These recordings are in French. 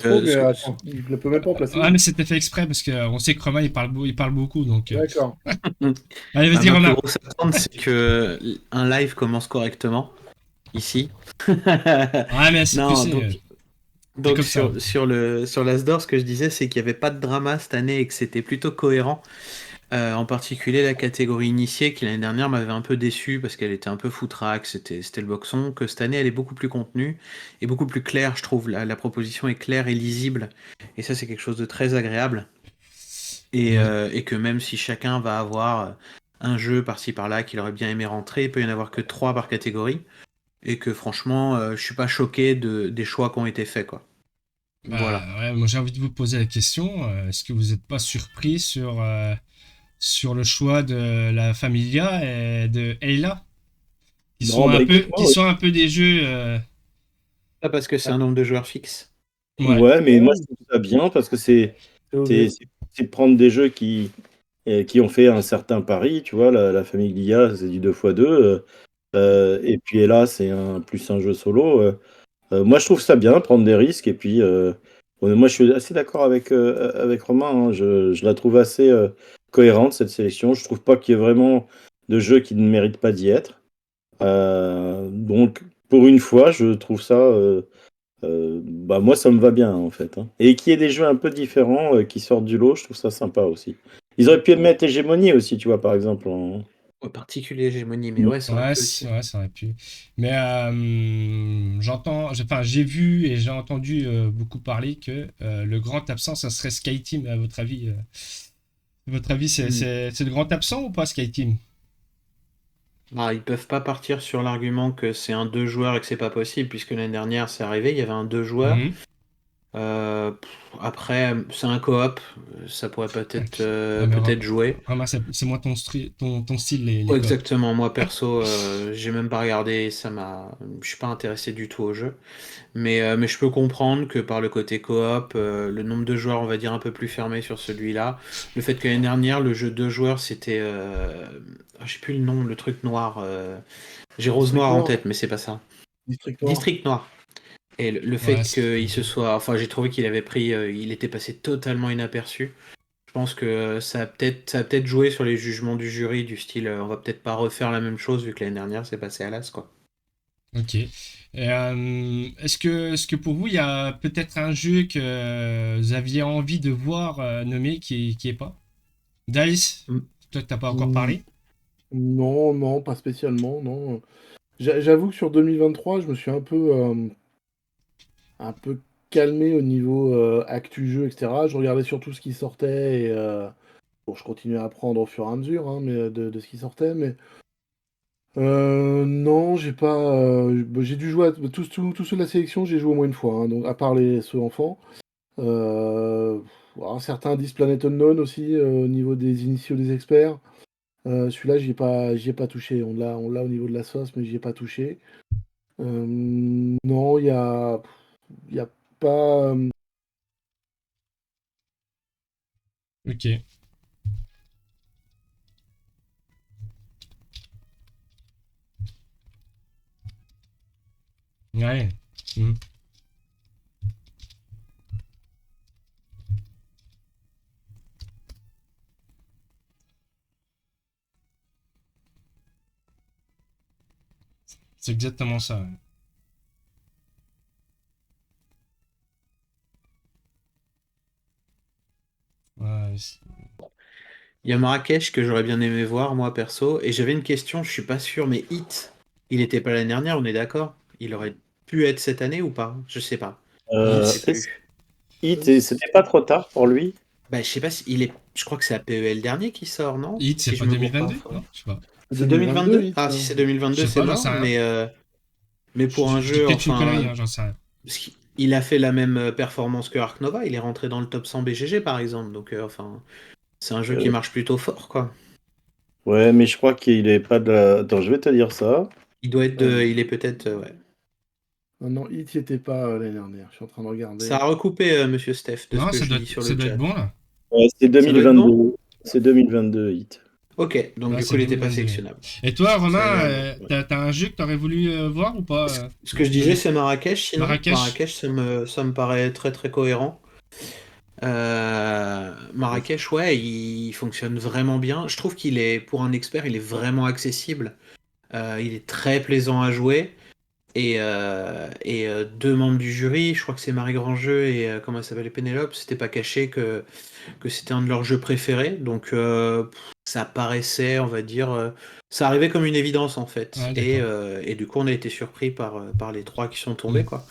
trop, mais Ce que- attends, il ne peut même pas en placer Ouais, une. mais c'était fait exprès parce qu'on sait que Romain il parle beaucoup donc. D'accord. Allez, Bah, vas-y ma plus Romain. grosse attente, c'est que un live commence correctement ici. Ouais, mais c'est, tu Non, sais, c'est donc comme ça. sur l'Asdor, ce que je disais, c'est qu'il n'y avait pas de drama cette année et que c'était plutôt cohérent. En particulier la catégorie initiée qui l'année dernière m'avait un peu déçu parce qu'elle était un peu foutraque, c'était le boxon, que cette année elle est beaucoup plus contenue et beaucoup plus claire, je trouve. La proposition est claire et lisible et ça c'est quelque chose de très agréable. Ouais. Et que même si chacun va avoir un jeu par-ci par-là qu'il aurait bien aimé rentrer, il peut y en avoir que 3 par catégorie et que franchement je suis pas choqué des choix qui ont été faits quoi. Bah Voilà. ouais, moi j'ai envie de vous poser la question. Est-ce que vous n'êtes pas surpris sur le choix de la Familia et de Ayla, Non, bah écoute, qui moi, sont un peu des jeux. Pas parce que c'est ah, un nombre de joueurs fixe. Ouais. Ouais, mais moi ouais, je trouve ça bien parce que c'est c'est osé. c'est- c'est prendre des jeux qui ont fait un certain pari, tu vois, la famille Glia, c'est du 2x2, et puis là, c'est plus un jeu solo. Moi, je trouve ça bien, prendre des risques, et puis moi, je suis assez d'accord avec Romain, hein. Je la trouve assez cohérente, cette sélection. Je trouve pas qu'il y ait vraiment de jeux qui ne méritent pas d'y être. Donc, pour une fois, je trouve ça. Bah moi, ça me va bien, en fait, hein. Et qu'il y ait des jeux un peu différents qui sortent du lot, je trouve ça sympa aussi. Ils auraient pu mettre Hégémonie aussi, tu vois, par exemple. En particulier hégémonie, mais ouais, ça aurait Ouais, pu aussi. ouais, ça aurait pu. Mais enfin, j'ai vu et j'ai entendu beaucoup parler que le grand absent, ça serait Skyteam, à votre avis. Votre avis, Hmm. c'est le grand absent ou pas, Skyteam? Ah, ils peuvent pas partir sur l'argument que c'est un deux joueurs et que c'est pas possible, puisque l'année dernière c'est arrivé, il y avait un deux joueurs. Mhm. Après, c'est un coop, ça pourrait Ouais, mais peut-être jouer. Romain, c'est moins ton style, les Ouais, coop. exactement, moi perso, j'ai même pas regardé, je suis pas intéressé du tout au jeu. Mais je peux comprendre que par le côté coop, le nombre de joueurs, on va dire, un peu plus fermé sur celui-là. Le fait que l'année dernière, le jeu deux joueurs, c'était, je sais plus le nom, le truc noir. J'ai Rose District Noir en Noir. tête, mais c'est pas ça. District Noir. District Noir. Et le Ouais, fait qu'il se soit, enfin, j'ai trouvé qu'il avait pris, il était passé totalement inaperçu. Je pense que ça a peut-être joué sur les jugements du jury, du style, on va peut-être pas refaire la même chose vu que l'année dernière c'est passé à l'as, quoi. ok. Et, est-ce que pour vous, il y a peut-être un jeu que vous aviez envie de voir nommé qui est pas? Dice, Mm. toi, t'as pas encore Hmm, parlé? non, non, pas spécialement, non. J'avoue que sur 2023, je me suis un peu calmé au niveau actu jeu, etc. Je regardais surtout ce qui sortait et bon, je continuais à apprendre au fur et à mesure, hein, mais de ce qui sortait. Mais non, j'ai pas. Bah, j'ai dû jouer à tous ceux de la sélection, j'ai joué au moins une fois, hein, donc à part ceux enfants. Euh, alors, certains disent Planet Unknown aussi au niveau des initiaux des experts. Celui-là, j'y ai pas touché. On l'a au niveau de la sauce, mais j'y ai pas touché. Non, il y a pas. Ok. Ouais. Mhm. C'est exactement ça. Ouais. Ouais, Il y a Marrakech que j'aurais bien aimé voir, moi perso. Et j'avais une question, je suis pas sûr, mais Hit, il était pas l'année dernière, on est d'accord? Il aurait pu être cette année ou pas? Je sais pas. Je sais Hit. plus. C'était pas trop tard pour lui. Bah, je sais pas si il est. Je crois que c'est APEL dernier qui sort, non? Hit, c'est Si je pas me gourre pas. 2022? Non, je sais pas. C'est 2022, 2022? Hit, Ah, ça. si c'est Je 2022, sais c'est pas, j'en sais mort. rien. Mais pour un Je dis jeu, peut-être une connerie, enfin, hein, j'en sais rien. il a fait la même performance que Ark Nova. Il est rentré dans le top 100 BGG, par exemple. Donc, enfin, c'est un jeu qui Euh, marche plutôt fort, quoi. ouais, mais je crois qu'il est pas de la. Attends, je vais te dire ça. Il doit être Euh, il est peut-être, ouais. non, non, Hit y était pas l'année dernière. Je suis en train de Ça regarder. a recoupé, Monsieur Steph, de ce Non, que je lis sur ça le doit être chat. bon, là. Ouais, c'est Ça doit être bon? 2022. C'est 2022, Hit. Ok, donc Ouais, du c'est coup, il n'était pas 2022. sélectionnable. Et toi, Romain, ouais. t'as un jeu que t'aurais voulu voir ou pas Ce que je disais, c'est Marrakech, sinon. Marrakech. Ça me paraît très très cohérent. Marrakech, ouais, il fonctionne vraiment bien. Je trouve qu'il est, pour un expert, il est vraiment accessible. Il est très plaisant à jouer. Et deux membres du jury, je crois que c'est Marie Grandjeu et comment elle s'appelle, Pénélope, c'était pas caché que c'était un de leurs jeux préférés. Donc ça paraissait, on va dire, ça arrivait comme une évidence en fait. Ouais, d'accord. Et du coup, on a été surpris par les trois qui sont tombés, Mm. quoi.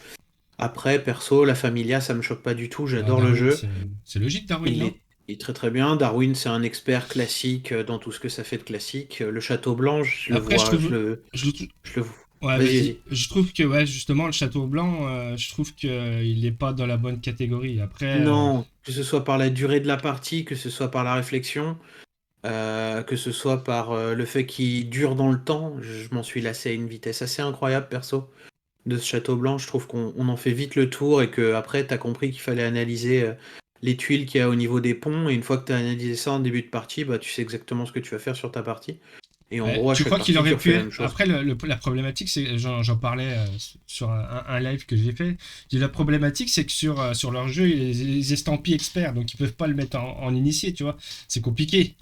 Après, perso, la Familia, ça me choque pas du tout. Ah, J'adore le Darwin, jeu. c'est logique, Darwin, Il non? est, il est très très bien. Darwin, c'est un expert classique dans tout ce que ça fait de classique. Le Château Blanc, je le Après, je vois, trouve. Je le trouve- je le. Ouais, Vas-y, vas-y. vas-y. Je trouve que, ouais, justement, le Château Blanc, je trouve qu'il n'est pas dans la bonne catégorie. Après, Non, que ce soit par la durée de la partie, que ce soit par la réflexion, que ce soit par le fait qu'il dure dans le temps, je m'en suis lassé à une vitesse assez incroyable, perso, de ce Château Blanc. Je trouve qu'on en fait vite le tour et que après, t'as compris qu'il fallait analyser les tuiles qu'il y a au niveau des ponts. Et une fois que t'as analysé ça en début de partie, bah, tu sais exactement ce que tu vas faire sur ta partie. Et en ouais, gros, à tu chaque crois qu'il partie, tu aurait refais pu. la même chose. Après, la problématique, c'est. J'en parlais sur un live que j'ai fait. La problématique, c'est que sur leur jeu, il y a les estampilles experts, donc ils peuvent pas le mettre en initié, tu vois. C'est compliqué.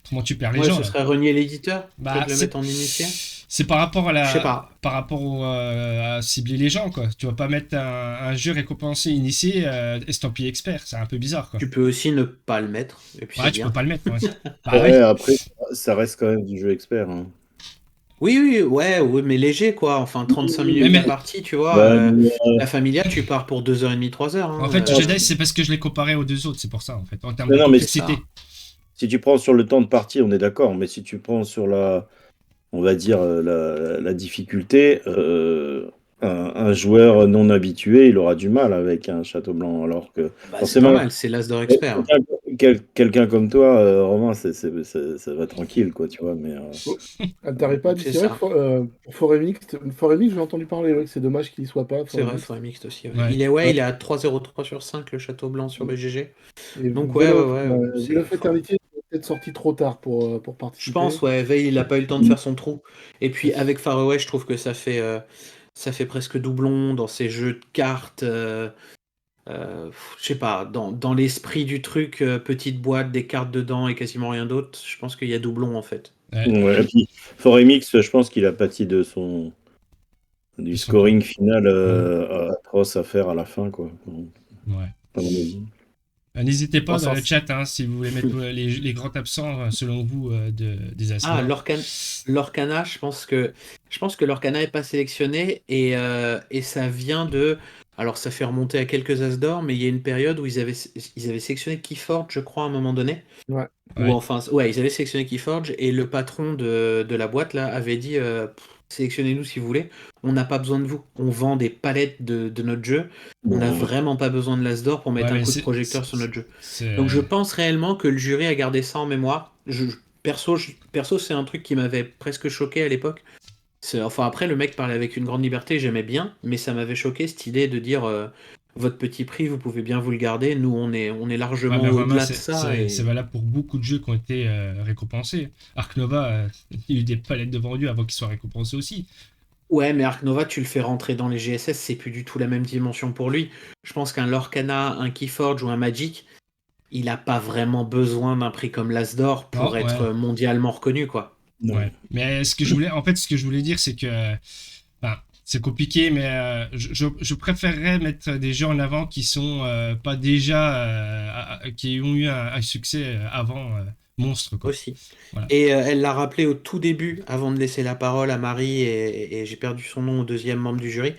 Autrement, tu perds les Ouais, gens, ce là. serait renier l'éditeur que Bah, de le mettre en initié. c'est par rapport Je sais pas. à cibler les gens, quoi. Tu vas pas mettre un jeu récompensé initié estampillé expert, c'est un peu bizarre, quoi. Tu peux aussi ne pas le mettre, et puis c'est Ouais, tu peux bien. pas le mettre, ouais. Bah Ouais, oui. après, ça reste quand même du jeu expert, hein. Oui, oui, ouais, ouais, mais léger, quoi. Enfin, 35 Mais, minutes la mais partie, tu vois. Ouais, mais, La Familia, tu pars pour 2h30, 3h. en Hein, fait, ouais, Jedi, c'est parce que je l'ai comparé aux deux autres, c'est pour ça, en fait, en termes de non, mais c'est ça. complexité. si tu prends sur le temps de partie, on est d'accord, mais si tu prends sur on va dire, la difficulté, un joueur non habitué, il aura du mal avec un Château Blanc, alors que Bah, c'est forcément, normal, c'est l'As-d'or expert. quelqu'un comme toi, Romain, ça va tranquille, quoi, tu vois, mais Oh, t'arrêtes pas dit, C'est c'est vrai que ça. pour Forêt Mixte, j'ai entendu parler, ouais, que c'est dommage qu'il y soit pas, C'est Forêt vrai, Mixte. forêt mixte aussi. Ouais. Ouais. Il est à 3,03 sur 5, le Château Blanc sur BGG. Et Donc, Veil ouais, ouais, of, ouais, Veil c'est of fort. Eternity est peut-être sorti trop tard pour Je pense, participer. ouais, Veil, il a pas eu le temps de faire son trou. Et puis, C'est- avec Far Away, je trouve que ça fait presque doublon dans ces jeux de cartes. Je sais pas, dans l'esprit du truc, petite boîte, des cartes dedans et quasiment rien d'autre, je pense qu'il y a doublon en fait. Ouais. ouais, et puis Foremix, je pense qu'il a pâti du Ils sont con. scoring final Mm. atroce à faire à la fin, quoi, Ouais. à mon avis. N'hésitez pas Bon, dans le chat hein, si vous voulez mettre les grands absents, selon vous, des As Ah, d'or. Lorcana, je pense que Lorcana est pas sélectionné et ça vient de. Alors, ça fait remonter à quelques As d'or, mais il y a une période où ils avaient sélectionné Keyforge, je crois, à un moment donné. Ouais. Ou Ouais. enfin, ouais, ils avaient sélectionné Keyforge et le patron de la boîte là avait dit sélectionnez-nous si vous voulez, on n'a pas besoin de vous. On vend des palettes de notre jeu. On n'a Bon, vraiment pas besoin de l'As d'or pour Ouais, mettre un mais coup de projecteur sur notre jeu. c'est- Donc je pense réellement que le jury a gardé ça en mémoire. Perso, c'est un truc qui m'avait presque choqué à l'époque. Enfin, après, le mec parlait avec une grande liberté, j'aimais bien, mais ça m'avait choqué cette idée de dire votre petit prix, vous pouvez bien vous le garder. Nous, on est Ouais, largement mais Romain, au-delà de ça. c'est Et... valable pour beaucoup de jeux qui ont été récompensés. Ark Nova, il y a eu des palettes de vendus avant qu'ils soient récompensés aussi. Ouais, mais Ark Nova, tu le fais rentrer dans les GSS, c'est plus du tout la même dimension pour lui. Je pense qu'un Lorcana, un Keyforge ou un Magic, il a pas vraiment besoin d'un prix comme l'As d'or Non, pour ouais, être mondialement reconnu, quoi. non. ouais. Mais ce que je voulais dire, c'est que, enfin, c'est compliqué, mais je préférerais mettre des jeux en avant qui sont pas déjà, qui ont eu un succès avant monstre, quoi. Aussi. Voilà. Et elle l'a rappelé au tout début, avant de laisser la parole à Marie, et j'ai perdu son nom au deuxième membre du jury.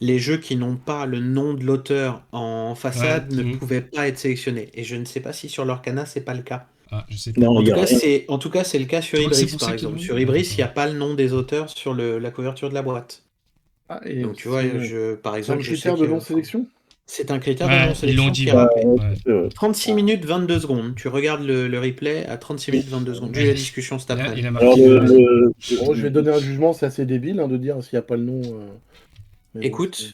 Les jeux qui n'ont pas le nom de l'auteur en Ouais. façade ne pouvaient pas être sélectionnés. Et je ne sais pas si sur l'Orcana, c'est pas le cas. Ah, je sais pas. Non, il y a rien. En tout cas, c'est le cas sur Tu crois que c'est Ibris, pour par ça qu'ils exemple. l'ont Sur mis? Ah, Ibris, il d'accord. n'y a pas le nom des auteurs sur la couverture de la boîte. Ah, et Donc tu vois, par c'est un exemple, je sais critère de que non-sélection? c'est un critère de Ouais, ils l'ont non-sélection dit, qui est ouais. rappelé. Ouais. 36 minutes 22 secondes. Tu regardes le replay à 36 minutes 22 secondes. J'ai eu la discussion cet Il après-midi. a Alors, marqué le. Bon, je vais donner un jugement, c'est assez débile hein, de dire s'il n'y a pas le nom. Mais bon, Écoute,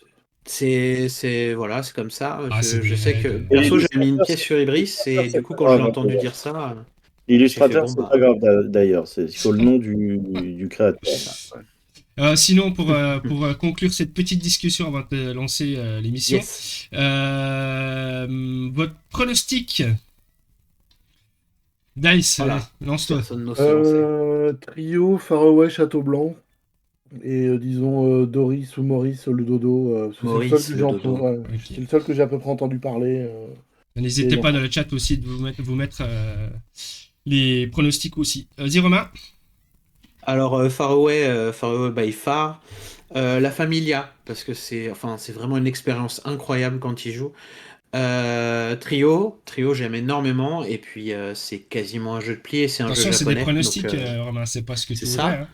voilà, c'est comme ça. Ah, c'est Je sais que dead. perso, j'ai mis une pièce sur Ibris et du coup, quand je l'ai entendu dire ça, L'illustrateur, J'ai fait, c'est bon, pas grave d'ailleurs. Il faut le nom du créateur. c'est ça. Sinon, pour conclure cette petite discussion avant de lancer l'émission, Yes. votre pronostic, Dice, Voilà. lance-toi. Personne n'ose se lancer. Trio, Faraway, Château Blanc. Et disons Doris ou Maurice le dodo. Parce que c'est le seul Maurice que le j'ai dodo. ouais, Ok. c'est le seul que j'ai à peu près entendu parler. N'hésitez Et pas non. dans le chat aussi de vous mettre les pronostics aussi. Vas-y, Romain. Alors, Faraway by far. La Familia, parce que c'est vraiment une expérience incroyable quand il joue. Trio, j'aime énormément, et puis c'est quasiment un jeu de pli, et c'est un jeu Attention, c'est des japonais. pronostics, Donc, Romain, c'est pas ce que c'est tu voudrais. ça.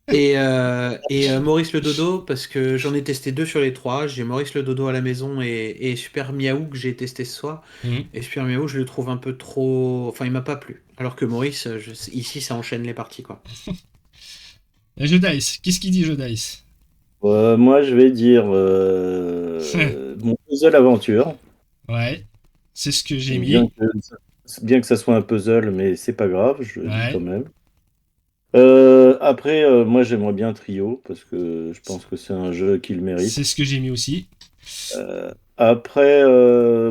Hein. Et Maurice le dodo, parce que j'en ai testé 2 sur les 3. J'ai Maurice le dodo à la maison et Super Miaou que j'ai testé ce soir. Mhm. Et Super Miaou, je le trouve un peu trop. Enfin, il m'a pas plu. Alors que Maurice, ici, ça enchaîne les parties, quoi. Et Jeu Dice, qu'est-ce qu'il dit Jeu Dice? Moi, je vais dire mon puzzle aventure. Ouais, c'est ce que j'ai Bien mis. bien que ça soit un puzzle, mais c'est pas grave, je le dis quand Ouais, même. Après, moi, j'aimerais bien Trio, parce que je pense que c'est un jeu qui le c'est mérite. ce que j'ai mis aussi. Après,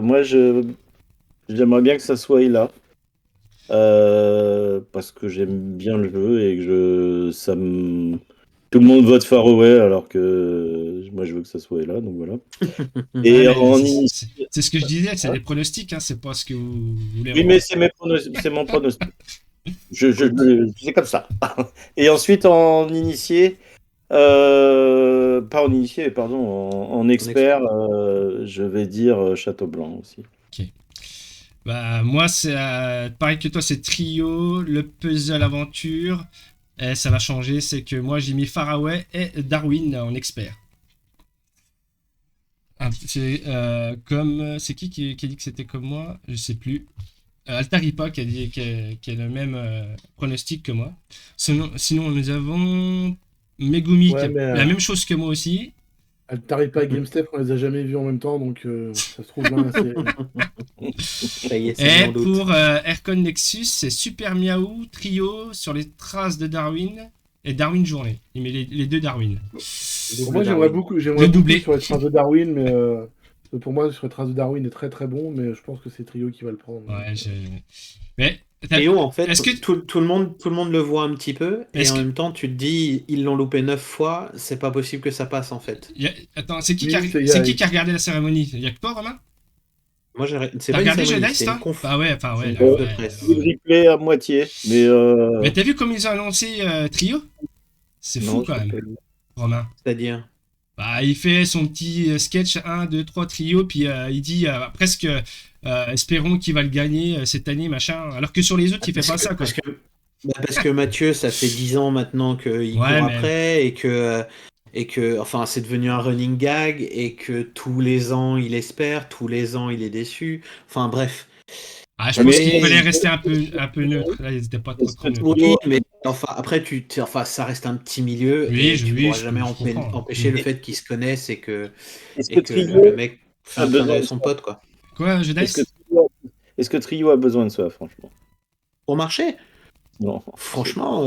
moi, j'aimerais bien que ça soit Ila. Parce que j'aime bien le jeu et que tout le monde vote Faraway alors que moi je veux que ça soit là, donc voilà. Ouais, Et mais en c'est ce que je disais, c'est Hein des pronostics, hein, c'est pas ce que vous voulez. Oui, mais c'est mon pronostic. C'est comme ça. Et ensuite en initié, pas en initié, pardon, en expert, je vais dire Château Blanc aussi. Ok. Bah, moi, c'est pareil que toi, c'est Trio, le puzzle aventure. Et ça va changer, c'est que moi, j'ai mis Faraway et Darwin en expert. Ah, c'est qui a dit que c'était comme moi? Je sais plus. Altaripa qui a le même pronostic que moi. Sinon, nous avons Megumi qui Ouais, a mais la même chose que moi aussi. Altaripa et GameStep, on les a jamais vus en même temps, donc ça se trouve là, Ça y est, c'est mis Et en doute. pour Aircon Nexus, c'est Super Miaou, Trio, sur les traces de Darwin et Darwin Journée. Il met les deux Darwin. Pour moi, j'aimerais beaucoup doublé. sur les traces de Darwin, mais pour moi, sur les traces de Darwin est très très bon, mais je pense que c'est Trio qui va le prendre. Ouais, mais Trio, en fait, est-ce que tout le monde le voit un petit peu, et Est-ce en que- même temps, tu te dis, ils l'ont loupé 9 fois, c'est pas possible que ça passe, en fait. Attends, c'est qui, Oui, c'est qui qui a regardé la cérémonie? Il y a que toi, Romain? Moi, c'est T'as pas une regardé cérémonie, Jedi, c'est toi? une conf. Ah ouais, enfin ouais. C'est une là, conf de ouais, presse. Le replay à moitié, mais Mais t'as vu comme ils ont annoncé Trio? C'est fou non, quand je sais même, pas. Romain. C'est-à-dire. Bah, il fait son petit sketch 1, 2, 3 trio, puis il dit presque espérons qu'il va le gagner cette année, machin. Alors que sur les autres, il fait pas ça, quoi. Parce que Mathieu, ça fait 10 ans maintenant qu'il Ouais, court mais après et que, enfin, c'est devenu un running gag et que tous les ans il espère, tous les ans il est déçu. Enfin, bref. je Ouais, pense mais qu'il fallait rester un peu neutre. Là, ils étaient pas trop est-ce que neutres. Oui, mais enfin, après, ça reste un petit milieu Oui, et tu oui, pourras jamais je comprends. empêcher le fait qu'ils se connaissent et que Trio le mec fait a un clin d'œil besoin à de son ça? pote, quoi. Quoi, je Est-ce que dice? Trio a besoin de ça, franchement? Pour marcher, Non. franchement,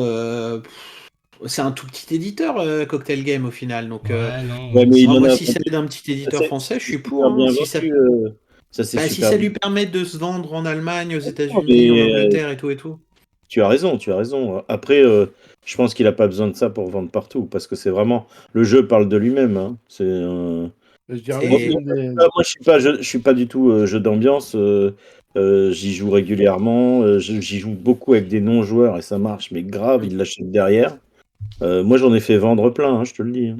c'est un tout petit éditeur, Cocktail Game, au final. Donc, Ouais, non. Ouais, mais il moi, en a si ça aide un petit éditeur français, je c'est suis pour. super bien Hein. Si ça, vendu. Ça, c'est si super ça bien. lui permet de se vendre en Allemagne, aux Non, États-Unis, en mais Angleterre et tout et tout. tu as raison, tu as raison. Après, je pense qu'il a pas besoin de ça pour vendre partout, parce que c'est vraiment le jeu parle de lui-même. Hein. Je dirais même Moi, que c'est Et une des. je suis pas du tout jeu d'ambiance. J'y joue régulièrement. J'y joue beaucoup avec des non-joueurs et ça marche, mais grave, ils l'achètent derrière. Moi, j'en ai fait vendre plein, hein, je te le dis. Hein.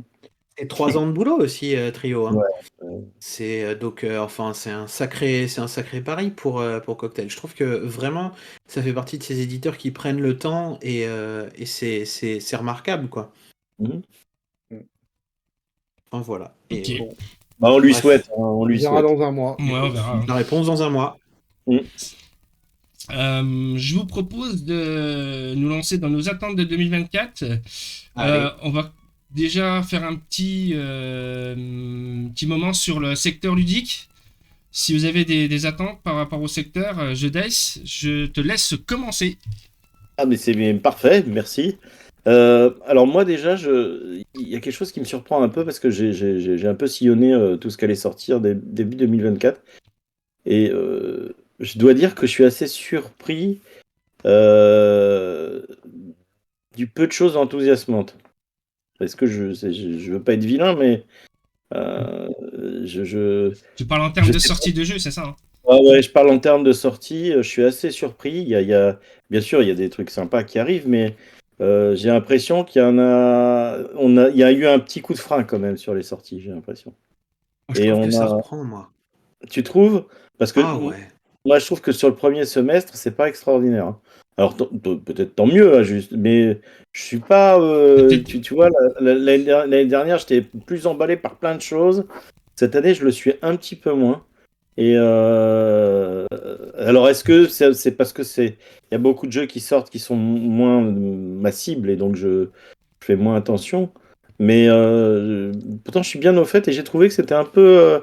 c'est 3 ans de boulot aussi, Trio. Hein. Ouais. C'est donc, enfin, c'est un sacré pari pour Cocktail. Je trouve que vraiment, ça fait partie de ces éditeurs qui prennent le temps et c'est remarquable, quoi. Mhm. Enfin, voilà. Ok. Et bon, Bah, on lui bref. souhaite. Hein, on On lui verra souhaite. dans un mois. Ouais, on verra. La réponse dans un mois. Je vous propose de nous lancer dans nos attentes de 2024. Allez. On va déjà faire un petit moment sur le secteur ludique, Si vous avez des attentes par rapport au secteur jeu dice, je te laisse commencer. Ah, mais c'est bien parfait, merci. Alors moi déjà, il y a quelque chose qui me surprend un peu parce que j'ai un peu sillonné tout ce qui allait sortir début 2024 et je dois dire que je suis assez surpris euh, du peu de choses enthousiasmantes. Parce que je veux pas être vilain, mais euh, je, je, Tu parles en termes je de sais pas. sortie de jeu, c'est ça, hein? Ah ouais, je parle en termes de sortie, je suis assez surpris. Bien sûr, il y a des trucs sympas qui arrivent, mais j'ai l'impression il y a eu un petit coup de frein quand même sur les sorties, j'ai l'impression. Je Et trouve que ça reprend, moi. tu trouves? Parce que Ah ouais. moi, je trouve que sur le premier semestre, c'est pas extraordinaire, hein. Alors peut-être tant mieux, hein, juste, mais je suis pas. Peut-être. Tu vois, l'année dernière, j'étais plus emballé par plein de choses. Cette année, je le suis un petit peu moins. Et alors, est-ce que c'est parce que il y a beaucoup de jeux qui sortent qui sont moins ma cible et donc je fais moins attention. Mais pourtant, je suis bien au fait et j'ai trouvé que c'était un peu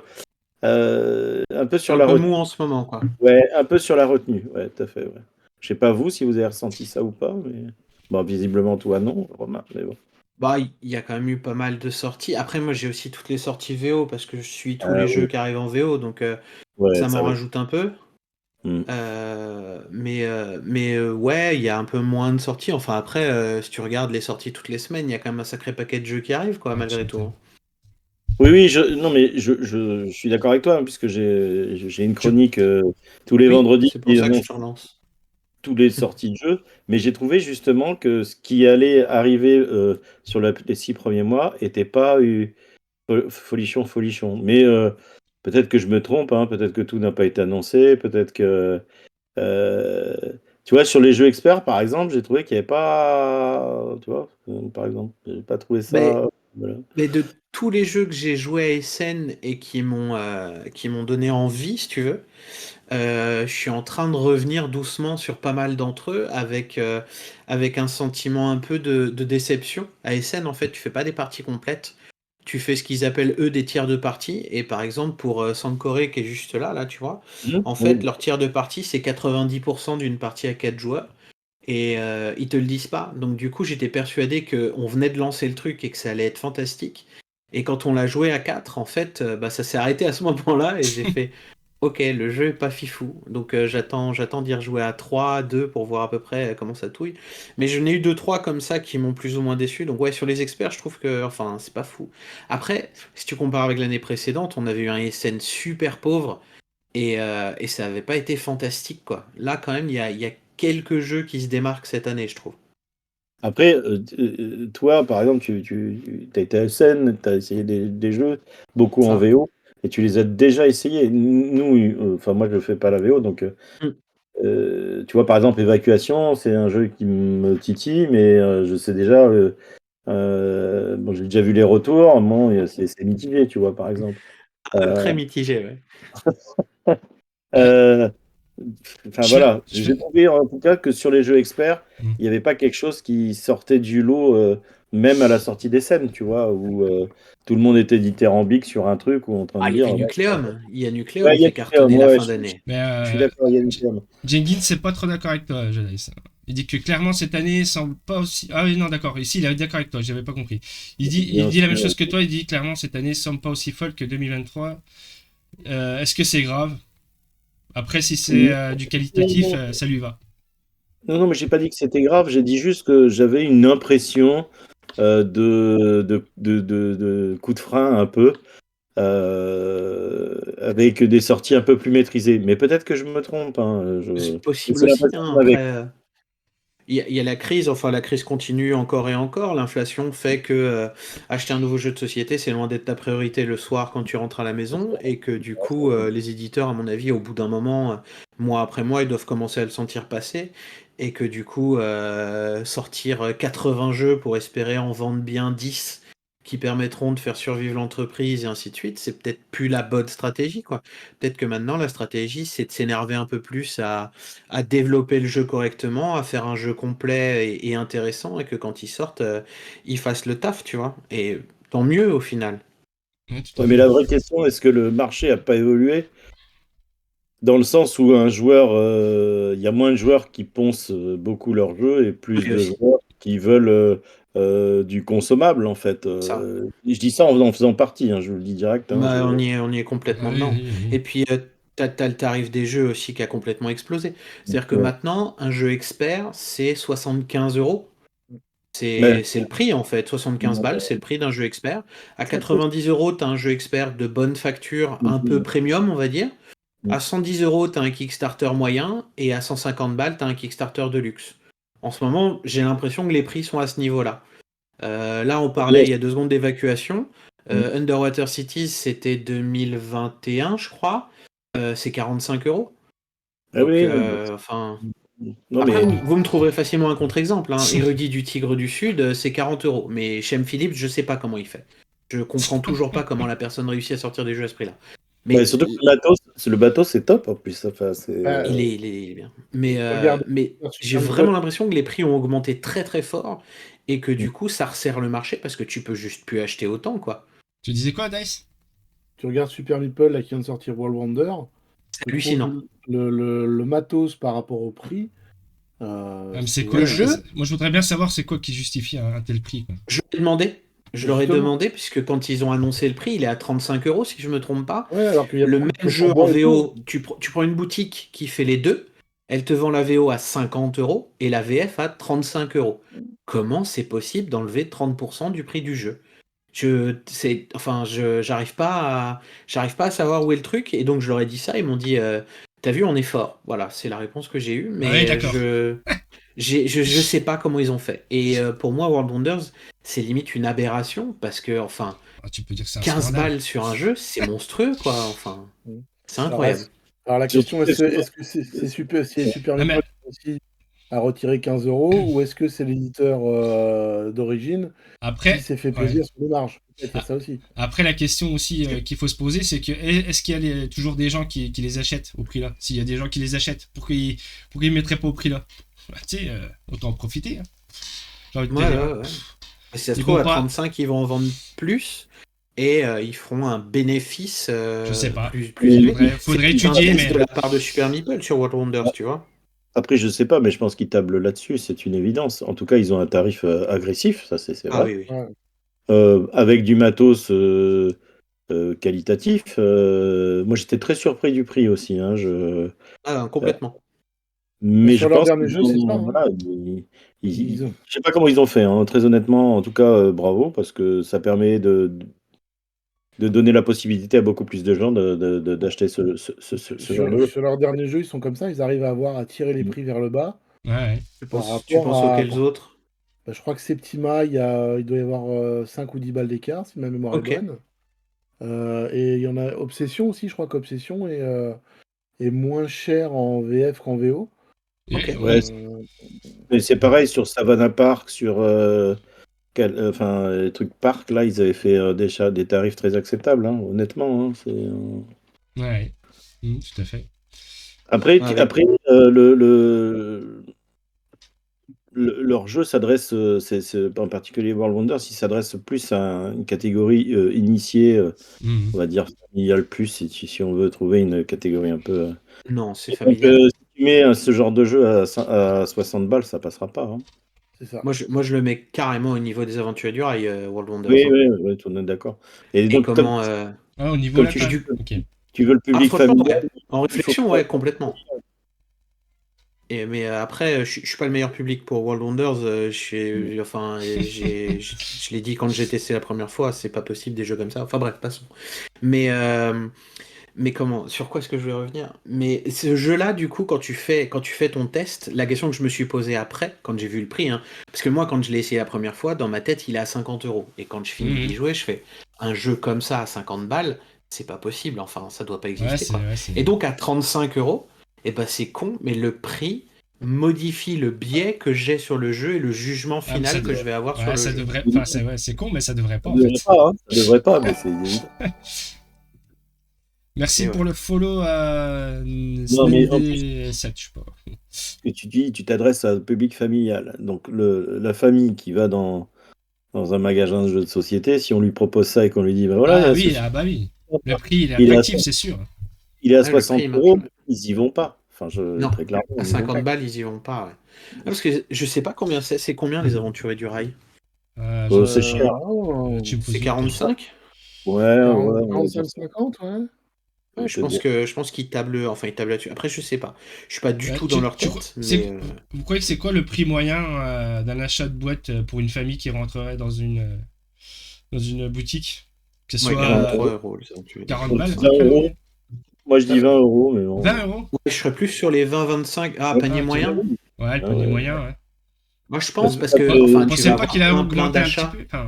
C'est sur un la peu retenue. mou en ce moment, quoi. Ouais, un peu sur la retenue. Ouais, tout à fait. Ouais. Je sais pas vous si vous avez ressenti ça ou pas, mais bon, visiblement toi non, Romain. Mais bon. Bah, il y a quand même eu pas mal de sorties. Après, moi, j'ai aussi toutes les sorties VO parce que je suis tous les Oui, jeux qui arrivent en VO, donc ouais, ça ça m'en oui. rajoute un peu. Hmm. Ouais, il y a un peu moins de sorties. Enfin, après, si tu regardes les sorties toutes les semaines, il y a quand même un sacré paquet de jeux qui arrivent, quoi, Ouais, tu malgré tout, m'étonnes. hein. Oui, oui, non, mais je suis d'accord avec toi, hein, puisque j'ai une Je- chronique tous les Oui, vendredis c'est pour qui ça que je annonce te relance. tous les sorties de jeux, mais j'ai trouvé justement que ce qui allait arriver sur les 6 premiers mois était pas folichon, folichon. Mais peut-être que je me trompe, hein, peut-être que tout n'a pas été annoncé, peut-être que Euh, tu vois, sur les jeux experts, par exemple, j'ai trouvé qu'il n'y avait pas. Tu vois, par exemple, j'ai pas trouvé Mais ça. Voilà. Mais de tous les jeux que j'ai joués à Essen et qui m'ont donné envie, si tu veux, je suis en train de revenir doucement sur pas mal d'entre eux avec un sentiment un peu de déception. À Essen, en fait, tu fais pas des parties complètes. Tu fais ce qu'ils appellent eux des tiers de partie. Et par exemple, pour Sankoré qui est juste là, tu vois, en fait, Oui. leur tiers de partie, c'est 90% d'une partie à 4 joueurs. Et ils te le disent pas. Donc du coup, j'étais persuadé qu'on venait de lancer le truc et que ça allait être fantastique. Et quand on l'a joué à 4, en fait, bah, ça s'est arrêté à ce moment-là et j'ai fait OK, le jeu est pas fifou. Donc j'attends d'y rejouer à 3, 2 pour voir à peu près comment ça touille. Mais je n'ai eu 2, 3 comme ça qui m'ont plus ou moins déçu. Donc ouais, sur les experts, je trouve que enfin, c'est pas fou. Après, si tu compares avec l'année précédente, on avait eu un SN super pauvre et ça avait pas été fantastique, quoi. Là, quand même, il y a quelques jeux qui se démarquent cette année, je trouve. Après, toi, par exemple, tu as été à SN, tu as essayé des jeux, beaucoup en Ça. VO, et tu les as déjà essayés. Nous, enfin, moi, je ne fais pas la VO, donc, Mm. tu vois, par exemple, Évacuation, c'est un jeu qui me titille, mais je sais déjà. Bon, j'ai déjà vu les retours, bon, c'est mitigé, tu vois, par exemple. Très mitigé, ouais. Ouais, Euh, Enfin je fais. voilà, Je j'ai fais... trouvé en tout cas que sur les jeux experts, Hmm. il n'y avait pas quelque chose qui sortait du lot, même à la sortie des scènes, tu vois, où tout le monde était dithyrambique sur un truc ou en train Ah, de il y dire. avait Ouais, Nucleum. Il y a ouais, Nucleum il y qui a a Nucleum, cartonné la ouais, fin je d'année. Mais suis d'accord, il y a Nucleum. Jenkins, c'est pas trop d'accord avec toi, Jadis. Il dit que clairement cette année semble pas aussi. Ah oui, non, d'accord. Ici, il est d'accord avec toi, j'avais pas compris. Il Bien dit la même sûr. chose que toi, il dit clairement cette année semble pas aussi folle que 2023. Est-ce que c'est grave? Après, si c'est Non, du non, qualitatif, non, ça lui va. non, mais j'ai pas dit que c'était grave, j'ai dit juste que j'avais une impression de coup de frein un peu. Avec des sorties un peu plus maîtrisées. Mais peut-être que je me trompe, hein, C'est mais possible c'est aussi, l'impression hein. qu'on avait. Après, il y a la crise, enfin la crise continue encore et encore. L'inflation fait que acheter un nouveau jeu de société, c'est loin d'être ta priorité le soir quand tu rentres à la maison et que du coup, les éditeurs, à mon avis, au bout d'un moment, mois après mois, ils doivent commencer à le sentir passer et que du coup, sortir 80 jeux pour espérer en vendre bien 10 qui permettront de faire survivre l'entreprise et ainsi de suite, c'est peut-être plus la bonne stratégie, quoi. Peut-être que maintenant, la stratégie, c'est de s'énerver un peu plus à développer le jeu correctement, à faire un jeu complet et intéressant, et que quand ils sortent, ils fassent le taf, tu vois. Et tant mieux au final. Ouais, tout à Ouais, mais fait. la vraie question, est-ce que le marché n'a pas évolué? Dans le sens où un joueur, il y a moins de joueurs qui poncent beaucoup leur jeu et plus Oui, de aussi. joueurs qui veulent du consommable, en fait. Ça. Je dis ça en faisant partie, hein, je vous le dis direct. Hein, Bah, on y est complètement Oui, dedans. oui, oui. Et puis, t'as le tarif des jeux aussi qui a complètement explosé. C'est-à-dire que Ouais. maintenant, un jeu expert, c'est 75 euros. Ouais. C'est le prix en fait. 75 balles, c'est le prix d'un jeu expert. À Très, très 90 euros, t'as un jeu expert de bonne facture, un peu premium, on va dire. À 110 euros, t'as un Kickstarter moyen. Et à 150 balles, t'as un Kickstarter de luxe. En ce moment, j'ai l'impression que les prix sont à ce niveau-là. Là, on parlait il y a 2 secondes d'évacuation. Underwater Cities, c'était 2021, je crois. C'est 45 euros. Ah Donc, oui, enfin. non, Après, mais vous me trouverez facilement un contre-exemple. Hein. Érudit du Tigre du Sud, c'est 40 euros. Mais Shem Phillips, je sais pas comment il fait. Je comprends toujours pas comment la personne réussit à sortir des jeux à ce prix-là. Mais surtout que le bateau, c'est top en plus. Enfin, c'est, il est bien. Mais, regarde, mais j'ai Super vraiment Meeple, l'impression que les prix ont augmenté très très fort et que Mm. du coup, ça resserre le marché parce que tu peux juste plus acheter autant, quoi. Tu disais quoi, Dice? tu regardes Super Meeple là, qui vient de sortir World Wonder, C'est je trouve hallucinant. le matos par rapport au prix, Ah, mais c'est c'est quoi Le jeu, Moi, je voudrais bien savoir c'est quoi qui justifie un tel prix, quoi. je l'ai demandé. Je leur ai justement. demandé, puisque quand ils ont annoncé le prix, il est à 35 euros, si je me trompe pas. Ouais, alors qu'il y a Le beaucoup de même trucs en jeu en bois et tout. VO, tu prends une boutique qui fait les deux, elle te vend la VO à 50 euros et la VF à 35 euros. Comment c'est possible d'enlever 30% du prix du jeu? J'arrive pas à savoir où est le truc, et donc je leur ai dit ça, ils m'ont dit, t'as vu, on est fort. Voilà, c'est la réponse que j'ai eue, Oui, mais d'accord. je sais pas comment ils ont fait. Et pour moi, World Wonders, c'est limite une aberration, parce que, enfin, Ah, tu peux dire que c'est un 15 scandale. balles sur un jeu, c'est monstrueux, quoi. Enfin, Mm. c'est Alors, incroyable. alors la surtout question, que est-ce que c'est Super, si Super Ah, Meeple mais aussi à retirer 15 euros ou est-ce que c'est l'éditeur d'origine qui après, s'est fait ouais. plaisir sur les marges? Peut-être il y a Ah, ça aussi. après, la question aussi qu'il faut se poser, c'est que est-ce qu'il y a toujours des gens qui les achètent au prix là? S'il y a des gens qui les achètent, pourquoi ils mettraient pas au prix là? Bah, tu sais, autant en profiter, hein. J'ai envie de te Ouais, dire. ouais, ouais. Si ça se Ils trouve, vont à pas. 35, ils vont en vendre plus et ils feront un bénéfice Je sais pas. plus élevé. C'est Faudrait peut-être un étudier, test de mais la part de Super Meeple sur World Wonders, tu vois. après, je sais pas, mais je pense qu'ils tablent là-dessus, c'est une évidence. En tout cas, ils ont un tarif agressif, ça c'est Ah vrai. oui, oui. Ouais. Avec du matos qualitatif. Moi, j'étais très surpris du prix aussi. Hein, Ah, euh, complètement. Mais mais je sur leur pense dernier qu'ils jeu, c'est ça. ont, Hein. voilà, Ils ont- je sais pas comment ils ont fait. Hein, très honnêtement, en tout cas, bravo, parce que ça permet de donner la possibilité à beaucoup plus de gens d'acheter ce genre de jeu. sur leur dernier jeu, ils sont comme ça. Ils arrivent à tirer les prix vers le bas ouais. par Tu rapport penses à. auxquels autres? Bah, je crois que Septima, il doit y avoir 5 ou 10 balles d'écart, si ma mémoire est Ok. bonne. Et il y en a Obsession aussi, je crois qu'Obsession est moins cher en VF qu'en VO. Ok. Ouais, Euh, mais c'est pareil sur Savannah Park, sur enfin, les trucs parc, là, ils avaient fait des tarifs très acceptables, hein, honnêtement. Hein, Ouais. Tout à fait. Après, Ah oui. après leur jeu s'adresse, en particulier World Wonders, il s'adresse plus à une catégorie initiée, Mhm. on va dire familiale plus, si on veut trouver une catégorie un peu. Non, c'est Donc, familial. si tu mets ce genre de jeu à 60 balles, ça passera pas. Hein. c'est ça. Moi, je le mets carrément au niveau des aventuriers du rail, World Wonders. Oui, Hein. oui, oui, tout le monde est d'accord. Et Et donc, comme, comment. Ah, au niveau comme là, tu, quand J'ai même. dû. Ok. tu veux le Ah, public franchement, familial, ouais. En il faut réflexion, pas. ouais, complètement. Mais après, je suis pas le meilleur public pour World Wonders. Enfin, je l'ai dit quand j'ai testé la première fois, c'est pas possible des jeux comme ça. Enfin bref, passons. Mais, comment, sur quoi est-ce que je vais revenir? Mais ce jeu-là, du coup, quand tu fais ton test, la question que je me suis posée après, quand j'ai vu le prix, hein, parce que moi, quand je l'ai essayé la première fois, dans ma tête, il est à 50 euros. Et quand je finis Mhm. d'y jouer, je fais un jeu comme ça à 50 balles, c'est pas possible. Enfin, ça doit pas Ouais, exister, quoi. Et c'est. donc, à 35 euros, eh ben, c'est con, mais le prix modifie le biais que j'ai sur le jeu et le jugement Ah, mais final que je vais avoir sur ouais, le ça jeu. devrait. Enfin, c'est con, mais ça devrait pas Ça en devrait fait. pas, hein, ça devrait pas, mais c'est évident. Merci Et pour ouais. le follow à Non, mais en plus, SND7, je sais pas. ce que tu dis, tu t'adresses à un public familial. Donc, la famille qui va dans un magasin de jeux de société, si on lui propose ça et qu'on lui dit, ben voilà, il y Ah a oui, ah bah oui. Le prix, il est il est à, attractif, c'est sûr. il est à Ouais, le prix 60 marche. euros, Ouais. ils y vont pas. Enfin, Non, très clairement, à ils y vont 50 pas. balles, ils y vont pas. Ouais. Ah, parce que je sais pas combien c'est. C'est combien les aventuriers du rail? C'est cher. Tu me poses C'est une colle. 45? Ouais, 40, on va dire 45-50, ouais. Ouais, ça. je pense qu'ils tablent, enfin ils tablent là-dessus. Après, je sais pas. Je suis pas du Ouais, tout dans leur tête, mais vous croyez que c'est quoi le prix moyen d'un achat de boîte pour une famille qui rentrerait dans une boutique? Que ce ouais, soit 43 euros les aventuriers. 40 balles à 20 peu près, euros. ouais. Moi, je dis 20 euros, mais bon. 20 euros? Ouais, je serais plus sur les 20-25. Ah, panier Ah, ok. moyen? Ouais, le Ah panier ouais. moyen, ouais. Moi, je Parce pense que parce ça que, peut- enfin, Vous tu pensez vas pas avoir qu'il a plein augmenté un petit d'achats. peu? Enfin,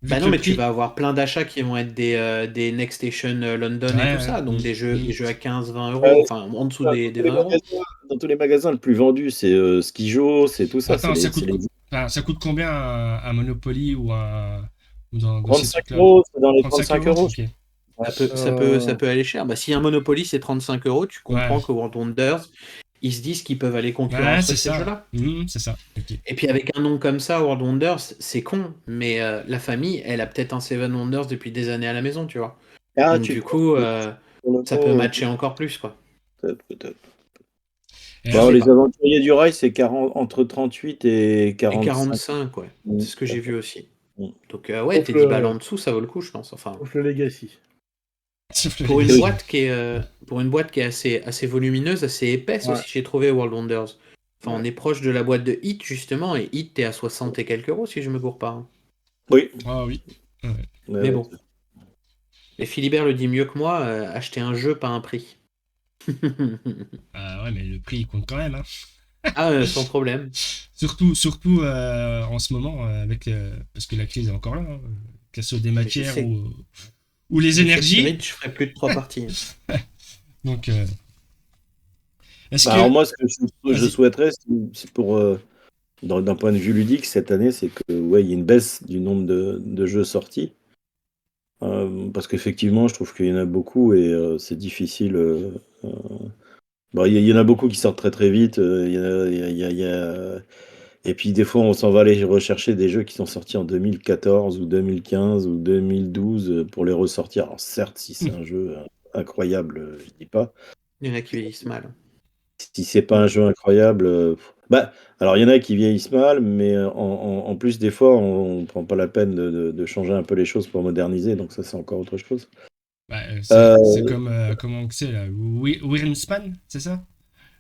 vu Bah que non, le mais tu prix... vas avoir plein d'achats qui vont être des Next Station London et Ouais, tout ça, donc des jeux à 15-20 euros, Ouais, enfin en dessous dans des tous les 20 euros. dans tous les magasins, le plus vendu, c'est Skijo, c'est tout ça. Attends, C'est les ça coûte combien un Monopoly ou dans ces 35 trucs-là? euros, c'est dans les 35 35 euros? euros. Ok. Ça peut aller cher. Bah, si un Monopoly c'est 35 euros, tu Ouais, comprends que World Wonders, ils se disent qu'ils peuvent aller ouais, concurrencer c'est ces ça. jeux-là. C'est ça. Ok. Et puis avec un nom comme ça, World Wonders, c'est con, mais la famille, elle a peut-être un Seven Wonders depuis des années à la maison, tu vois. Ah, Donc tu du penses coup, que pour le ça peut coup, matcher encore plus, quoi. peut-être. Et Je Bon, sais les pas. aventuriers du rail, c'est 40, entre 38 et Et 45. 45, ouais. Mm, C'est ce que tout à j'ai fait. vu aussi. Mm. Donc ouais, Sauf tes 10 balles le, en dessous, ça vaut le coup, je pense. Enfin, sauf le Legacy. sauf le pour une Legacy. Oui. boîte qui est assez volumineuse, assez épaisse Ouais. aussi, j'ai trouvé World Wonders. Enfin, on Ouais. est proche de la boîte de Hit, justement, et Hit, t'es à 60 et quelques euros, si je me gourre pas. Hein. Oui. Ah oui. Ouais. Ouais, Mais ouais, bon. Et Philibert le dit mieux que moi, acheter un jeu, pas un prix. Ah ouais, mais le prix il compte quand même, hein. Ah, sans problème. Surtout en ce moment, parce que la crise est encore là, hein, qu'elle soit des Mais je matières sais, ou les je sais que énergies. Spirit, je ferai plus de 3 parties. Donc, est-ce Bah, alors que... moi, ce que je Vas-y. souhaiterais, c'est pour, d'un point de vue ludique, cette année, c'est que ouais, il y ait une baisse du nombre de jeux sortis. Parce qu'effectivement, je trouve qu'il y en a beaucoup et c'est difficile. Euh, bon, il y en a beaucoup qui sortent très très vite. Et puis des fois, on s'en va aller rechercher des jeux qui sont sortis en 2014 ou 2015 ou 2012 pour les ressortir. Alors certes, si c'est un jeu incroyable, je dis pas. Il y en a qui vieillissent mal. Si c'est pas un jeu incroyable, bah, alors il y en a qui vieillissent mal, mais en plus des fois, on prend pas la peine de changer un peu les choses pour moderniser, donc ça c'est encore autre chose. Bah, Euh, c'est comme... comment que c'est, là? Wingspan, c'est ça?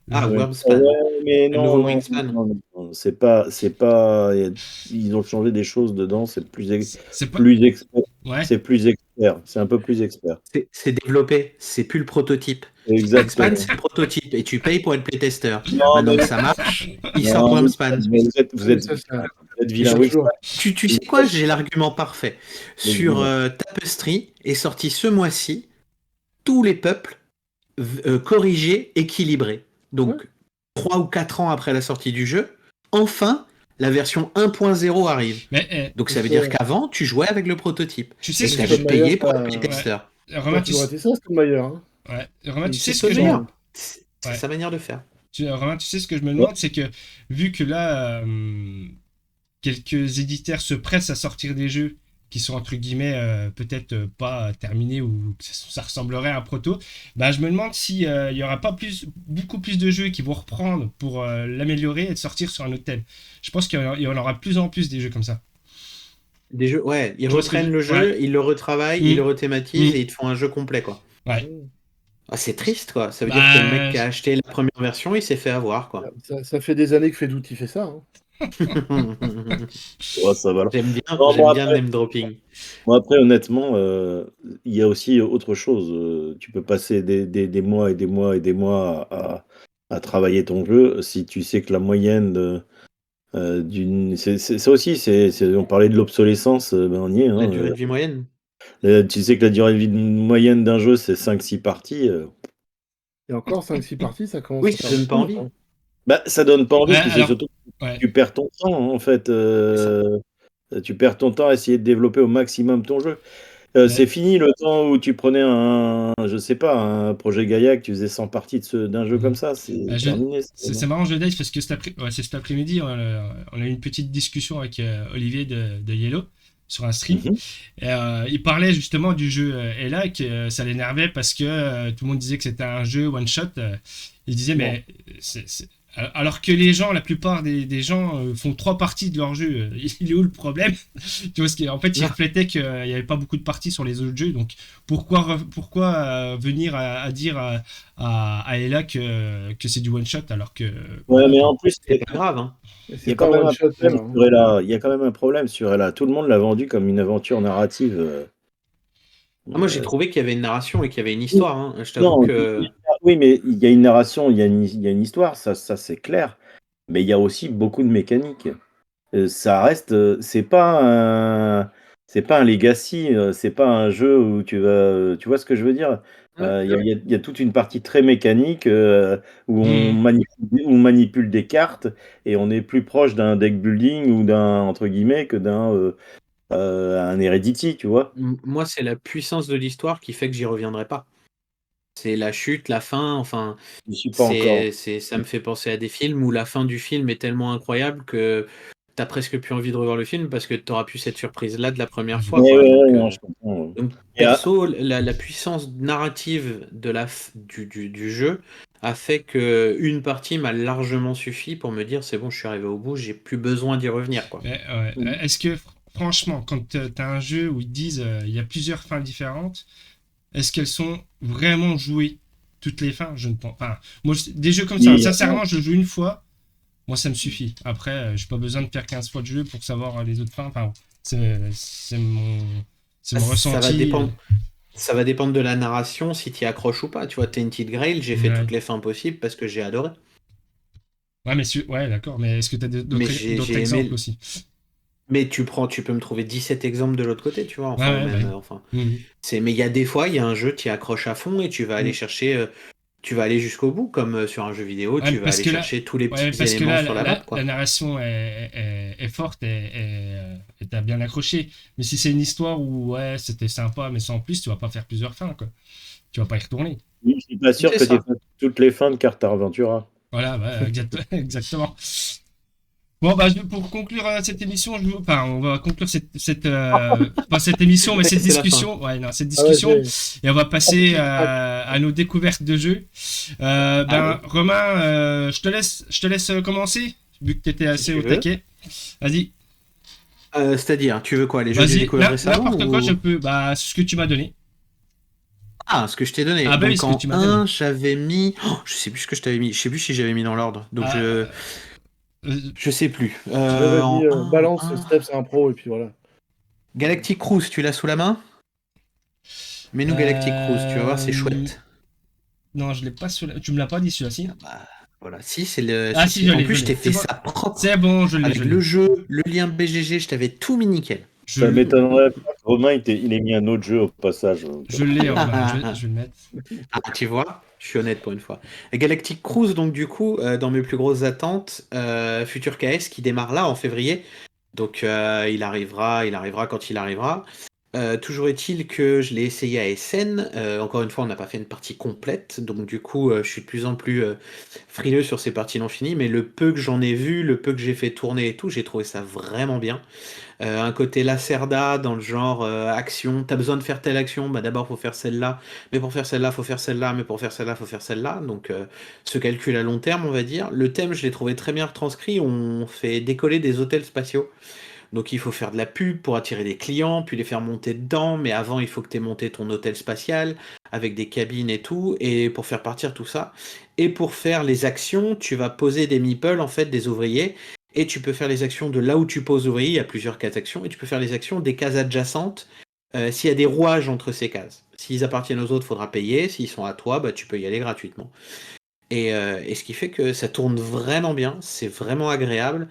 Le Ah, jeu. Wormspan. ouais, mais Le non, nouveau non, Wingspan. non, c'est pas, ils ont changé des choses dedans, C'est pas... plus expert, Ouais. c'est plus expert, c'est un peu plus expert. C'est développé, c'est plus le prototype. Wingspan, Exactement. c'est le prototype et tu payes pour être playtester. Non, Maintenant mais que ça marche, il sort non, Wormspan. vous êtes, Ça, ça, vous êtes vilain. ça Oui, joue. Tu sais quoi, j'ai l'argument parfait. Sur dis-moi. Tapestry est sorti ce mois-ci tous les peuples corrigés, équilibrés. Ouais. Donc 3 ou 4 ans après la sortie du jeu, enfin la version 1.0 arrive. Mais Donc ça veut dire qu'avant tu jouais avec le prototype tu sais et ce que que... tu avais Stone Meyer, payé pour être ça playtester. Romain, a toujours été ça, Stone Meyer. Hein. Ouais. Romain, tu sais C'est ce que je... Meilleur. me- C'est Ouais. sa manière de faire. Romain, tu sais ce que je me demande, c'est que vu que là, quelques éditeurs se pressent à sortir des jeux qui sont entre guillemets peut-être pas terminés ou que ça ressemblerait à un proto, bah, je me demande s'il y aura pas beaucoup plus de jeux qui vont reprendre pour l'améliorer et de sortir sur un autre thème. Je pense qu'il y en aura de plus en plus des jeux comme ça. Des jeux, ouais, ils Tu vois ce que reprennent le jeu, ouais. ils le retravaillent, ils le rethématisent et ils te font un jeu complet, quoi. Ouais. Ah, c'est triste, quoi. Ça veut dire que le Bah, mec qui a acheté la première version, il s'est fait avoir, quoi. Ça fait des années que Fedout il fait ça. Hein. Ouais, ça va. J'aime bien, Non, j'aime bien le name dropping. moi, après, honnêtement, il y a aussi autre chose. Tu peux passer des mois et des mois et des mois à travailler ton jeu si tu sais que la moyenne d'une. Ça aussi, on parlait de l'obsolescence, ben on y est. La Hein, durée de vie moyenne. tu sais que la durée de vie moyenne d'un jeu, c'est 5-6 parties. Et encore 5-6 parties, ça commence Oui, à ça faire donne pas beaucoup, envie. hein. Bah, ça donne pas envie, ouais, puis c'est alors, surtout ouais. tu perds ton temps, en fait. Tu perds ton temps à essayer de développer au maximum ton jeu. C'est Ouais. fini le temps où tu prenais je sais pas, un projet Gaïa, que tu faisais 100 parties d'un jeu comme ça. C'est terminé. C'est marrant, je Dave, parce que c'est cet après-midi, on a eu une petite discussion avec Olivier de Yellow. sur un stream. Mhm. Et, il parlait justement du jeu Ella et que ça l'énervait parce que tout le monde disait que c'était un jeu one shot. Il disait Non. mais alors que les gens, la plupart des gens font 3 parties de leur jeu, il est où le problème? Tu vois, en fait, il Non. reflétait qu'il n'y avait pas beaucoup de parties sur les autres jeux, donc pourquoi venir à dire à Ella que c'est du one shot alors que Ouais, voilà mais quoi. en plus, C'est pas grave, hein. Et il y c'est a quand pas même one un shot, problème hein. sur Ella. Il y a quand même un problème sur Ella. Tout le monde l'a vendu comme une aventure narrative. Ah, moi, j'ai Euh, trouvé qu'il y avait une narration et qu'il y avait une histoire, hein. Je t'avoue non, que oui, mais il y a une narration, il y a une histoire, ça c'est clair. Mais il y a aussi beaucoup de mécanique. Ça reste, c'est pas un legacy, c'est pas un jeu où tu vois ce que je veux dire? ouais. Il y a toute une partie très mécanique où Hmm. on manipule des cartes et on est plus proche d'un deck building ou d'un entre guillemets que d'un un Heredity, tu vois? Moi, c'est la puissance de l'histoire qui fait que j'y reviendrai pas. C'est la chute, la fin, enfin, Je suis pas encore. ça me fait penser à des films où la fin du film est tellement incroyable que t'as presque plus envie de revoir le film parce que t'auras plus cette surprise-là de la première fois, Ouais, quoi. ouais, ouais, non, je comprends. Ouais. Donc Et, perso, la puissance narrative de du jeu a fait que une partie m'a largement suffi pour me dire c'est bon, je suis arrivé au bout, j'ai plus besoin d'y revenir, quoi. Mais, ouais. Est-ce que franchement, quand t'as un jeu où ils disent il y a plusieurs fins différentes, est-ce qu'elles sont vraiment jouées toutes les fins? Je ne pense pas. Enfin, moi, des jeux comme ça, oui, sincèrement, je joue une fois, moi ça me suffit. Après, j'ai pas besoin de faire 15 fois de jeu pour savoir les autres fins. Enfin, c'est mon Ça va ressenti. dépendre. Ça va dépendre de la narration, si tu y accroches ou pas. Tu vois, Tainted Grail, j'ai fait Ouais, toutes les fins possibles parce que j'ai adoré. ouais, mais ouais, d'accord. Mais est-ce que t'as Mais d'autres j'ai exemples aimé. aussi? Mais tu peux me trouver 17 exemples de l'autre côté, tu vois. Ouais, Enfin, ou ouais, bah même, oui. enfin. Mhm. Mais il y a des fois, il y a un jeu, tu y accroches à fond et tu vas aller chercher. Tu vas aller jusqu'au bout, comme sur un jeu vidéo, Ouais, tu vas parce aller que là, chercher tous les ouais, petits parce que éléments là, sur la map, la quoi. narration est forte et t'as bien accroché. Mais si c'est une histoire où ouais, c'était sympa, mais sans plus, tu vas pas faire plusieurs fins, quoi. Tu vas pas y retourner. oui, je suis pas sûr C'est que tu ça. fasses toutes les fins de Carta Ventura. Voilà, ouais, exactement. Bon, bah, pour conclure cette émission, enfin, on va conclure pas cette émission, mais Ouais, cette c'est la fin. discussion. Ouais, non, cette Ah ouais, discussion. Et on va passer Ah, à nos découvertes de jeux. Allez, Romain, je te laisse commencer, vu que tu étais si assez tu au veux. taquet. Vas-y, C'est-à-dire, tu veux quoi? Les jeux que j'ai vas-y, découverts récemment n'importe quoi, je ou... peux. Bah, ce que tu m'as donné. Ah, ce que je t'ai donné. Ah, bah oui, Donc ce que en tu m'as donné. un j'avais mis. Oh, je sais plus ce que je t'avais mis. Je sais plus si j'avais mis dans l'ordre. Donc Ah, je sais plus. ouais, vas-y, En balance un. Steps un pro et puis voilà. Galactic Cruise, tu l'as sous la main? Mets-nous Galactic Cruise, tu vas voir, c'est euh, chouette. non, je l'ai pas sur Tu me l'as pas dit celui-là, Ah si? bah, voilà. Si, c'est le. Ah, Si, si, si. En je plus, je l'ai. t'ai C'est fait bon. ça propre. C'est bon, je Avec l'ai. le jeu, le lien BGG, je t'avais tout mis nickel. Ça m'étonnerait pas que Romain il ait mis un autre jeu au passage. Je l'ai, Romain. Je vais le mettre. Ah, tu vois, je suis honnête pour une fois. Et Galactic Cruise, donc du coup, dans mes plus grosses attentes, Future KS qui démarre là en février. Donc il arrivera quand il arrivera. Toujours est-il que je l'ai essayé à Essen. Encore une fois, on n'a pas fait une partie complète, donc du coup, je suis de plus en plus frileux sur ces parties non finies. Mais le peu que j'en ai vu, le peu que j'ai fait tourner et tout, j'ai trouvé ça vraiment bien. Un côté Lacerda dans le genre action, t'as besoin de faire telle action, bah d'abord faut faire celle-là, mais pour faire celle-là, faut faire celle-là, mais pour faire celle-là, faut faire celle-là. Donc ce calcul à long terme, on va dire. Le thème, je l'ai trouvé très bien retranscrit. On fait décoller des hôtels spatiaux. Donc il faut faire de la pub pour attirer des clients, puis les faire monter dedans, mais avant il faut que tu aies monté ton hôtel spatial avec des cabines et tout, et pour faire partir tout ça. Et pour faire les actions, tu vas poser des meeples, en fait, des ouvriers, et tu peux faire les actions de là où tu poses ouvrier, il y a plusieurs cases d'actions, et tu peux faire les actions des cases adjacentes s'il y a des rouages entre ces cases. S'ils appartiennent aux autres, il faudra payer, s'ils sont à toi, bah, tu peux y aller gratuitement. Et ce qui fait que ça tourne vraiment bien, c'est vraiment agréable.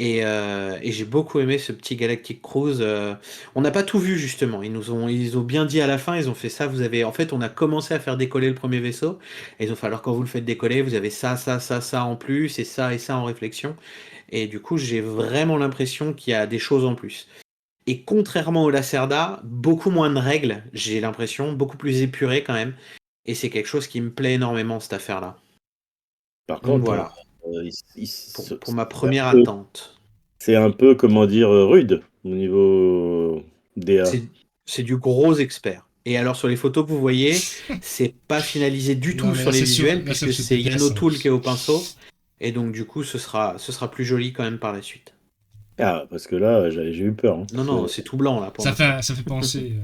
Et j'ai beaucoup aimé ce petit Galactic Cruise. On n'a pas tout vu justement. Ils ont bien dit à la fin, ils ont fait ça. Vous avez, en fait, on a commencé à faire décoller le premier vaisseau. Et ils ont fait alors quand vous le faites décoller, vous avez ça, ça, ça, ça en plus, et ça en réflexion. Et du coup, j'ai vraiment l'impression qu'il y a des choses en plus. Et contrairement au Lacerda, beaucoup moins de règles, j'ai l'impression, beaucoup plus épuré quand même. Et c'est quelque chose qui me plaît énormément cette affaire-là. Par Donc contre, voilà, pour ma c'est un première peu, attente. comment dire, rude. au niveau DA. C'est du gros expert. Et alors sur les photos que vous voyez, c'est pas finalisé du Non, tout mais sur là, les c'est sûr, visuels, là, puisque c'est c'est Yann TPS, hein. O'Toole qui est au pinceau. Et donc du coup, ce sera plus joli quand même par la suite. Ah, parce que là, j'ai eu peur. Hein. Non, c'est tout blanc là pour l'instant. Ça fait penser.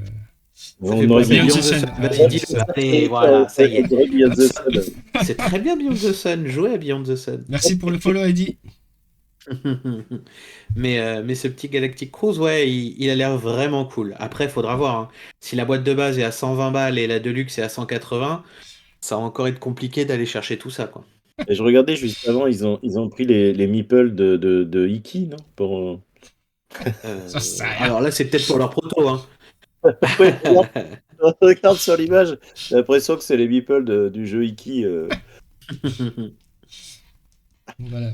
Ça On fait aurait penser Beyond Beyond the the Sun. Sun. Vas-y, Ouais, dis-le. ça. Allez, voilà, ça y est. On dirait Beyond the Sun. C'est très bien Beyond the Sun. Jouez à Beyond the Sun. Merci pour le follow, Eddie. Mais ce petit Galactic Cruise, ouais, il a l'air vraiment cool. Après, faudra voir. Hein. Si la boîte de base est à 120 balles et la Deluxe est à 180, ça va encore être compliqué d'aller chercher tout ça, quoi. Et je regardais juste avant, ils ont pris les meeples de Iki, non pour... Ça sert à rien. Alors là, c'est peut-être pour leur proto. Hein. Ouais, regarde sur l'image, j'ai l'impression que c'est les meeples du jeu Iki. Voilà.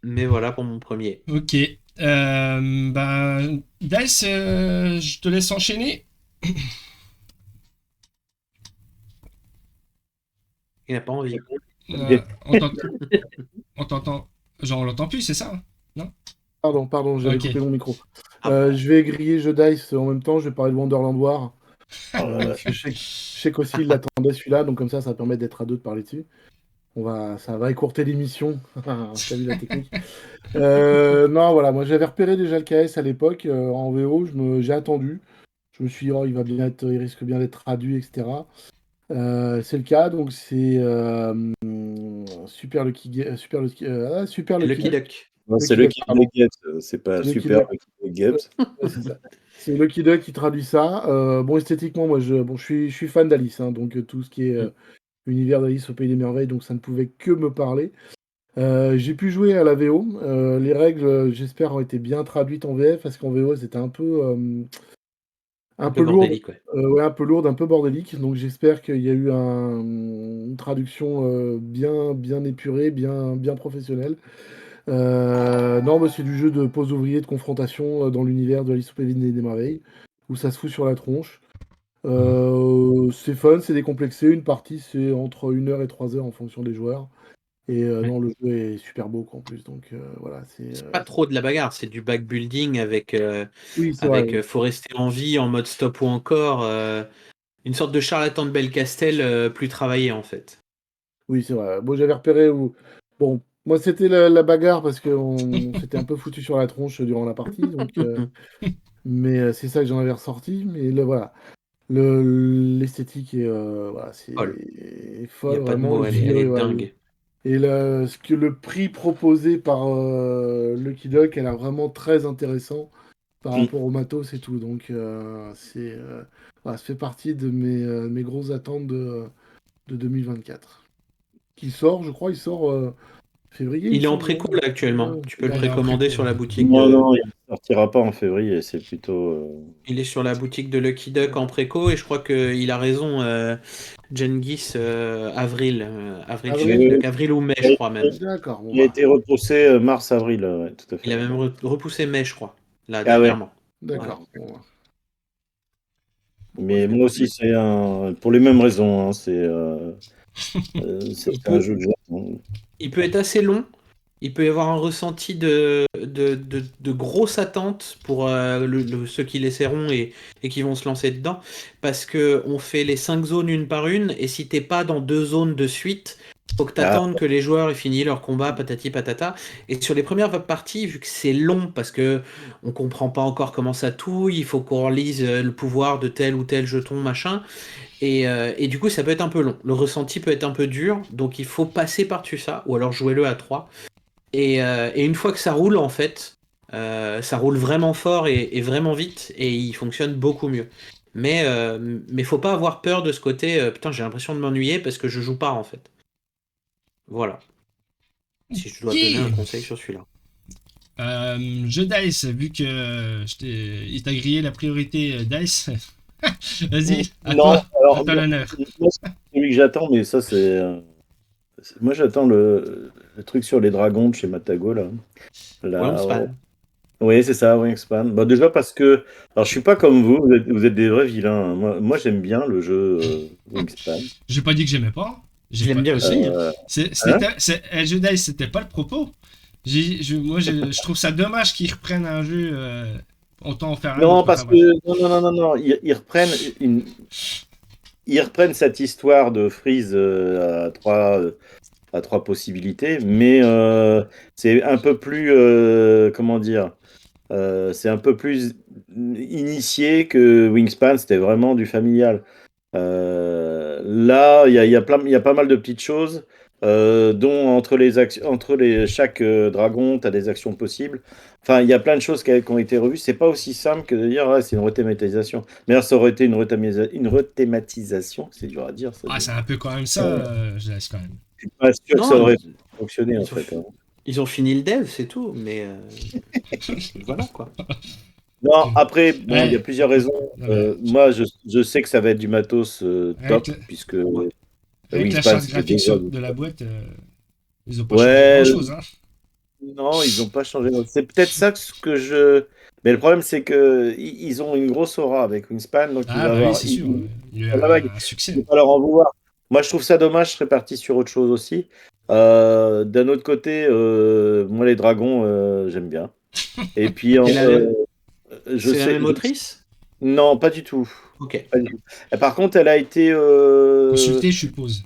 Mais voilà pour mon premier. Ok. Dice, je te laisse enchaîner. Il n'a pas envie. On t'entend. Genre, on l'entend plus, c'est ça? Pardon, j'avais Ok. coupé mon micro. Ah. Je vais griller jeu Dice en même temps, je vais parler de Wonderland War. Parce que je sais qu'aussi il l'attendait celui-là, donc comme ça permet d'être à deux de parler dessus. Ça va écourter l'émission. T'as vu la technique. Non, voilà, moi j'avais repéré déjà le KS à l'époque en VO, j'ai attendu. Je me suis dit, oh, il risque bien d'être traduit, etc. C'est le cas, donc c'est Super Lucky Lucky Duck. Duck. Non, c'est Lucky Lucky Duck, Duck Games, c'est pas C'est Lucky Super Duck. Lucky Duck Games. Ouais, c'est ça. C'est Lucky Duck qui traduit ça. Bon, esthétiquement, moi, je suis fan d'Alice, hein, donc tout ce qui est univers d'Alice au Pays des Merveilles, donc ça ne pouvait que me parler. J'ai pu jouer à la VO. Les règles, j'espère, ont été bien traduites en VF, parce qu'en VO, c'était un peu lourde. bordélique, ouais. Ouais, un peu lourde, un peu bordélique. Donc j'espère qu'il y a eu une traduction bien épurée, bien professionnelle. Non, c'est du jeu de pose ouvrier, de confrontation dans l'univers de Alice au Pays des Merveilles, où ça se fout sur la tronche. C'est fun, c'est décomplexé. Une partie, c'est entre 1 heure et 3 heures en fonction des joueurs. Et non, le jeu est super beau quoi, en plus. Donc voilà, C'est pas trop de la bagarre, c'est du backbuilding avec, oui, c'est vrai. faut rester en vie en mode stop ou encore. Une sorte de charlatan de Belcastel plus travaillé en fait. Oui, c'est vrai. Bon, j'avais repéré où. Bon, moi, c'était la bagarre parce qu'on s'était un peu foutu sur la tronche durant la partie. Donc, mais c'est ça que j'en avais ressorti. Mais voilà. L'esthétique est, voilà, c'est Folle. Il n'y folle, a pas de vraiment. mots, elle est dingue. Et le prix proposé par Lucky Duck, elle a vraiment très intéressant par rapport au matos et tout. Donc, voilà, ça fait partie de mes grosses attentes de 2024. Qui sort, je crois, il sort février. Il est en me semble, préco non là actuellement. Ouais, Tu peux le il est en précommander préco, sur la ouais. boutique Non, il ne sortira pas en février, c'est plutôt... Il est sur la boutique de Lucky Duck en préco et je crois qu'il a raison, Genghis, avril avril ou mai, je crois même. D'accord. Bon, Il a été repoussé mars-avril, ouais, tout à fait. Il a même repoussé mai, je crois, là, Ah ouais. dernièrement. d'accord. Bon, Mais moi aussi, c'est pour les mêmes raisons. Hein, c'est un jeu que j'aime. Il peut être assez long. Il peut y avoir un ressenti de grosses attentes pour ceux qui l'essaieront et qui vont se lancer dedans. Parce que on fait les 5 zones une par une, et si t'es pas dans 2 zones de suite, faut que t'attendes que les joueurs aient fini leur combat, patati patata. Et sur les premières parties, vu que c'est long, parce que on comprend pas encore comment ça touille, il faut qu'on relise le pouvoir de tel ou tel jeton, machin. Et du coup, ça peut être un peu long. Le ressenti peut être un peu dur, donc il faut passer par-dessus ça, ou alors jouer-le à 3. Et une fois que ça roule, en fait, ça roule vraiment fort et vraiment vite, et il fonctionne beaucoup mieux. Mais faut pas avoir peur de ce côté, putain, j'ai l'impression de m'ennuyer parce que je joue pas, en fait. Voilà. Si je dois donner un conseil sur celui-là. Jeu Dice, vu que il t'a grillé la priorité Dice. Vas-y, à toi l'honneur. Celui que j'attends, mais ça c'est... Moi j'attends le truc sur les dragons de chez Matago là. Wingspan. Oui, c'est ça, Wingspan. Bah, déjà parce que... Alors je suis pas comme vous êtes des vrais vilains. Moi j'aime bien le jeu Wingspan. J'ai pas dit que j'aimais pas. Je l'aime bien aussi. Jeu Dice, c'était pas le propos. Je trouve ça dommage qu'ils reprennent un jeu autant en faire un Non, autre. parce Enfin, bref. que non, ils reprennent cette histoire de Freeze à trois possibilités, mais c'est un peu plus comment dire, c'est un peu plus initié que Wingspan. C'était vraiment du familial. Là, il y a pas mal de petites choses, dont chaque dragon, tu as des actions possibles. Enfin, il y a plein de choses qui ont été revues. C'est pas aussi simple que de dire ouais, c'est une rethématisation. Mais là, ça aurait été une rethématisation, c'est dur à dire, ça. Ah, c'est un peu quand même ça, Euh, je laisse quand même. je suis pas sûr que ça Non, aurait fonctionné, en ils ont, fait, hein. ils ont fini le dev, c'est tout, mais voilà quoi. Non, après, bon, il y a Ouais, plusieurs raisons. non, mais Moi, je sais que ça va être du matos rien top, que, puisque Ouais. rien que la Wingspan, charte c'était graphique déjà. de la boîte, ils ont pas changé Ouais, grand-chose, hein. non, ils n'ont pas changé. C'est peut-être ça ce que je. Mais le problème, c'est que ils ont une grosse aura avec Wingspan, donc il Ah va bah oui, avoir. c'est sûr, il y a eu La vague, un je ne succès. pas leur en vouloir. Moi, je trouve ça dommage. Je serais parti sur autre chose aussi. D'un autre côté, moi, les dragons, j'aime bien. Et puis, C'est la même, je c'est la sais. même autrice? Non, pas du tout. Ok. Pas du tout. Et par contre, elle a été. Consulté, je suppose.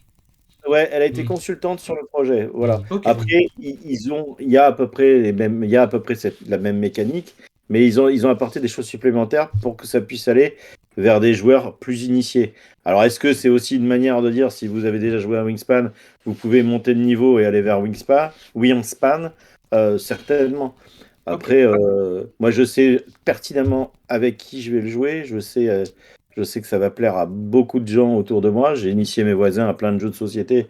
Ouais, elle a été Hmm, consultante sur le projet. Voilà. hmm, Ok. hmm. Après, il y a à peu près il y a à peu près la même mécanique, mais ils ont apporté des choses supplémentaires pour que ça puisse aller vers des joueurs plus initiés. Alors, est-ce que c'est aussi une manière de dire, si vous avez déjà joué à Wingspan, vous pouvez monter de niveau et aller vers Wingspan, certainement. Ok. Après, moi, je sais pertinemment avec qui je vais le jouer. Je sais que ça va plaire à beaucoup de gens autour de moi. J'ai initié mes voisins à plein de jeux de société.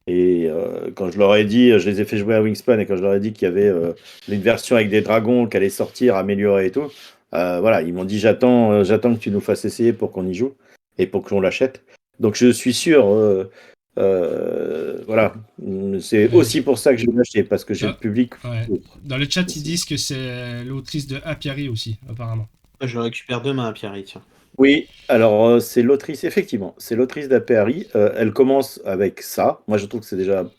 Et quand je leur ai dit, je les ai fait jouer à Wingspan, et quand je leur ai dit qu'il y avait une version avec des dragons qui allait sortir, améliorée et tout, voilà, ils m'ont dit j'attends que tu nous fasses essayer pour qu'on y joue et pour qu'on l'achète. Donc je suis sûr, voilà, c'est Ouais. aussi pour ça que je vais l'acheter, parce que j'ai le Dans, public ouais. pour Dans le chat, ils aussi. disent que c'est l'autrice de Apiary aussi, apparemment. Je le récupère demain à Pierre, tiens. Oui, alors c'est l'autrice, effectivement, c'est l'autrice d'Apeari. Elle commence avec ça. Moi, je trouve que c'est déjà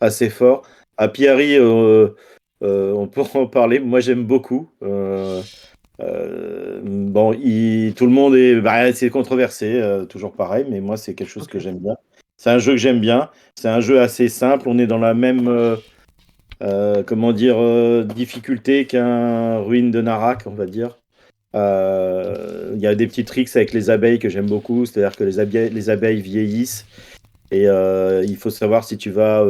assez fort. Apiari, on peut en parler. Moi, j'aime beaucoup. Bon, tout le monde c'est controversé, toujours pareil, mais moi, c'est quelque chose que Ok. j'aime bien. C'est un jeu que j'aime bien. C'est un jeu assez simple. On est dans la même, comment dire, difficulté qu'un Ruine de Narak, on va dire. Il y a des petits tricks avec les abeilles que j'aime beaucoup, c'est-à-dire que les abeilles vieillissent et il faut savoir si tu vas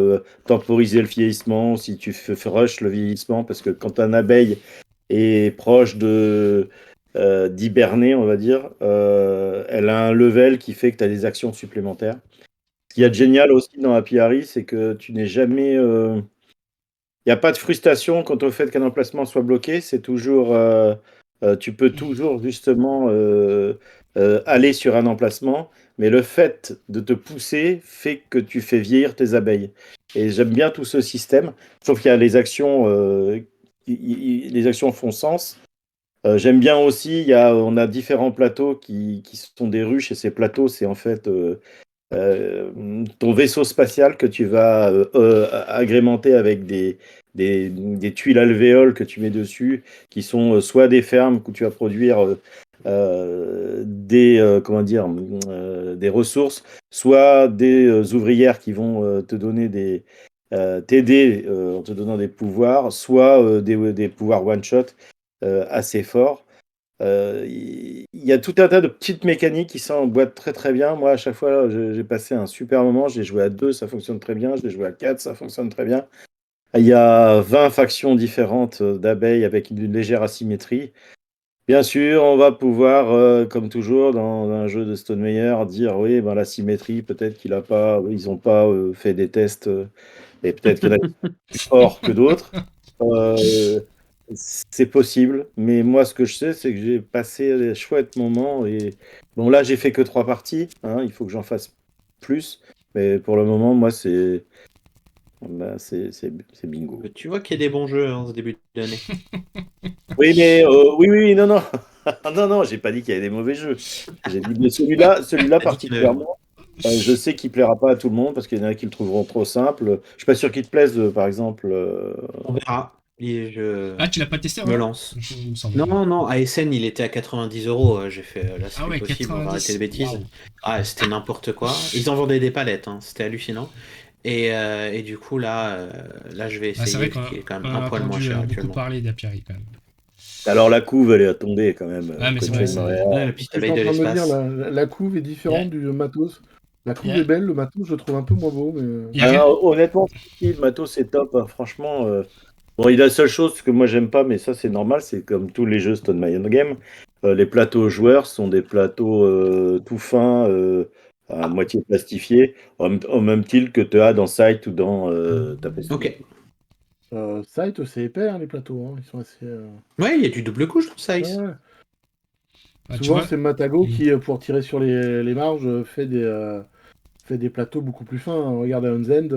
temporiser le vieillissement, si tu rush le vieillissement, parce que quand une abeille est proche d'hiberner, on va dire, elle a un level qui fait que tu as des actions supplémentaires. Ce qu'il y a de génial aussi dans Apiary, c'est que tu n'es jamais. Il n'y a pas de frustration quant au fait qu'un emplacement soit bloqué. C'est toujours, tu peux toujours justement aller sur un emplacement, mais le fait de te pousser fait que tu fais vieillir tes abeilles. Et j'aime bien tout ce système. Sauf qu'il y a les actions, les actions font sens. J'aime bien aussi, on a différents plateaux qui sont des ruches, et ces plateaux, c'est en fait ton vaisseau spatial que tu vas agrémenter avec des tuiles alvéoles que tu mets dessus, qui sont soit des fermes où tu vas produire comment dire, des ressources, soit des ouvrières qui vont te donner t'aider en te donnant des pouvoirs, soit des pouvoirs one-shot assez forts. Il y a tout un tas de petites mécaniques qui s'emboîtent très très bien. Moi, à chaque fois, j'ai passé un super moment. J'ai joué à 2, ça fonctionne très bien. J'ai joué à 4, ça fonctionne très bien. Il y a 20 factions différentes d'abeilles avec une légère asymétrie. Bien sûr, on va pouvoir, comme toujours dans un jeu de Stone Meyer, dire oui, ben, la symétrie, peut-être ils n'ont pas fait des tests, et peut-être qu'il y en a plus forts que d'autres. Euh, c'est possible, mais moi, ce que je sais, c'est que j'ai passé des chouettes moments. Et bon, là, j'ai fait que 3 parties, hein, il faut que j'en fasse plus, mais pour le moment, moi, c'est bingo. Tu vois qu'il y a des bons jeux en ce début d'année. Oui, mais oui, non, non. Non, non, j'ai pas dit qu'il y avait des mauvais jeux. J'ai dit, mais celui-là T'as dit qu'il y en avait moins. particulièrement, Je sais qu'il plaira pas à tout le monde parce qu'il y en a qui le trouveront trop simple. Je suis pas sûr qu'il te plaise, par exemple. On verra. Et je Ah, tu l'as pas testé, me Romain? lance. Il me semble. Non, non, ASN, il était à 90 €. J'ai fait, là, c'est Ah plus ouais, possible, on va arrêter les 90. bêtises. Waouh. Ah, c'était n'importe quoi. Ils en vendaient des palettes, hein, c'était hallucinant. Et du coup, là, je vais Ah, c'est vrai essayer, qu'on qui est quand on même en un a poil moins entendu cher beaucoup actuellement. parler d'Apiari quand même. Alors la couve, elle est à tomber quand même. Ah, mais c'est Côté vrai, de c'est. Montréal. Ouais, la petite Je suis abeille en de train de me dire, l'espace. la couve est Il y a, différente du matos. La il y couve est a- belle, le matos, je le trouve un peu moins beau, mais... il y a rien. Honnêtement, si, le matos c'est top, hein, franchement. Bon, il a la seule chose que moi j'aime pas, mais ça c'est normal, c'est comme tous les jeux Stone My Own Game. Les plateaux joueurs sont des plateaux tout fins, à moitié plastifiés, au même style que tu as dans Sight ou dans Tapestry. Ok. Sight, c'est épais, hein, les plateaux. Hein. Ils sont assez... Ouais, il y a du double couche dans Ouais, Size. ouais. Ah, tu Souvent, vois? c'est Matago Hmm. qui, pour tirer sur les marges, fait des plateaux beaucoup plus fins. Hein. Regarde Aeon's End,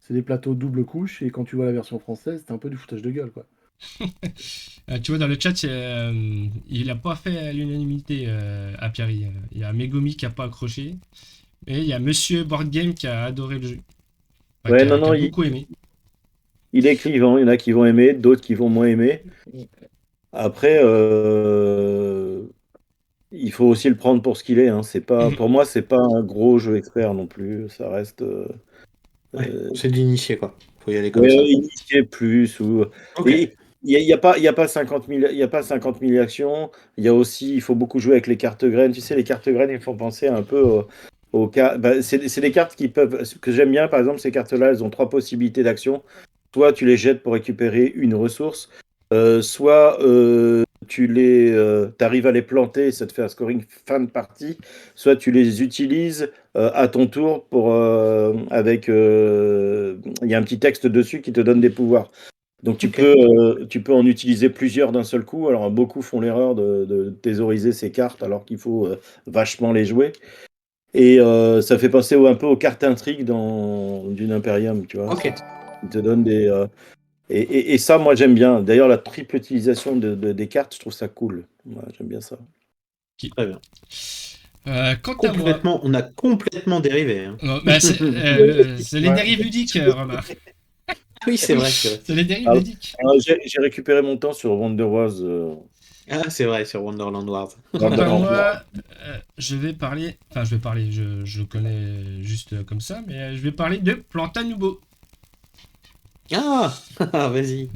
c'est des plateaux double couche, et quand tu vois la version française, c'est un peu du foutage de gueule, quoi. Tu vois, dans le chat, il a pas fait à l'unanimité, Apiari. Il y a Megumi qui a pas accroché. Et il y a Monsieur Board Game qui a adoré le jeu. Enfin, Ouais, qui non, a il, beaucoup aimé. il est clivant, il y en a qui vont aimer, d'autres qui vont moins aimer. Après, il faut aussi le prendre pour ce qu'il est. Hein. C'est pas, Mhm. pour moi, c'est pas un gros jeu expert non plus. Ça reste. Ouais, Euh, c'est d'initié, quoi. Faut y aller comme Ouais, ça. initier plus. Ok. Et il y a pas 50 000, il y a pas 50 000 actions. Il y a aussi, il faut beaucoup jouer avec les cartes graines. Tu sais, les cartes graines, il faut penser un peu aux cartes. Bah, c'est des cartes qui peuvent. Ce que j'aime bien, par exemple, ces cartes-là, elles ont trois possibilités d'action. Soit tu les jettes pour récupérer une ressource, soit t'arrives à les planter, ça te fait un scoring fin de partie, soit tu les utilises à ton tour il y a un petit texte dessus qui te donne des pouvoirs. Donc Ok. tu peux en utiliser plusieurs d'un seul coup. Alors beaucoup font l'erreur de thésauriser ces cartes alors qu'il faut vachement les jouer. Et ça fait penser un peu aux cartes intrigues dans Dune Imperium, tu vois. Ok. Ils te donnent des et ça, moi j'aime bien. D'ailleurs, la triple utilisation des cartes, je trouve ça cool. Moi, j'aime bien ça. Très bien. Quant à moi, On a complètement dérivé. Hein. bah, c'est les Ouais. dérives ludiques, Romain. Oui, c'est vrai, c'est vrai. C'est les dérives Ah, ludiques. j'ai récupéré mon temps sur Wonder Wars. Ah, c'est vrai, sur Wonderland Wars. Quant à Wonderland Wars. moi, je vais parler. Enfin, je le connais juste comme ça, mais je vais parler de Plantanubo. Ah, vas-y.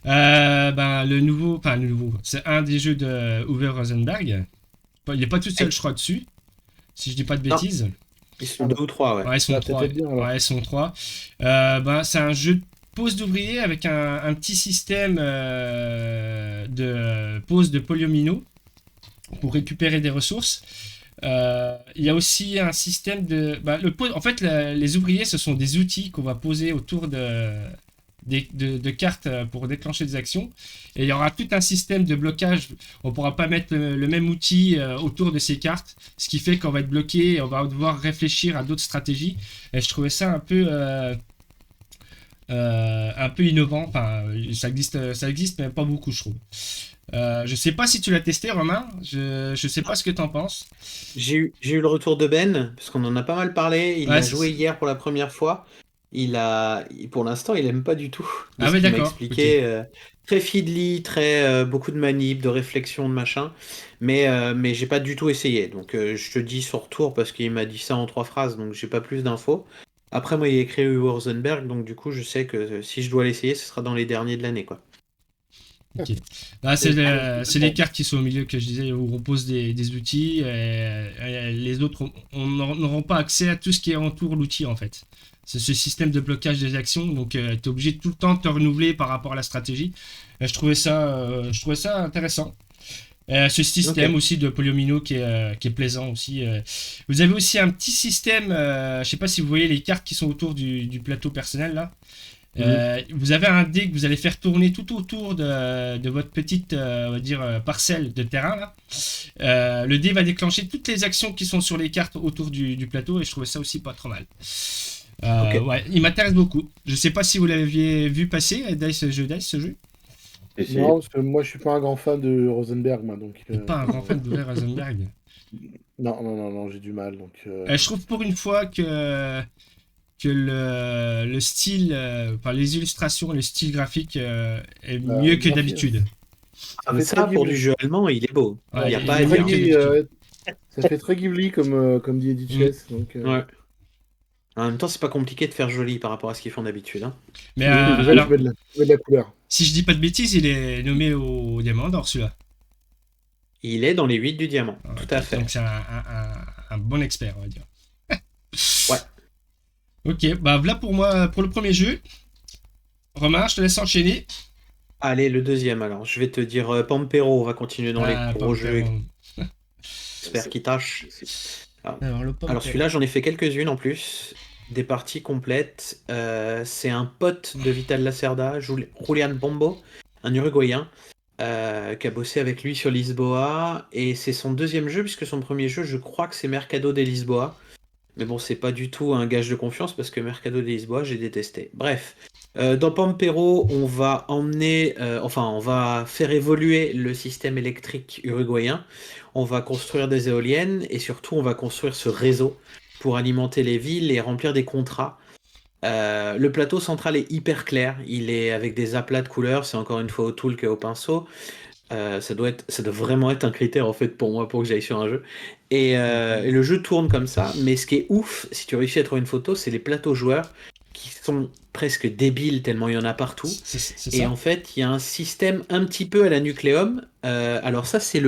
Ben, le nouveau, c'est un des jeux de Uwe Rosenberg. Il n'est pas tout seul, je crois, dessus, si je dis pas de Non, bêtises. ils sont deux ou trois, ouais. Ouais, ils Ça sont va trois. peut-être être bien, alors. Ouais, ils sont trois. Ben, c'est un jeu de pose d'ouvrier avec un petit système de pose de polyomino pour récupérer des ressources. Il y a aussi un système de. En fait, les ouvriers, ce sont des outils qu'on va poser autour de cartes pour déclencher des actions. Et il y aura tout un système de blocage. On ne pourra pas mettre le même outil autour de ces cartes, ce qui fait qu'on va être bloqué et on va devoir réfléchir à d'autres stratégies. Et je trouvais ça un peu innovant. Enfin, ça existe, mais pas beaucoup, je trouve. Je sais pas si tu l'as testé, Romain. Je sais pas ce que t'en penses. J'ai eu le retour de Ben, parce qu'on en a pas mal parlé. Il Ouais, l'a joué hier pour la première fois. Pour l'instant, il aime pas du tout de Ah ce ouais, qu'il m'a d'accord. Ok. expliqué. Très fiddly, très beaucoup de manip, de réflexion, de machin. Mais j'ai pas du tout essayé. Donc je te dis son retour parce qu'il m'a dit ça en 3 phrases, donc j'ai pas plus d'infos. Après, moi, il a écrit Uwe Rosenberg, donc du coup, je sais que si je dois l'essayer, ce sera dans les derniers de l'année, quoi. Ok. Là, c'est les cartes qui sont au milieu que je disais où on pose des outils. Et les autres n'auront pas accès à tout ce qui entoure l'outil en fait. C'est ce système de blocage des actions. Donc, tu es obligé tout le temps de te renouveler par rapport à la stratégie. Et je trouvais ça intéressant. Ce système Ok. aussi de polyomino qui est plaisant aussi. Vous avez aussi un petit système. Je sais pas si vous voyez les cartes qui sont autour du plateau personnel là. Vous avez un dé que vous allez faire tourner tout autour de votre petite on va dire, parcelle de terrain. Là. Le dé va déclencher toutes les actions qui sont sur les cartes autour du plateau et je trouvais ça aussi pas trop mal. Ok. Ouais, il m'intéresse beaucoup. Je sais pas si vous l'aviez vu passer, ce jeu. Et Non, parce que moi, je suis pas un grand fan de Rosenberg, moi, donc... Et pas un grand fan d'Uwe Rosenberg. Non, j'ai du mal. Donc, Je trouve pour une fois que le style, enfin les illustrations, le style graphique est mieux que bien fait. d'habitude. Ah, Ça mais fait ça, très pour du Ghibli. jeu allemand, il est beau. Il Ouais, n'y a il pas est à mieux dire. que Ghibli, d'habitude. ça fait très Ghibli comme dit Mm. Chess. Donc, Ouais. En même temps, c'est pas compliqué de faire joli par rapport à ce qu'ils font d'habitude, hein. Mais déjà, alors, tu mets de la couleur. si je dis pas de bêtises, il est nommé au Diamant d'Or celui-là. Il est dans les 8 du diamant, tout Ok, à fait. donc c'est un bon expert, on va dire. Ouais. Ok, bah voilà pour moi, pour le premier jeu. Romain, je te laisse enchaîner. Allez, le deuxième alors. Je vais te dire Pampero, on va continuer dans les gros jeux, Pampero. j'espère qu'il tâche. Alors, le Alors Pampero. celui-là, j'en ai fait quelques-unes en plus. Des parties complètes. C'est un pote de Vital Lacerda, Julian Pombo, un Uruguayen, qui a bossé avec lui sur Lisboa. Et c'est son deuxième jeu, puisque son premier jeu, je crois que c'est Mercado de Lisboa. Mais bon, c'est pas du tout un gage de confiance, parce que Mercado de Lisboa, j'ai détesté. Bref. Dans Pampero, on va on va faire évoluer le système électrique uruguayen. On va construire des éoliennes et surtout, on va construire ce réseau pour alimenter les villes et remplir des contrats. Le plateau central est hyper clair. Il est avec des aplats de couleurs. C'est encore une fois au tool qu'au pinceau. Ça doit vraiment être un critère en fait pour moi pour que j'aille sur un jeu. Et le jeu tourne comme ça, mais ce qui est ouf, si tu réussis à trouver une photo, c'est les plateaux joueurs qui sont presque débiles tellement il y en a partout. C'est Et ça. en fait, il y a un système un petit peu à la Nucleum. Alors ça, c'est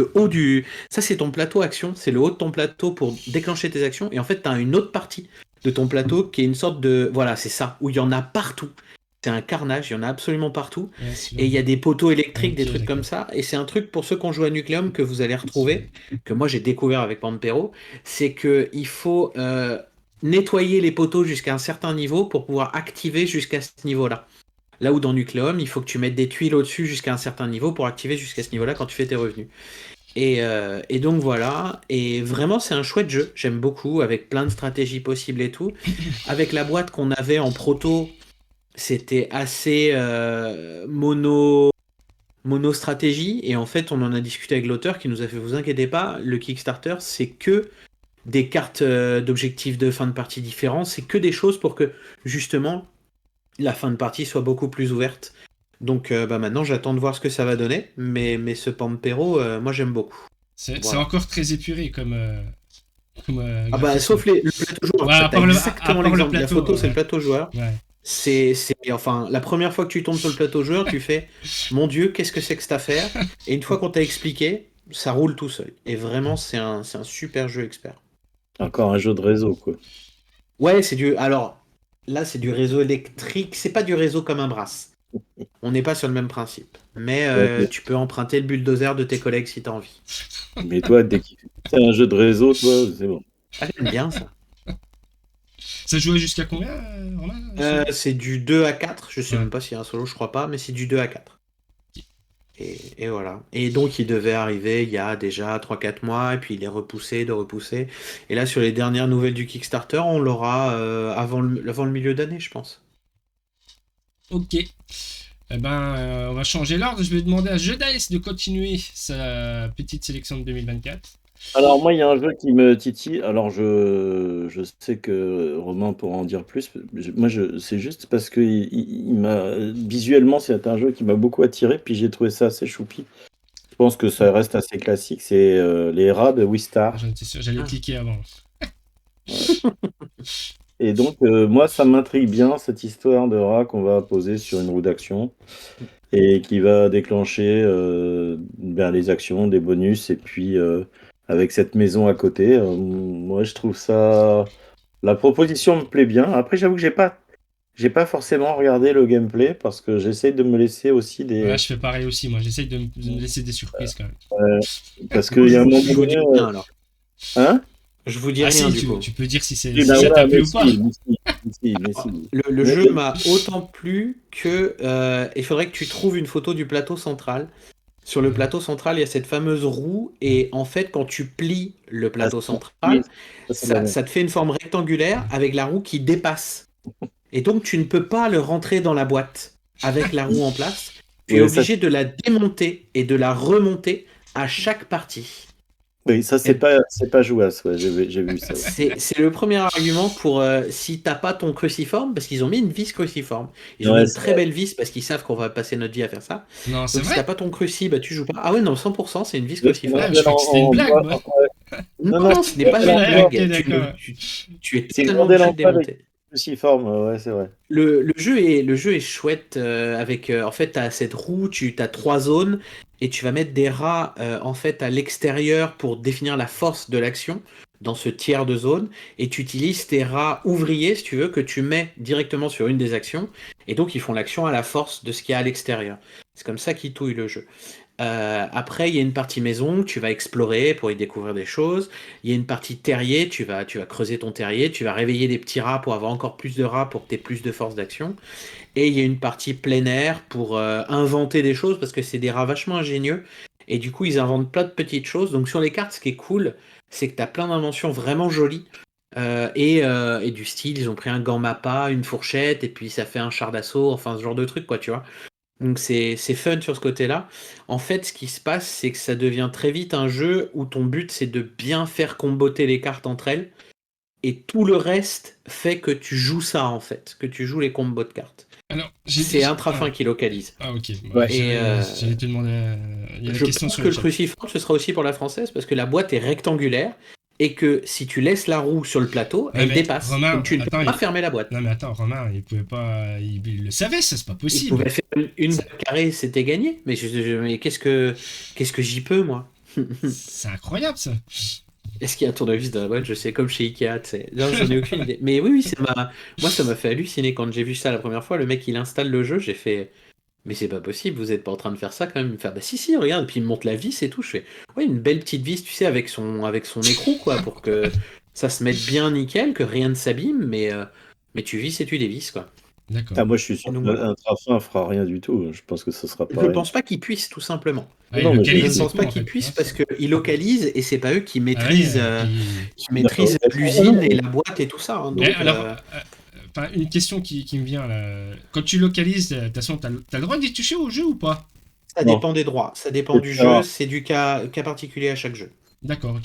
ça, c'est ton plateau action, c'est le haut de ton plateau pour déclencher tes actions. Et en fait, tu as une autre partie de ton plateau qui est une sorte de... Voilà, c'est ça, où il y en a partout. C'est un carnage, il y en a absolument partout. Ouais, Et il y a des poteaux électriques, des Ok, trucs comme d'accord. ça. Et c'est un truc pour ceux qui ont joué à Nucleum que vous allez retrouver, que moi j'ai découvert avec Pampero, c'est que il faut nettoyer les poteaux jusqu'à un certain niveau pour pouvoir activer jusqu'à ce niveau-là. Là où dans Nucleum, il faut que tu mettes des tuiles au-dessus jusqu'à un certain niveau pour activer jusqu'à ce niveau-là quand tu fais tes revenus. Et donc voilà, et vraiment c'est un chouette jeu, j'aime beaucoup, avec plein de stratégies possibles et tout. Avec la boîte qu'on avait en proto, c'était assez mono stratégie, et en fait on en a discuté avec l'auteur qui nous a fait vous inquiétez pas, le Kickstarter c'est que des cartes d'objectifs de fin de partie différents, c'est que des choses pour que justement la fin de partie soit beaucoup plus ouverte. Donc maintenant j'attends de voir ce que ça va donner, mais ce Pampero, moi j'aime beaucoup. C'est Voilà. encore très épuré comme Ah bah graphisme. sauf le plateau joueur, Ouais, ça à t'as part exactement le l'exemple. La plateau. photo c'est le plateau joueur. Ouais. Enfin, la première fois que tu tombes sur le plateau joueur, tu fais mon Dieu, qu'est-ce que c'est que cette affaire? Et une fois qu'on t'a expliqué, ça roule tout seul. Et vraiment, c'est un super jeu expert. Encore un jeu de réseau, quoi. Ouais, alors, là, c'est du réseau électrique. C'est pas du réseau comme un brass. On n'est pas sur le même principe. Mais Ouais, tu peux emprunter le bulldozer de tes collègues si t'as envie. mais toi, dès que c'est un jeu de réseau, toi, c'est bon. Ah, j'aime bien ça. Ça jouait jusqu'à combien, Romain? C'est du 2 à 4. Je sais Ouais. même pas s'il y a un solo, je crois pas, mais c'est du 2 à 4. Et voilà. Et donc, il devait arriver il y a déjà 3-4 mois, et puis il est repoussé, de repousser. Et là, sur les dernières nouvelles du Kickstarter, on l'aura avant le milieu d'année, je pense. Ok. Eh ben, on va changer l'ordre. Je vais demander à Jedaïs de continuer sa petite sélection de 2024. Alors moi, il y a un jeu qui me titille. Alors je sais que Romain pourra en dire plus. C'est juste parce que il m'a visuellement, c'est un jeu qui m'a beaucoup attiré. Puis j'ai trouvé ça assez choupi. Je pense que ça reste assez classique. C'est les rats de Wistar. J'en étais sûr, j'allais cliquer avant. Et donc moi, ça m'intrigue bien cette histoire de rat qu'on va poser sur une roue d'action et qui va déclencher les actions, des bonus et puis avec cette maison à côté. Moi, je trouve ça. La proposition me plaît bien. Après, j'avoue que j'ai pas forcément regardé le gameplay parce que j'essaye de me laisser aussi Ouais, des. je fais pareil aussi, moi. J'essaye de me laisser des surprises quand même. Parce Moi, qu'il y a un moment je vous dis donné. rien, alors. Hein? Je vous dis Ah rien, si, du coup. tu peux dire si Oui, si bah ça voilà, t'a plu mais ou pas. mais si. Le Mais- jeu m'a autant plu que il faudrait que tu trouves une photo du plateau central. Sur le plateau central, il y a cette fameuse roue, et en fait, quand tu plies le plateau oui, central, c'est pas mal. ça te fait une forme rectangulaire avec la roue qui dépasse. Et donc, tu ne peux pas le rentrer dans la boîte avec la roue en place. Tu es Oui, ça, obligé de la démonter et de la remonter à chaque partie. Oui, ça, Et- c'est pas jouable, ouais, j'ai vu ça. Ouais. C'est le premier argument pour si t'as pas ton cruciforme, parce qu'ils ont mis une vis cruciforme. Ils ont mis Ouais, une très belle vis parce qu'ils savent qu'on va passer notre vie à faire ça. Non, c'est Donc si t'as vrai? pas ton cruci, bah tu joues pas. Ah ouais, non, 100%, c'est une vis Une Ah, cruciforme. je rondelle crois que c'était une blague, bois, moi. Non, non, non, c'est ce une n'est pas rondelle une en bois. Ok, blague. d'accord. Tu es C'est une totalement rondelle obligé en de bois avec démonter. cruciforme, ouais, c'est vrai. Le jeu est chouette avec en fait t'as cette roue, tu as trois zones et tu vas mettre des rats en fait à l'extérieur pour définir la force de l'action dans ce tiers de zone et tu utilises tes rats ouvriers si tu veux que tu mets directement sur une des actions et donc ils font l'action à la force de ce qu'il y a à l'extérieur. C'est comme ça qu'ils touillent le jeu. Après, il y a une partie maison que tu vas explorer pour y découvrir des choses. Il y a une partie terrier, tu vas creuser ton terrier, tu vas réveiller des petits rats pour avoir encore plus de rats pour que tu aies plus de force d'action. Et il y a une partie plein air pour inventer des choses parce que c'est des rats vachement ingénieux. Et du coup, ils inventent plein de petites choses. Donc sur les cartes, ce qui est cool, c'est que tu as plein d'inventions vraiment jolies. Et du style, ils ont pris un gant mappa, une fourchette, et puis ça fait un char d'assaut, enfin ce genre de truc, quoi, tu vois. Donc c'est fun sur ce côté-là. En fait, ce qui se passe, c'est que ça devient très vite un jeu où ton but, c'est de bien faire comboter les cartes entre elles. Et tout le reste fait que tu joues ça, en fait. Que tu joues les combos de cartes. Alors, C'est Intrafin qui localise. Ah, ok. Bah, Ouais. Et j'allais te demander. Il y a la je question pense sur que le le chat. cruciforme, ce sera aussi pour la française, parce que la boîte est rectangulaire. Et que si tu laisses la roue sur le plateau, Ouais, elle mais dépasse. Romain, Donc tu ne peux attends, pas fermer la boîte. non, mais attends, Romain, il pouvait pas. Il le savait, ça, c'est pas Il possible. pouvait faire une Ça- boîte carrée, c'était gagné. Mais, mais qu'est-ce que j'y peux, moi? C'est incroyable, ça. Est-ce qu'il y a un tournevis dans la boîte? Je sais, comme chez Ikea, tu sais. Non, j'en ai aucune idée. Mais oui, oui, moi, ça m'a fait halluciner quand j'ai vu ça la première fois. Le mec, il installe le jeu, j'ai fait, mais c'est pas possible, vous êtes pas en train de faire ça quand même. Il me fait, bah si, si, regarde. Puis il me montre la vis et tout. Je fais, ouais, une belle petite vis, tu sais, avec son écrou, quoi, pour que ça se mette bien nickel, que rien ne s'abîme, mais tu vis et tu dévisses, quoi. D'accord. Ah, moi, je suis Et sûr donc voilà. qu'un trafin fera rien du tout. Je pense que ce sera Je ne pareil. pense pas qu'ils puissent, tout simplement. Ah, il Non, mais Je localise, ne c'est pense tout, pas en qu'ils fait. puissent Hein, parce qu'ils localisent et c'est pas eux Ah oui, qui maîtrisent l'usine et la boîte et tout ça, hein. Mais Donc, alors, enfin, une question qui me vient là. Quand tu localises, de toute façon, t'as le droit d'y toucher au jeu ou pas? ça Non. dépend des droits, ça dépend C'est du très jeu, rare. c'est du cas particulier à chaque jeu. D'accord, ok.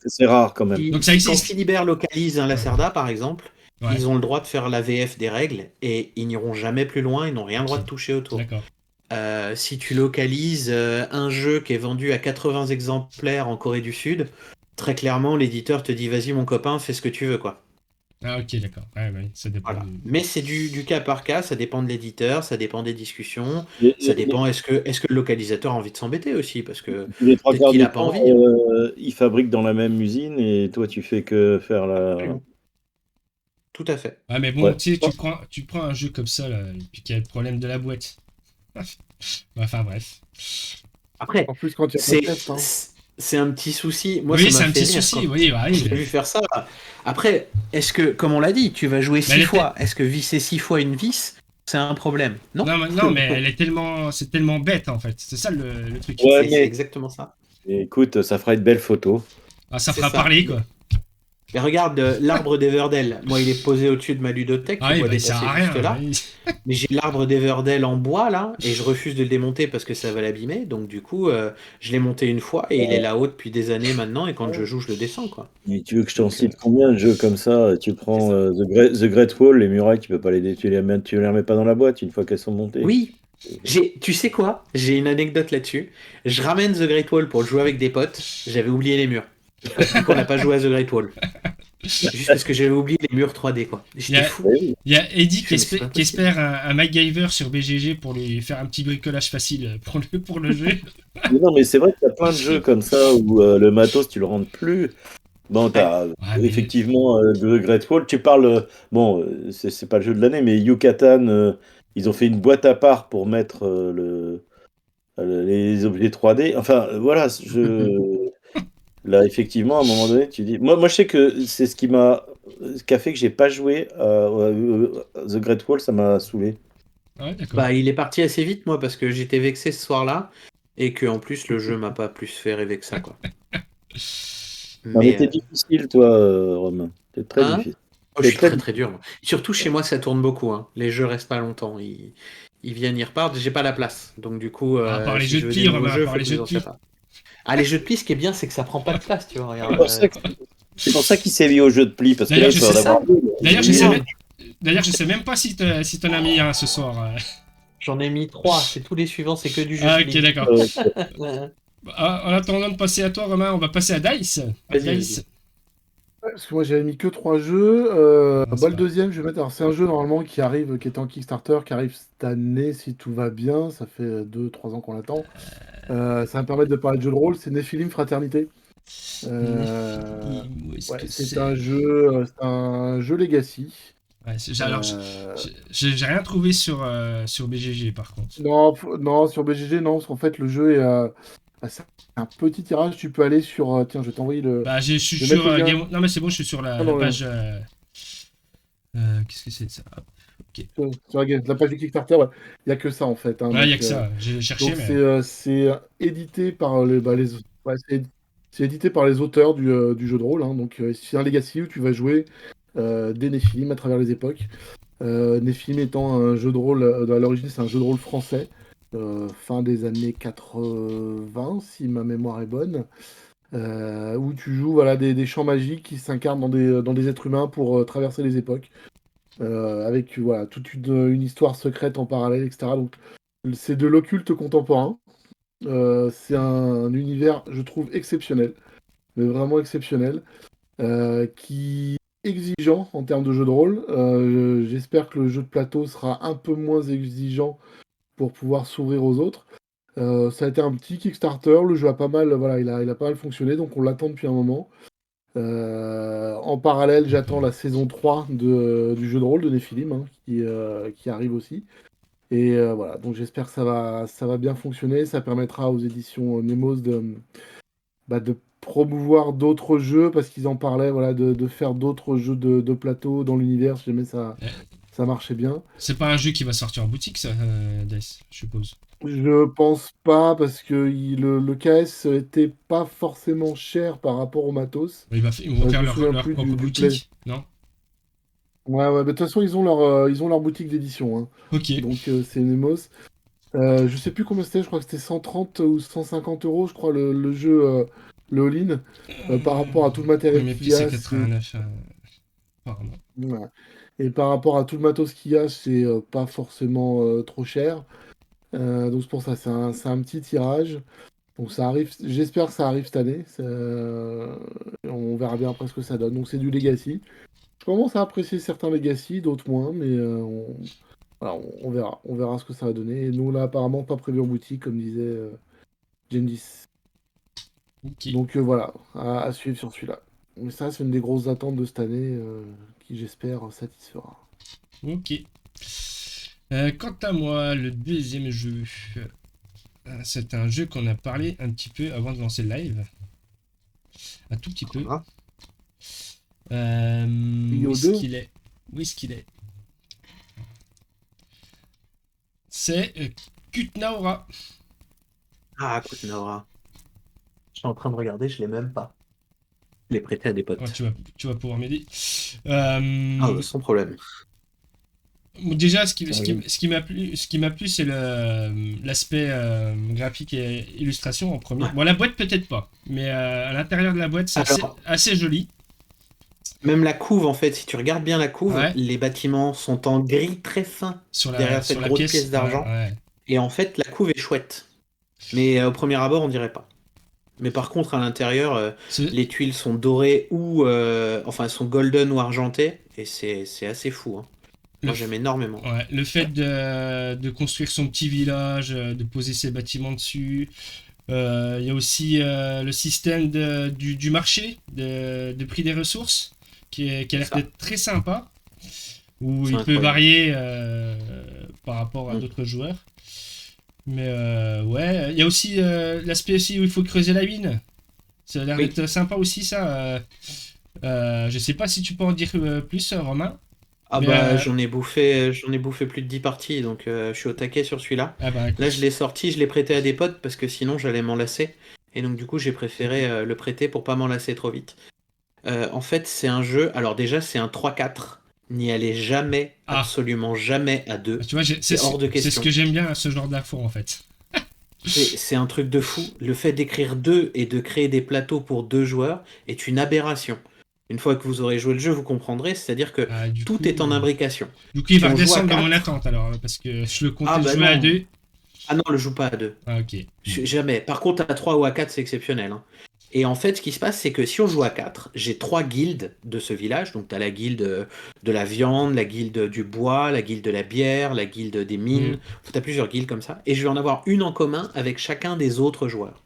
C'est rare quand même. Donc ça Quand existe. Philibert localise un Ouais. Lacerda, par exemple, Ouais, ils ont le droit de faire la VF des règles et ils n'iront jamais plus loin, ils n'ont rien le droit ok. de toucher autour. D'accord. Si tu localises un jeu qui est vendu à 80 exemplaires en Corée du Sud, très clairement, l'éditeur te dit vas-y mon copain, fais ce que tu veux, quoi. Ah, ok, d'accord. Ouais, ouais, ça dépend. Voilà. Mais c'est du cas par cas, ça dépend de l'éditeur, ça dépend des discussions, Les, ça les- dépend est-ce que le localisateur a envie de s'embêter aussi, parce que les trois peut-être quarts qu'il du a pas temps, envie, hein. ils fabriquent dans la même usine et toi, tu fais que faire la. Absolument. Tout à fait. Ah, mais bon, Ouais. tu sais, tu prends un jeu comme ça, là, et puis qu'il y a le problème de la boîte. Enfin, bref. Après, En plus, quand il y a pas c'est de test, hein. c'est un petit souci. Moi, Oui, ça c'est m'a un fait petit rire souci, quand oui, bah, je oui. l'ai vu faire ça. Après, est-ce que, comme on l'a dit, tu vas jouer Mais 6 fois, est-ce que visser 6 fois une vis, c'est un problème? Non. Non, mais elle est c'est tellement bête, en fait. C'est ça le truc. Ouais, C'est mais exactement ça. écoute, ça fera une belle photo. Ah, ça C'est fera ça. parler, quoi. Mais regarde, l'arbre d'Everdell. Moi, il est posé au-dessus de ma ludothèque, Ah tu oui, vois bah, il sert dépasser à rien. juste là. Oui. Mais j'ai l'arbre d'Everdell en bois, là, et je refuse de le démonter parce que ça va l'abîmer. Donc, du coup, je l'ai monté une fois et il est là-haut depuis des années maintenant. Et quand je joue, je le descends, quoi. Et tu veux que je t'en Donc, cite combien de jeux comme ça? Tu prends ça. The Great Wall, les murailles, tu peux pas tu les remets pas dans la boîte une fois qu'elles sont montées. Oui, tu sais quoi? J'ai une anecdote là-dessus. Je ramène The Great Wall pour le jouer avec des potes. J'avais oublié les murs. Du coup, on n'a pas joué à The Great Wall. Juste parce que j'avais oublié les murs 3D, quoi. J'étais fou. Oui. Il y a Eddie Je fais, mais c'est pas qui espère un MacGyver sur BGG pour lui faire un petit bricolage facile pour le jeu. Mais non, mais c'est vrai qu'il y a plein de jeux comme ça où le matos, tu le rentres plus. Bon, t'as Ouais, mais- effectivement The Great Wall. Tu parles, bon, c'est pas le jeu de l'année, mais Yucatan, ils ont fait une boîte à part pour mettre les objets 3D. Enfin, voilà, là, effectivement, à un moment donné, tu dis. Moi, je sais que c'est ce qui a fait que j'ai pas joué The Great Wall, ça m'a saoulé. Ouais, d'accord. Bah, il est parti assez vite, moi, parce que j'étais vexé ce soir-là. Et que en plus, le jeu m'a pas plus fait rêver que ça, quoi. Non, mais Mais. t'es difficile, toi, Romain. T'es très Hein? difficile. Oh, je T'es suis très très très dur, moi. Surtout chez moi, ça tourne beaucoup, hein. Les jeux restent pas longtemps. Ils viennent, ils repartent. J'ai pas la place. Donc, du coup, À part les si jeux je de veux pli, des nouveaux Romain, à jeux, part faut les que jeux les de anciens pli. partent. Ah, les jeux de pli, ce qui est bien, c'est que ça prend pas de place, tu vois. C'est Regarde, pour ça c'est pour ça qu'il s'est mis au jeu de pli, parce que là, D'ailleurs, il je peut en sais avoir ça. deux. D'ailleurs, je Oui, sais oui. même, d'ailleurs, je sais même pas si t'en as mis un ce soir. J'en ai mis 3, c'est tous les suivants, c'est que du jeu Ah, de ok, pli. d'accord. Ouais. En attendant de passer à toi, Romain, on va passer à Dice. Vas-y, Dice. vas-y. Parce que moi j'avais mis que 3 jeux. Non, c'est Le pas. deuxième, je vais mettre. Alors, c'est un jeu normalement qui arrive, qui est en Kickstarter, qui arrive cette année si tout va bien. Ça fait 2-3 ans qu'on l'attend. Ça va me permettre de parler de jeu de rôle. C'est Nephilim Fraternité. Euh, Nephilim, où est-ce ouais, que c'est c'est? un jeu Legacy. Ouais, alors, Euh, j'ai rien trouvé sur BGG par contre. non, non, sur BGG, non, parce qu'en fait le jeu est. C'est un petit tirage. Tu peux aller sur. Tiens, je vais t'envoyer le. Bah, je suis Je vais mettre sur le lien Non, mais c'est bon, je suis sur la dans le- page. Qu'est-ce que c'est ça? Hop, ok. sur la page du Kickstarter. Ouais. Il n'y a que ça en fait, hein, Ouais, il y a donc. que ça. J'ai cherché, Donc mais. c'est édité par ouais, c'est édité par les auteurs du jeu de rôle, hein. Donc c'est un legacy où tu vas jouer des Néphilim à travers les époques. Néphilim étant un jeu de rôle, à l'origine c'est un jeu de rôle français, fin des années 80 si ma mémoire est bonne, où tu joues voilà, des champs magiques qui s'incarnent dans des êtres humains pour traverser les époques, avec voilà, toute une histoire secrète en parallèle, etc. Donc c'est de l'occulte contemporain. C'est un univers, je trouve, exceptionnel, mais vraiment exceptionnel, qui est exigeant en termes de jeu de rôle. J'espère que le jeu de plateau sera un peu moins exigeant pour pouvoir s'ouvrir aux autres. Ça a été un petit Kickstarter, le jeu a pas mal, voilà, il a pas mal fonctionné, donc on l'attend depuis un moment. En parallèle, j'attends la saison 3 du jeu de rôle de Nephilim, hein, qui arrive aussi. Et voilà, donc j'espère que ça va bien fonctionner. Ça permettra aux éditions Nemos de promouvoir d'autres jeux, parce qu'ils en parlaient, voilà, de faire d'autres jeux de plateau dans l'univers, si jamais euh, ça marchait bien. C'est pas un jeu qui va sortir en boutique, ça, Dice, je suppose. Je pense pas, parce que le KS était pas forcément cher par rapport au matos. Ils vont Je faire me souviens leur plus propre du play. boutique, non? Ouais, ouais, mais de toute façon, ils ont leur boutique d'édition, hein. Ok. Donc c'est Nemos. Je sais plus combien c'était, je crois que c'était 130 ou 150 euros, je crois, le jeu, le all-in. Par rapport à tout le Oui, matériel mais qu'il puis y c'est a, c'est. 89, apparemment. Ouais. Et par rapport à tout le matos qu'il y a, c'est pas forcément trop cher. Donc c'est pour ça, c'est un petit tirage. Donc ça arrive, j'espère que ça arrive cette année. On verra bien après ce que ça donne. Donc c'est du Legacy. Je commence à apprécier certains Legacy, d'autres moins, mais voilà, on verra. On verra ce que ça va donner. Et nous, là, apparemment, pas prévu en boutique, comme disait Gendis. Ok. Donc voilà, à suivre sur celui-là. Mais ça, c'est une des grosses attentes de cette année, qui j'espère satisfera. Ok. Quant à moi, le deuxième jeu, c'est un jeu qu'on a parlé un petit peu avant de lancer le live. Un tout petit peu. Ah. Où est-ce IO2. qu'il est? Où est-ce qu'il est? C'est Kutnaora. Ah, écoute, Nora. Je suis en train de regarder, je l'ai même pas. Je l'ai prêté à des potes. Ouais, tu vas pouvoir m'aider. Ah, sans problème. Déjà, ce qui m'a plu, c'est l'aspect graphique et illustration en premier. Ouais. Bon, la boîte peut-être pas, mais à l'intérieur de la boîte, c'est Alors- assez joli. Même la couve, en fait, si tu regardes bien la couve, Ouais. les bâtiments sont en gris très fin derrière cette Sur la grosse pièce, pièce d'argent. ouais. Et en fait, la couve est chouette. Mais au premier abord, on dirait pas. Mais par contre, à l'intérieur, C'est- les tuiles sont dorées ou... enfin, elles sont golden ou argentées. Et c'est assez fou, hein. Le Moi, j'aime énormément. Ouais, le fait de construire son petit village, de poser ses bâtiments dessus. Il y a aussi le système du marché, de prix des ressources, qui a l'air Ça. d'être très sympa, où C'est il peut incroyable. varier par rapport à Mm. d'autres joueurs. Mais ouais, il y a aussi l'aspect aussi où il faut creuser la mine. Ça a l'air Oui. d'être sympa aussi, ça. Je sais pas si tu peux en dire plus, Romain. Ah Mais, bah, j'en ai bouffé plus de 10 parties, donc je suis au taquet sur celui-là. ah bah, écoute. Là, je l'ai sorti, je l'ai prêté à des potes parce que sinon j'allais m'en lasser. Et donc du coup, j'ai préféré le prêter pour pas m'en lasser trop vite. En fait, c'est un jeu. Alors déjà, c'est un 3-4. N'y allez jamais, Ah. absolument jamais à deux. Tu vois, C'est hors de c'est ce question. que j'aime bien, ce genre d'infos en fait. C'est un truc de fou. Le fait d'écrire 2 et de créer des plateaux pour 2 joueurs est une aberration. Une fois que vous aurez joué le jeu, vous comprendrez, c'est-à-dire que Ah, tout est en imbrication. du coup, il Si va on joue à redescendre dans mon 4, attente alors, parce que je le ah comptais bah jouer à non. 2. Ah non, le joue pas à 2. Ah, ok. Jamais. Par contre, à 3 ou à 4, c'est exceptionnel, hein. Et en fait, ce qui se passe, c'est que si on joue à 4, j'ai 3 guildes de ce village. Donc, tu as la guilde de la viande, la guilde du bois, la guilde de la bière, la guilde des mines. Tu as plusieurs guildes comme ça. Et je vais en avoir une en commun avec chacun des autres joueurs.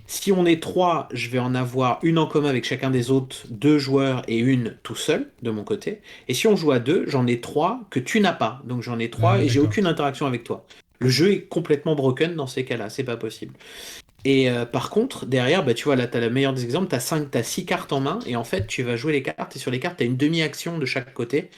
Si on est 3, je vais en avoir une en commun avec chacun des autres 2 joueurs et une tout seul de mon côté. Et si on joue à 2, j'en ai 3 que tu n'as pas. Donc j'en ai 3 et j'ai D'accord. aucune interaction avec toi. Le jeu est complètement broken dans ces cas-là, c'est pas possible. Et par contre, derrière, bah, tu vois, là, tu as le meilleur des exemples, tu as 6 cartes en main, et en fait, tu vas jouer les cartes, et sur les cartes, tu as une demi-action de chaque côté.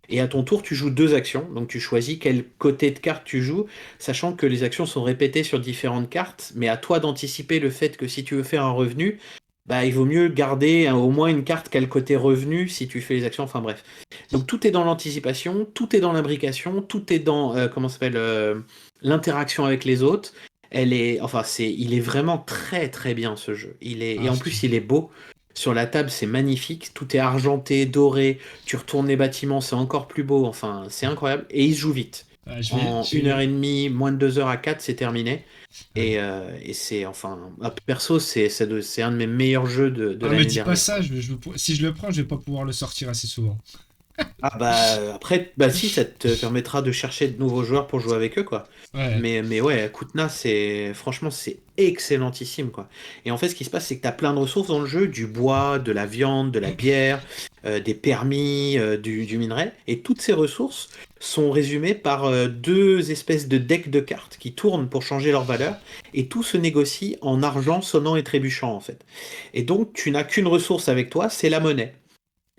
Et à ton tour, tu joues 2 actions, donc tu choisis quel côté de carte tu joues, sachant que les actions sont répétées sur différentes cartes, mais à toi d'anticiper le fait que si tu veux faire un revenu, bah, il vaut mieux garder au moins une carte quel côté revenu si tu fais les actions, enfin bref. Donc tout est dans l'anticipation, tout est dans l'imbrication, tout est dans, comment ça s'appelle, l'interaction avec les autres. Il est vraiment très très bien ce jeu. Et en plus il est beau. Sur la table c'est magnifique, tout est argenté, doré. Tu retournes les bâtiments, c'est encore plus beau. Enfin, c'est incroyable. Et il se joue vite. En 1h30, moins de 2 heures à 4, c'est terminé. Et c'est enfin, perso, c'est un de mes meilleurs jeux de Ah, me l'année dis pas dernière. ça, si je le prends, je vais pas pouvoir le sortir assez souvent. Ah bah après, bah si, ça te permettra de chercher de nouveaux joueurs pour jouer avec eux, quoi. Ouais. Mais ouais, Kutna, franchement, c'est excellentissime, quoi. Et en fait, ce qui se passe, c'est que tu as plein de ressources dans le jeu, du bois, de la viande, de la bière, des permis, du minerai. Et toutes ces ressources sont résumées par 2 espèces de decks de cartes qui tournent pour changer leur valeur. Et tout se négocie en argent sonnant et trébuchant, en fait. Et donc, tu n'as qu'une ressource avec toi, c'est la monnaie.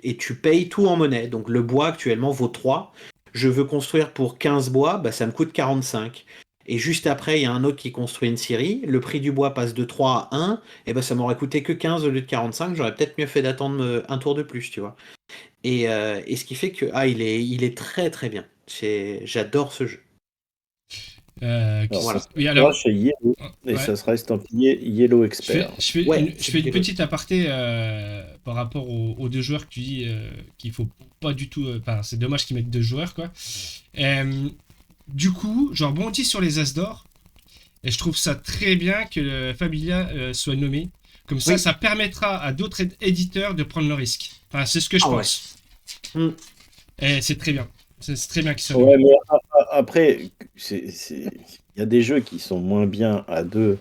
Et tu payes tout en monnaie. Donc le bois actuellement vaut 3. Je veux construire pour 15 bois, bah, ça me coûte 45. Et juste après, il y a un autre qui construit une scierie. Le prix du bois passe de 3 à 1. Et bah, ça m'aurait coûté que 15 au lieu de 45. J'aurais peut-être mieux fait d'attendre un tour de plus, tu vois. Et ce qui fait que il est très très bien. J'adore ce jeu. Alors, Voilà. ça Oui, sera alors, chez Yellow, et ouais. ça sera estampillé Yellow Je fais, Expert. je fais une petite aparté par rapport aux 2 joueurs que tu dis qu'il faut pas du tout. Enfin, c'est dommage qu'ils mettent 2 joueurs, quoi. Du coup, je rebondis sur les As d'or et je trouve ça très bien que le Familia soit nommé. Comme ça, Oui. ça permettra à d'autres éditeurs de prendre le risque. Enfin, c'est ce que je Ah ouais. pense. Mm. Et c'est très bien. C'est très bien qu'il soit Ouais, nommé. mais après, il y a des jeux qui sont moins bien à 2.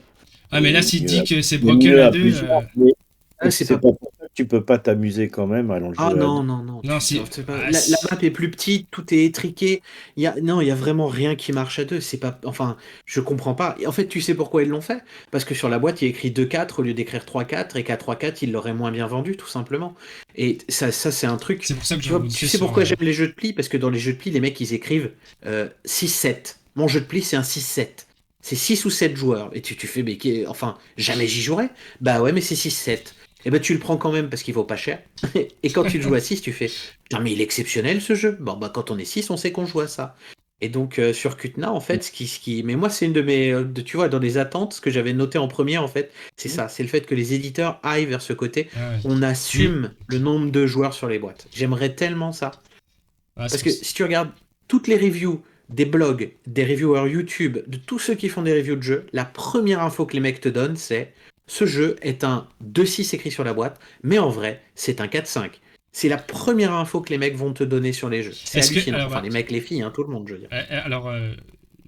Ah, mais là, et s'il mieux dit que c'est mais broken mieux à à 2, plusieurs. Mais Ah, c'est c'est pas pour ça que tu peux pas t'amuser quand même à le Ah jouer à 2. non, non, non. non, La map est plus petite, tout est étriqué. Non, il y a vraiment rien qui marche à 2. C'est pas, enfin, je comprends pas. Et en fait, tu sais pourquoi ils l'ont fait? Parce que sur la boîte, il y a écrit 2-4 au lieu d'écrire 3-4 et qu'à 3-4, ils l'auraient moins bien vendu, tout simplement. Et ça c'est un truc. c'est pour ça que Tu je vois, rebondissais tu sais sur. pourquoi j'aime les jeux de pli? Parce que dans les jeux de pli, les mecs, ils écrivent 6-7. Mon jeu de pli, c'est un 6-7. C'est 6 ou 7 joueurs. Et tu fais, mais enfin, jamais j'y jouerai. Bah ouais, mais c'est 6-7. Et bah tu le prends quand même parce qu'il vaut pas cher. Et quand tu le joues à 6, tu fais putain, mais il est exceptionnel ce jeu. Bon, bah quand on est 6, on sait qu'on joue à ça. Et donc sur Kutna, en fait, mais moi, c'est une de mes. Tu vois, dans les attentes, ce que j'avais noté en premier, en fait, c'est ça. C'est le fait que les éditeurs aillent vers ce côté. Ah ouais. On assume le nombre de joueurs sur les boîtes. J'aimerais tellement ça. Ah, Parce que si tu regardes toutes les reviews des blogs, des reviewers YouTube, de tous ceux qui font des reviews de jeux, la première info que les mecs te donnent, c'est ce jeu est un 2-6 écrit sur la boîte, mais en vrai, c'est un 4-5. C'est la première info que les mecs vont te donner sur les jeux. C'est Est-ce que- hallucinant. alors, Enfin, bah, les mecs, les filles, hein, tout le monde, je veux dire. Alors,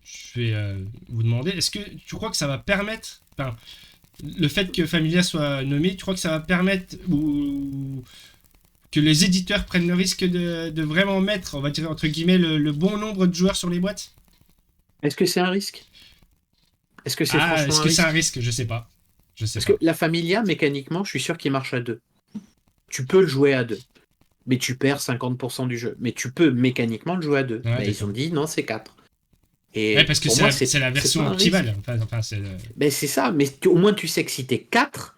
je vais vous demander, est-ce que tu crois que ça va permettre, enfin, le fait que Familia soit nommé, tu crois que ça va permettre ou que les éditeurs prennent le risque de vraiment mettre, on va dire entre guillemets, le bon nombre de joueurs sur les boîtes? Est-ce que c'est un risque? Est-ce que c'est Ah, franchement est-ce un que risque? c'est un risque? Je sais pas. Je sais Parce pas. que la Familia, mécaniquement, je suis sûr qu'il marche à 2. Tu peux le jouer à 2. Mais tu perds 50% du jeu. Mais tu peux mécaniquement le jouer à 2. Ouais, Mais ils d'accord. ont dit non, c'est 4. Et Ouais, parce que pour c'est moi, la, c'est la c'est version pas un risque. optimale. Enfin, c'est Ben c'est ça, mais au moins tu sais que si t'es 4,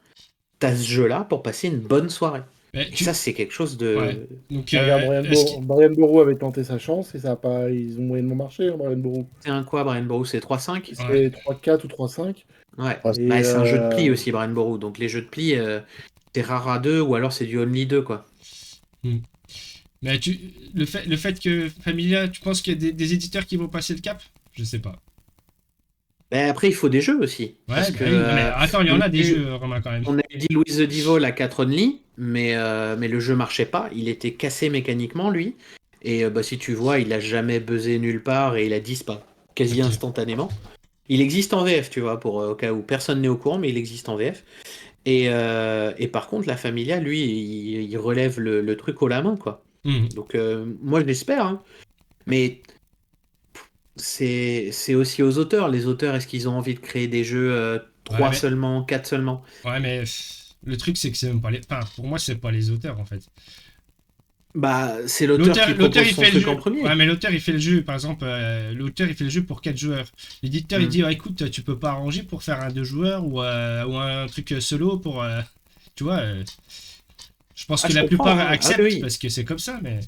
t'as ce jeu-là pour passer une bonne soirée. Mais Et ça, c'est quelque chose Ouais. de... Donc, Regarde, est-ce qu'il- Brian Boru avait tenté sa chance et ça a pas, ils ont moyennement marché, hein, Brian Boru. C'est un quoi, Brian Boru? C'est 3-5? Ouais. C'est 3-4 ou 3-5. Ouais. Ah, Et Bah, c'est un jeu de pli aussi, Brian Boru. Donc les jeux de pli, c'est rare à 2 ou alors c'est du only 2, quoi. Mais le fait que Familia, tu penses qu'il y a des éditeurs qui vont passer le cap? Je sais pas. Bah, après, il faut des jeux aussi. Ouais, Parce bah que oui. Non, mais attends, il y en on a a des eu, jeux, Romain, quand même. on a eu dit Louise the Devil à 4 only, mais le jeu marchait pas. Il était cassé mécaniquement, lui. Et bah, si tu vois, il a jamais buzzé nulle part et il a disparu quasi Ok. instantanément. Il existe en VF, tu vois, pour au cas où personne n'est au courant, mais il existe en VF. Et par contre, la Familia, lui, il relève le truc haut la main, quoi. Mhm. Donc, moi, je l'espère, hein. Mais c'est aussi aux auteurs. Les auteurs, est-ce qu'ils ont envie de créer des jeux Ouais, 3 mais, seulement, 4 seulement? ouais, mais le truc, c'est que c'est même pas les. Enfin, pour moi, c'est pas les auteurs, en fait. Bah, c'est l'auteur qui L'auteur, propose il son fait le truc en jeu. Ouais, premier. mais l'auteur, il fait le jeu. Par exemple, l'auteur, il fait le jeu pour 4 joueurs. L'éditeur, il Hmm. dit, ah, écoute, tu peux pas arranger pour faire un 2 joueurs ou un truc solo pour. Tu vois, je pense Ah, que je la comprends, plupart hein. Ah acceptent oui. parce que c'est comme ça, mais.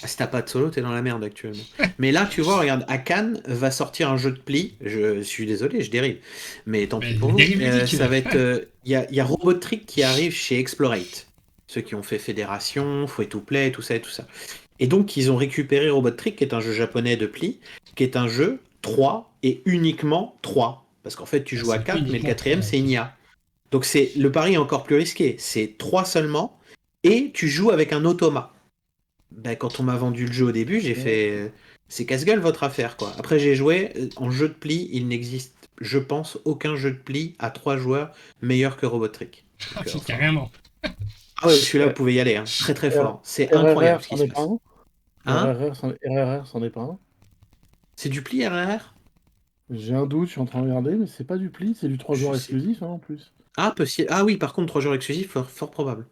Ah, si t'as pas de solo, t'es dans la merde actuellement. Mais là, tu vois, regarde, Akan va sortir un jeu de pli. Je suis désolé, je dérive. Mais tant pis Mais pour vous. dérive ludique. Ça va être. Il y a Robotrick qui arrive chez Explorate. Ceux qui ont fait Fédération, Free to Play, tout ça et tout ça. Et donc, ils ont récupéré Robotrick, qui est un jeu japonais de pli, qui est un jeu 3 et uniquement 3. Parce qu'en fait, tu joues à C'est 4, mais le uniquement quatrième, 3, c'est ok. Nia. Donc, le pari est encore plus risqué. C'est 3 seulement, et tu joues avec un automa. Ben, quand on m'a vendu le jeu au début, j'ai fait c'est casse-gueule votre affaire, quoi. Après, j'ai joué en jeu de pli, il n'existe, je pense, aucun jeu de pli à 3 joueurs meilleur que Robotrick. Ah, Donc, puis enfin. carrément. Ah ouais, celui-là, vous euh, pouvez y aller, hein. Très très R- fort. C'est incroyable RRR, ce qui c'en se est pas passe. un. Hein? RRR, c'en est pas un. C'est du pli RRR? J'ai un doute, je suis en train de regarder, mais c'est pas du pli, c'est du 3 Je joueurs sais. exclusif, hein, en plus. Ah, possible. Ah oui, par contre, 3 joueurs exclusifs, fort probable.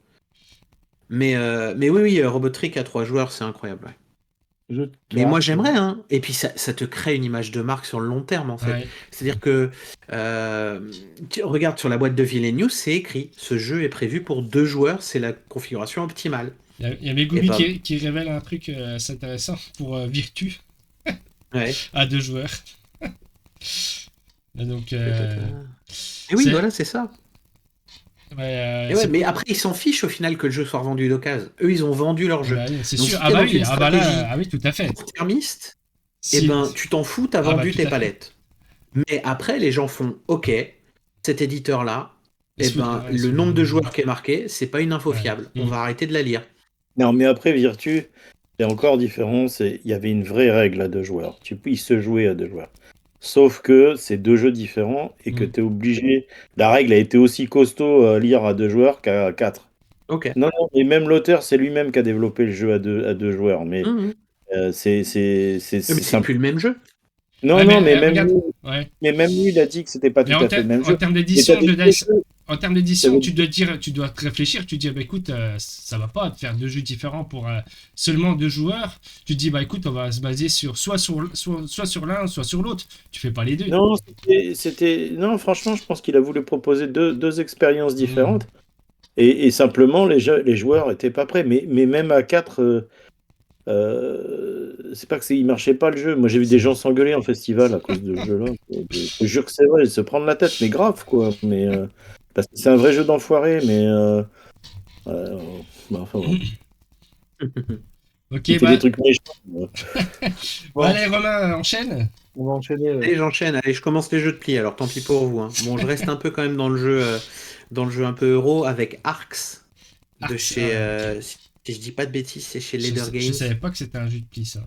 Mais oui, oui, Robotrick à 3 joueurs, c'est incroyable. Ouais. Jeu de Mais moi cartes. j'aimerais, hein. Et puis ça te crée une image de marque sur le long terme en fait. Ouais. C'est-à-dire que regarde sur la boîte de Villainous, c'est écrit, ce jeu est prévu pour 2 joueurs, c'est la configuration optimale. Il y a Et Megumi bah qui révèle un truc assez intéressant pour Virtu ouais. à 2 joueurs. Et donc, Et oui, c'est. voilà, c'est ça. Ouais, Et ouais, mais après ils s'en fichent au final que le jeu soit revendu d'occasion. Eux ils ont vendu leur jeu. bah oui, c'est Donc sûr. si Ah t'es bah dans oui, une ah bah là, stratégie ah oui, tout à fait. court-termiste, eh Si... ben tu t'en fous, t'as Ah bah vendu tout tes à fait. palettes. Mais après les gens font OK, cet éditeur-là, Il eh se fout de ben ouais, il se le fout nombre de de notre gueule. joueurs qui est marqué, c'est pas une info Ouais. fiable. On va arrêter de la lire. Non, mais après, Virtu, c'est encore différent. Il y avait une vraie règle à 2 joueurs. Il se jouait à 2 joueurs. Sauf que c'est 2 jeux différents et que Mm. tu es obligé. La règle a été aussi costaud à lire à 2 joueurs qu'à 4. OK. Non, non, et même l'auteur, c'est lui-même qui a développé le jeu à deux joueurs. Mais Mhm. c'est Mais c'est simple. plus le même jeu. Non, Ouais, non, mais regarde. Ouais. même lui, il a dit que c'était pas Mais tout à fait le même en jeu. termes Mais d'édition, t'avais je deux dice, jeux. en termes d'édition, T'avais tu dois dire, tu dois te réfléchir. Tu dis, bah écoute, ça va pas de faire 2 jeux différents pour seulement 2 joueurs. Tu te dis, bah écoute, on va se baser soit sur l'un, soit sur l'autre. Tu fais pas les deux. Non, non, franchement, je pense qu'il a voulu proposer deux expériences Mm. différentes. Et simplement, les joueurs étaient pas prêts. Mais même à 4, c'est pas que il marchait pas le jeu. Moi, j'ai vu des gens s'engueuler en festival à cause de ce jeu-là. Je te jure que c'est vrai, se prendre la tête, mais grave, quoi. Mais, parce que c'est un vrai jeu d'enfoiré, mais. Euh, bah, enfin, bon. Il Ok, fait des bah, trucs méchants. bon, allez, Romain, enchaîne. On va enchaîner. Allez, j'enchaîne. Allez, je commence les jeux de pli. Alors, tant pis pour vous, hein. Bon, je reste un peu quand même dans le jeu un peu euro avec Arx de Arx, chez. ok. Si je dis pas de bêtises, c'est chez Je, Leader je Games. savais pas que c'était un jeu de pli, ça.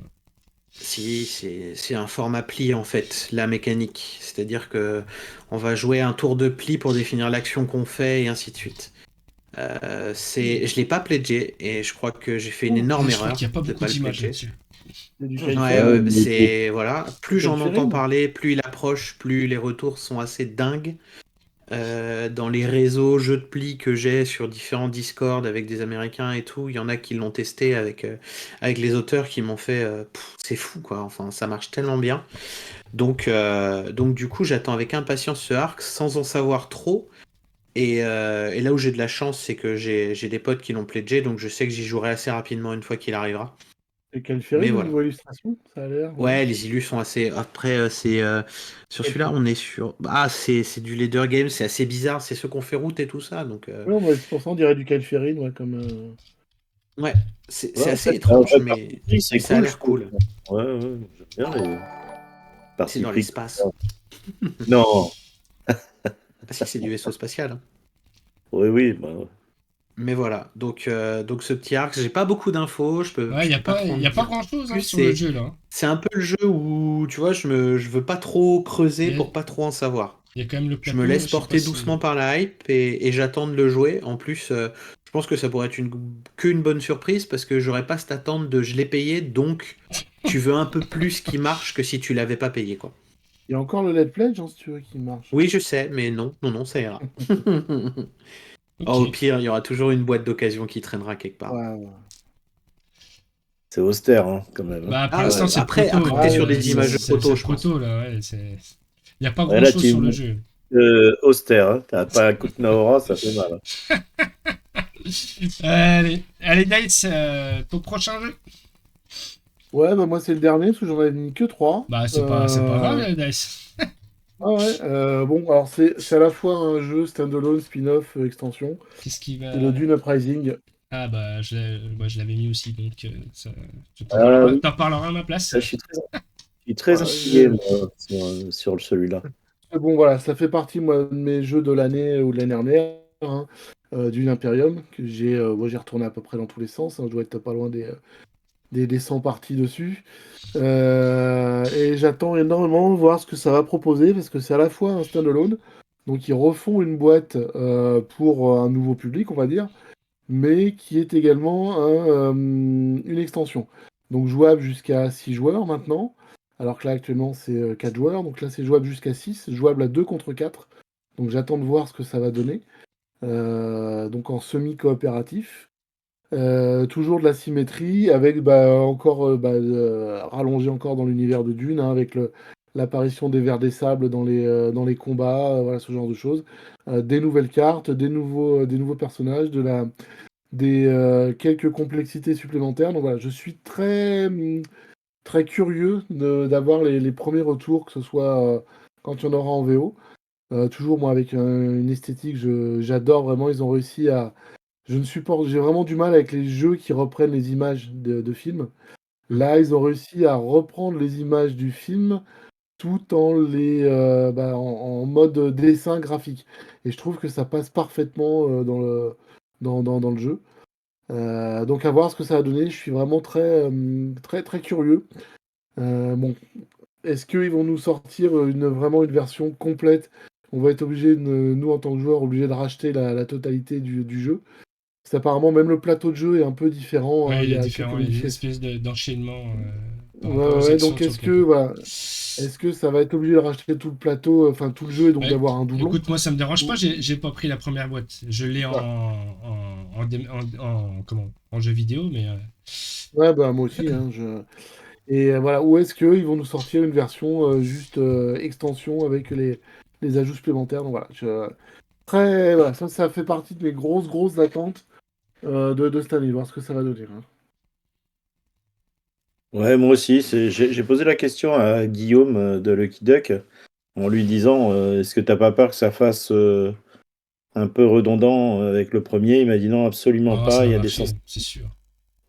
Si, c'est un format pli en fait, la mécanique. C'est-à-dire que on va jouer un tour de pli pour définir l'action qu'on fait et ainsi de suite. Je l'ai pas pledgé et je crois que j'ai fait une énorme Je crois qu'il erreur n'y a pas de beaucoup pas le d'images pledger. là-dessus. C'est du Ouais, Kaifeng. c'est voilà. Plus Quel j'en entends Feeling. parler, plus il approche, plus les retours sont assez dingues. Dans les réseaux jeux de pli que j'ai sur différents Discord avec des Américains et tout, il y en a qui l'ont testé avec les auteurs qui m'ont fait c'est fou quoi, enfin ça marche tellement bien. Donc du coup j'attends avec impatience ce arc sans en savoir trop Et là où j'ai de la chance, c'est que j'ai des potes qui l'ont pledgé, donc je sais que j'y jouerai assez rapidement une fois qu'il arrivera. Et Mais Calferi, au voilà. niveau illustration, ça a l'air, ouais. Ouais, les illus sont assez. Après, sur Quel celui-là, type? on est sur. Ah, c'est du Leader Game, c'est assez bizarre. C'est ceux qu'on fait route et tout ça. Donc, Ouais, moi, c'est pour ça, on dirait du Calferi, ouais, comme. ouais, c'est Ouais, c'est en assez fait, étrange, parti mais, pris, mais c'est ça a cool, je l'air trouve. cool. Ouais, ouais, j'aime bien les C'est parties dans pris. l'espace. Non, Ah si, c'est du vaisseau spatial, hein. oui, oui, bah, Mais voilà. Donc ce petit arc, j'ai pas beaucoup d'infos. Ouais, Je peux pas trop il en y a pas dire grand-chose hein, plus. sur le jeu, là. C'est un peu le jeu où, tu vois, je veux pas trop creuser Il y a, pour pas trop en savoir. il y a quand même le Je me plateau, laisse je sais pas porter si... doucement par la hype et j'attends de le jouer. En plus, je pense que ça pourrait être qu'une bonne surprise parce que j'aurais pas cette attente de je l'ai payé, donc tu veux un peu plus qui marche que si tu l'avais pas payé, quoi. Il y a encore le LED Pledge, hein, si tu veux, qui marche. Oui, je sais, mais non, non, non, ça ira. Oh, Ok. au pire, il y aura toujours une boîte d'occasion qui traînera quelque part. Ouais, ouais. c'est austère, hein, quand même, hein. Bah, pour Ah l'instant, ouais, c'est après, proto. après Hein. t'es Ah, sur ouais, des images de C'est proto, le je pense. proto, là. Ouais, il n'y a pas Ouais, là, grand-chose tu sur le jeu. austère, hein. T'as pas un coup de Naora, ça fait mal, hein. Allez Dice, ton prochain jeu? Ouais, bah moi c'est le dernier, parce que j'en avais mis que 3. Bah, c'est pas grave, Dice. Ah ouais, bon, alors c'est à la fois un jeu standalone, spin-off, extension. Qu'est-ce qui C'est le va... Dune Uprising. Ah, bah, je l'avais mis aussi, donc tu Ah oui, t'en parleras à ma place. ça, je suis très intrigué, Ouais, moi, sur celui-là. bon, voilà, ça fait partie, moi, de mes jeux de l'année ou de l'année dernière, hein, Dune Imperium, que moi, j'ai retourné à peu près dans tous les sens, hein, je dois être pas loin des 100 parties dessus. Et j'attends énormément de voir ce que ça va proposer, parce que c'est à la fois un standalone, donc ils refont une boîte pour un nouveau public, on va dire, mais qui est également une extension. Donc jouable jusqu'à 6 joueurs maintenant, alors que là actuellement c'est 4 joueurs, donc là c'est jouable jusqu'à 6, jouable à 2 contre 4. Donc j'attends de voir ce que ça va donner. Donc en semi-coopératif. Toujours de la symétrie, avec encore rallongé encore dans l'univers de Dune, hein, avec l'apparition des vers des sables dans les combats, voilà ce genre de choses. Des nouvelles cartes, des nouveaux personnages, quelques complexités supplémentaires. Donc voilà, je suis très curieux d'avoir les premiers retours, que ce soit quand il y en aura en VO. Toujours moi avec une esthétique, j'adore vraiment, ils ont réussi à je ne supporte j'ai vraiment du mal avec les jeux qui reprennent les images de films. Là, ils ont réussi à reprendre les images du film tout en en mode dessin graphique et je trouve que ça passe parfaitement, dans le jeu. Donc à voir ce que ça va donner. Je suis vraiment très, très curieux. Bon, est-ce qu'ils vont nous sortir, vraiment une version complète? On va être obligé nous, en tant que joueurs, obligés de racheter la totalité du jeu. Parce qu'apparemment, même le plateau de jeu est un peu différent, hein, Ouais, il il y est a quelques différent. Il y a une modifications. espèce d'enchaînement par Ouais, rapport aux ouais, actions donc sur le est-ce que, plateau. voilà, est-ce que ça va être obligé de racheter tout le plateau, enfin tout le jeu et donc Ouais, d'avoir un doublon? écoute, moi, ça me dérange pas. Ou- J'ai pas pris la première boîte. Je l'ai Voilà. en jeu vidéo, mais Ouais, bah moi aussi, hein, et voilà, ou est-ce qu'ils vont nous sortir une version juste extension avec les ajouts supplémentaires? Donc voilà, voilà, ça fait partie de mes grosses, grosses attentes de cette année, voir ce que ça va donner, hein. Ouais, moi aussi, j'ai posé la question à Guillaume de Lucky Duck en lui disant est-ce que t'as pas peur que ça fasse un peu redondant avec le premier? Il m'a dit non, absolument oh, ça pas. va marcher, c'est sûr.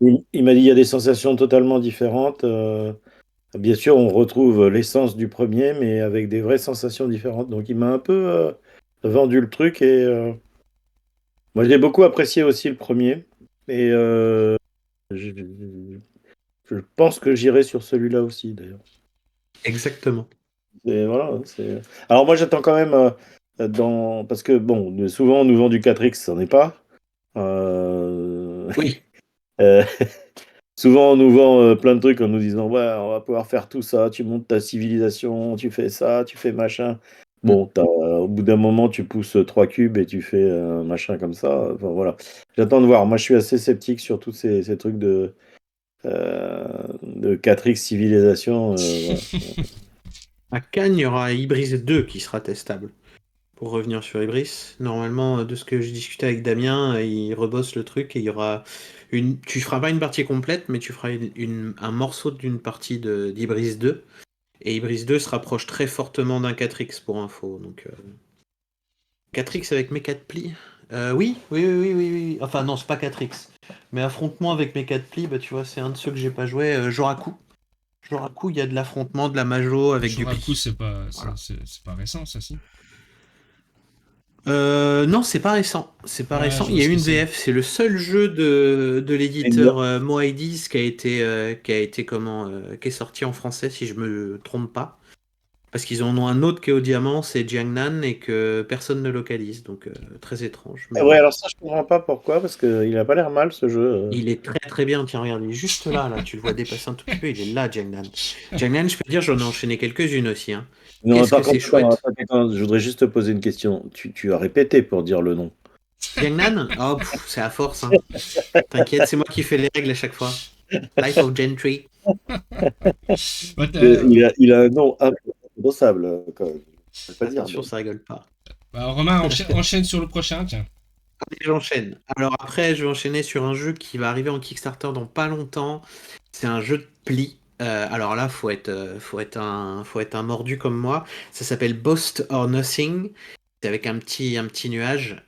Il m'a dit il y a des sensations totalement différentes. Bien sûr, on retrouve l'essence du premier, mais avec des vraies sensations différentes. Donc il m'a un peu vendu le truc et moi j'ai beaucoup apprécié aussi le premier. Et je, je pense que j'irai sur celui-là aussi d'ailleurs. Exactement. Et voilà, alors moi j'attends quand même parce que bon, souvent on nous vend du 4X, ça n'en est pas. Oui. Euh, Souvent on nous vend plein de trucs en nous disant ouais, on va pouvoir faire tout ça, tu montes ta civilisation, tu fais ça, tu fais machin. Bon, au bout d'un moment tu pousses 3 cubes et tu fais un machin comme ça. Enfin voilà. J'attends de voir. Moi je suis assez sceptique sur tous ces trucs de 4X civilisation. Voilà. À Cannes, il y aura Ibris 2 qui sera testable. pour revenir sur Ibris. Normalement, de ce que j'ai discuté avec Damien, il rebosse le truc et il y aura tu feras pas une partie complète, mais tu feras un morceau d'une partie d'Ibris 2. Et Ibris 2 se rapproche très fortement d'un 4X pour info. Donc 4X avec mes 4 plis. Oui. Enfin non, c'est pas 4X. Mais affrontement avec mes 4 plis, bah tu vois, c'est un de ceux que j'ai pas joué. Joraku. Joraku, il y a de l'affrontement, de la majo avec du Joraku, pli. c'est pas, Voilà. c'est pas récent, ça, si. Non, c'est pas récent. C'est pas Ouais, récent. je Il vois y a ce que une c'est. VF. C'est le seul jeu de Ender. l'éditeur Moaidiz qui est sorti en français, si je me trompe pas. Parce qu'ils en ont un autre qui est au diamant, c'est Jiangnan, et que personne ne localise. Donc très étrange. Mais Ouais, bon. alors ça, je comprends pas pourquoi, parce qu'il a pas l'air mal ce jeu. Il est très très bien. Tiens, regarde, il est juste là. Tu le vois dépasser un tout petit peu. Il est là, Jiangnan. Jiangnan, je peux te dire, j'en ai enchaîné quelques-unes aussi, hein. Non, Qu'est-ce par que c'est contre, attends, chouette. je voudrais juste te poser une question. Tu as répété pour dire le nom. Jiangnan? Oh, c'est à force, hein. T'inquiète, c'est moi qui fais les règles à chaque fois. Life of Gentry. Ouais, Il a un nom imprononçable, quand même. Je vais pas dire, Attention, mais... ça rigole pas. bah, Romain, enchaîne sur le prochain, tiens. Allez, j'enchaîne. Alors après, je vais enchaîner sur un jeu qui va arriver en Kickstarter dans pas longtemps. C'est un jeu de pli. Alors là, faut être un mordu comme moi. Ça s'appelle Boast or Nothing. C'est avec un petit nuage.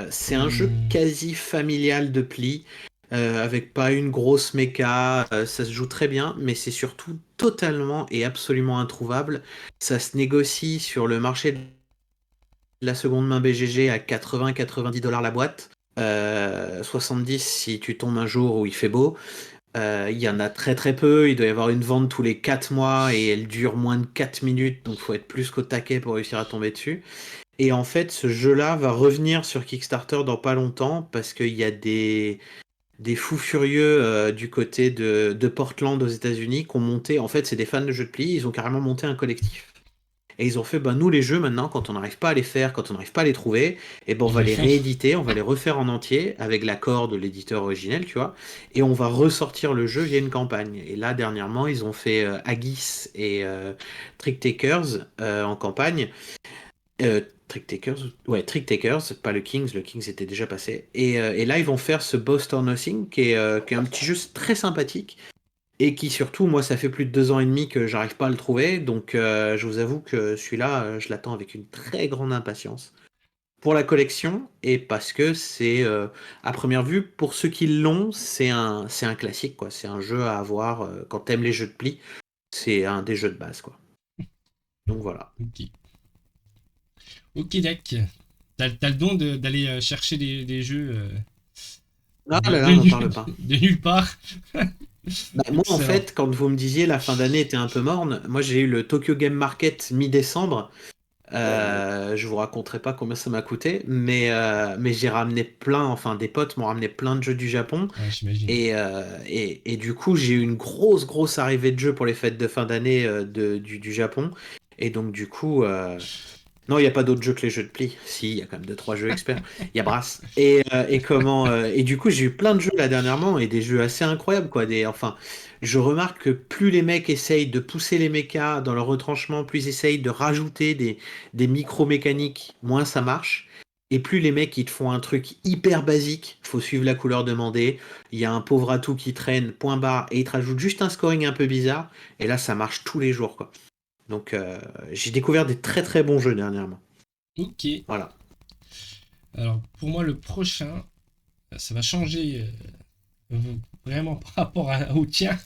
C'est un jeu quasi familial de pli, avec pas une grosse méca. Ça se joue très bien, mais c'est surtout totalement et absolument introuvable. Ça se négocie sur le marché de la seconde main BGG à 80-90 $ la boîte. 70 si tu tombes un jour où il fait beau. Il y en a très très peu, il doit y avoir une vente tous les 4 mois et elle dure moins de 4 minutes, donc faut être plus qu'au taquet pour réussir à tomber dessus. Et en fait, ce jeu-là va revenir sur Kickstarter dans pas longtemps parce qu'il y a des fous furieux du côté de Portland aux États-Unis qui ont monté, en fait, c'est des fans de jeux de pli, ils ont carrément monté un collectif. Et ils ont fait, bah, nous les jeux maintenant, quand on n'arrive pas à les faire, quand on n'arrive pas à les trouver, et ben on Ils va le les font. rééditer, on va les refaire en entier avec l'accord de l'éditeur originel, tu vois, et on va ressortir le jeu via une campagne. Et là, dernièrement, ils ont fait Aegis et Trick Takers en campagne. Trick Takers, ouais, Trick Takers, pas le Kings était déjà passé. Et là, ils vont faire ce Boast or Nothing, qui est un petit jeu très sympathique. Et qui surtout, moi, ça fait plus de 2 ans et demi que j'arrive pas à le trouver, donc je vous avoue que celui-là, je l'attends avec une très grande impatience. Pour la collection, et parce que c'est, à première vue, pour ceux qui l'ont, c'est un classique, quoi. C'est un jeu à avoir quand t'aimes les jeux de pli, c'est un des jeux de base, quoi. Donc voilà. Ok. Ok, Dak. T'as le don d'aller chercher des jeux Ah là là, n'en parle pas. de nulle part. Bah, moi, en Excellent. fait, quand vous me disiez la fin d'année était un peu morne, moi j'ai eu le Tokyo Game Market mi-décembre. Je vous raconterai pas combien ça m'a coûté, mais j'ai ramené plein, enfin des potes m'ont ramené plein de jeux du Japon, Ouais, j'imagine. et du coup j'ai eu une grosse arrivée de jeux pour les fêtes de fin d'année du Japon, et donc du coup, non, il n'y a pas d'autres jeux que les jeux de pli. Si, il y a quand même 2-3 jeux experts. Il y a Brass. Et du coup, j'ai eu plein de jeux là dernièrement et des jeux assez incroyables, quoi. Enfin, je remarque que plus les mecs essayent de pousser les mechas dans leur retranchement, plus ils essayent de rajouter des micro-mécaniques, moins ça marche. Et plus les mecs ils te font un truc hyper basique, faut suivre la couleur demandée, il y a un pauvre atout qui traîne, point barre, et ils te rajoutent juste un scoring un peu bizarre, et là ça marche tous les jours, quoi. Donc j'ai découvert des très très bons jeux dernièrement. Ok. Voilà. Alors, pour moi, le prochain, ça va changer vraiment par rapport au tien.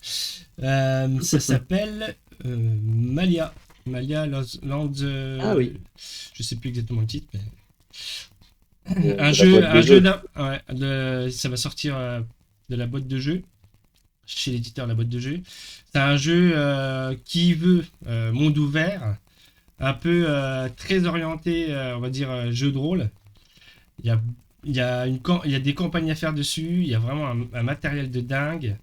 Ça s'appelle Malia. Malia Land. Ah oui. Je sais plus exactement le titre, mais. de la boîte de jeu. Ça va sortir de la boîte de jeu, chez l'éditeur de la boîte de jeu. C'est un jeu qui veut monde ouvert, un peu très orienté, on va dire, jeu de rôle. Il y a, il y a des campagnes à faire dessus, il y a vraiment un matériel de dingue.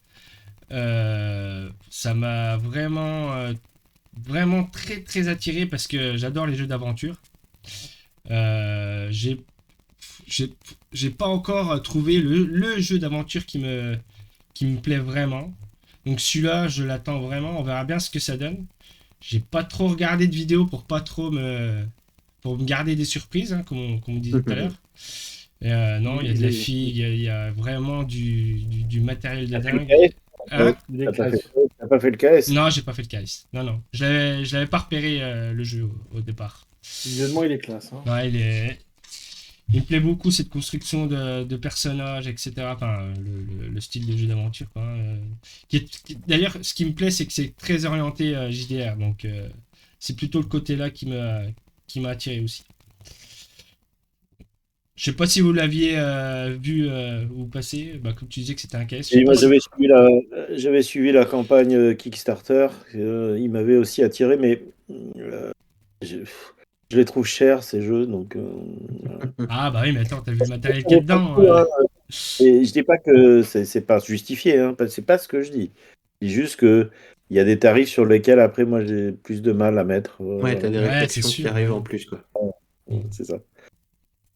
Ça m'a vraiment très très attiré parce que j'adore les jeux d'aventure. J'ai j'ai pas encore trouvé le jeu d'aventure qui me plaît vraiment. Donc celui-là, je l'attends vraiment. On verra bien ce que ça donne. J'ai pas trop regardé de vidéos pour pour me garder des surprises, hein, comme on disait tout à l'heure. Et, non, il y a de la figue, il y a vraiment du matériel de T'as fait le dingue. KS? Hein? Des T'as pas classes. fait le KS? Non, j'ai pas fait le KS. Non. Je l'avais pas repéré le jeu au départ. Visuellement, il est classe. Hein. Ouais, il me plaît beaucoup cette construction de personnages, etc. Enfin, le style de jeu d'aventure, quoi. D'ailleurs, ce qui me plaît, c'est que c'est très orienté JDR. Donc, c'est plutôt le côté-là qui m'a attiré aussi. Je sais pas si vous l'aviez vu ou passé. Bah, comme tu disais que c'était un KS. Je sais Et pas moi, si- j'avais suivi la campagne Kickstarter. Il m'avait aussi attiré, mais euh, je, je les trouve chers, ces jeux. Donc, Ah, bah oui, mais attends, t'as vu le matériel ça qu'il y a vaut pas le dedans. coup, hein. Et je dis pas que c'est pas justifié, hein. C'est pas ce que je dis. Je dis juste que il y a des tarifs sur lesquels, après, moi, j'ai plus de mal à mettre. Ouais, t'as Voilà. des Ouais, c'est réflexions qui sûr. arrivent Ouais. en plus, quoi. C'est ça.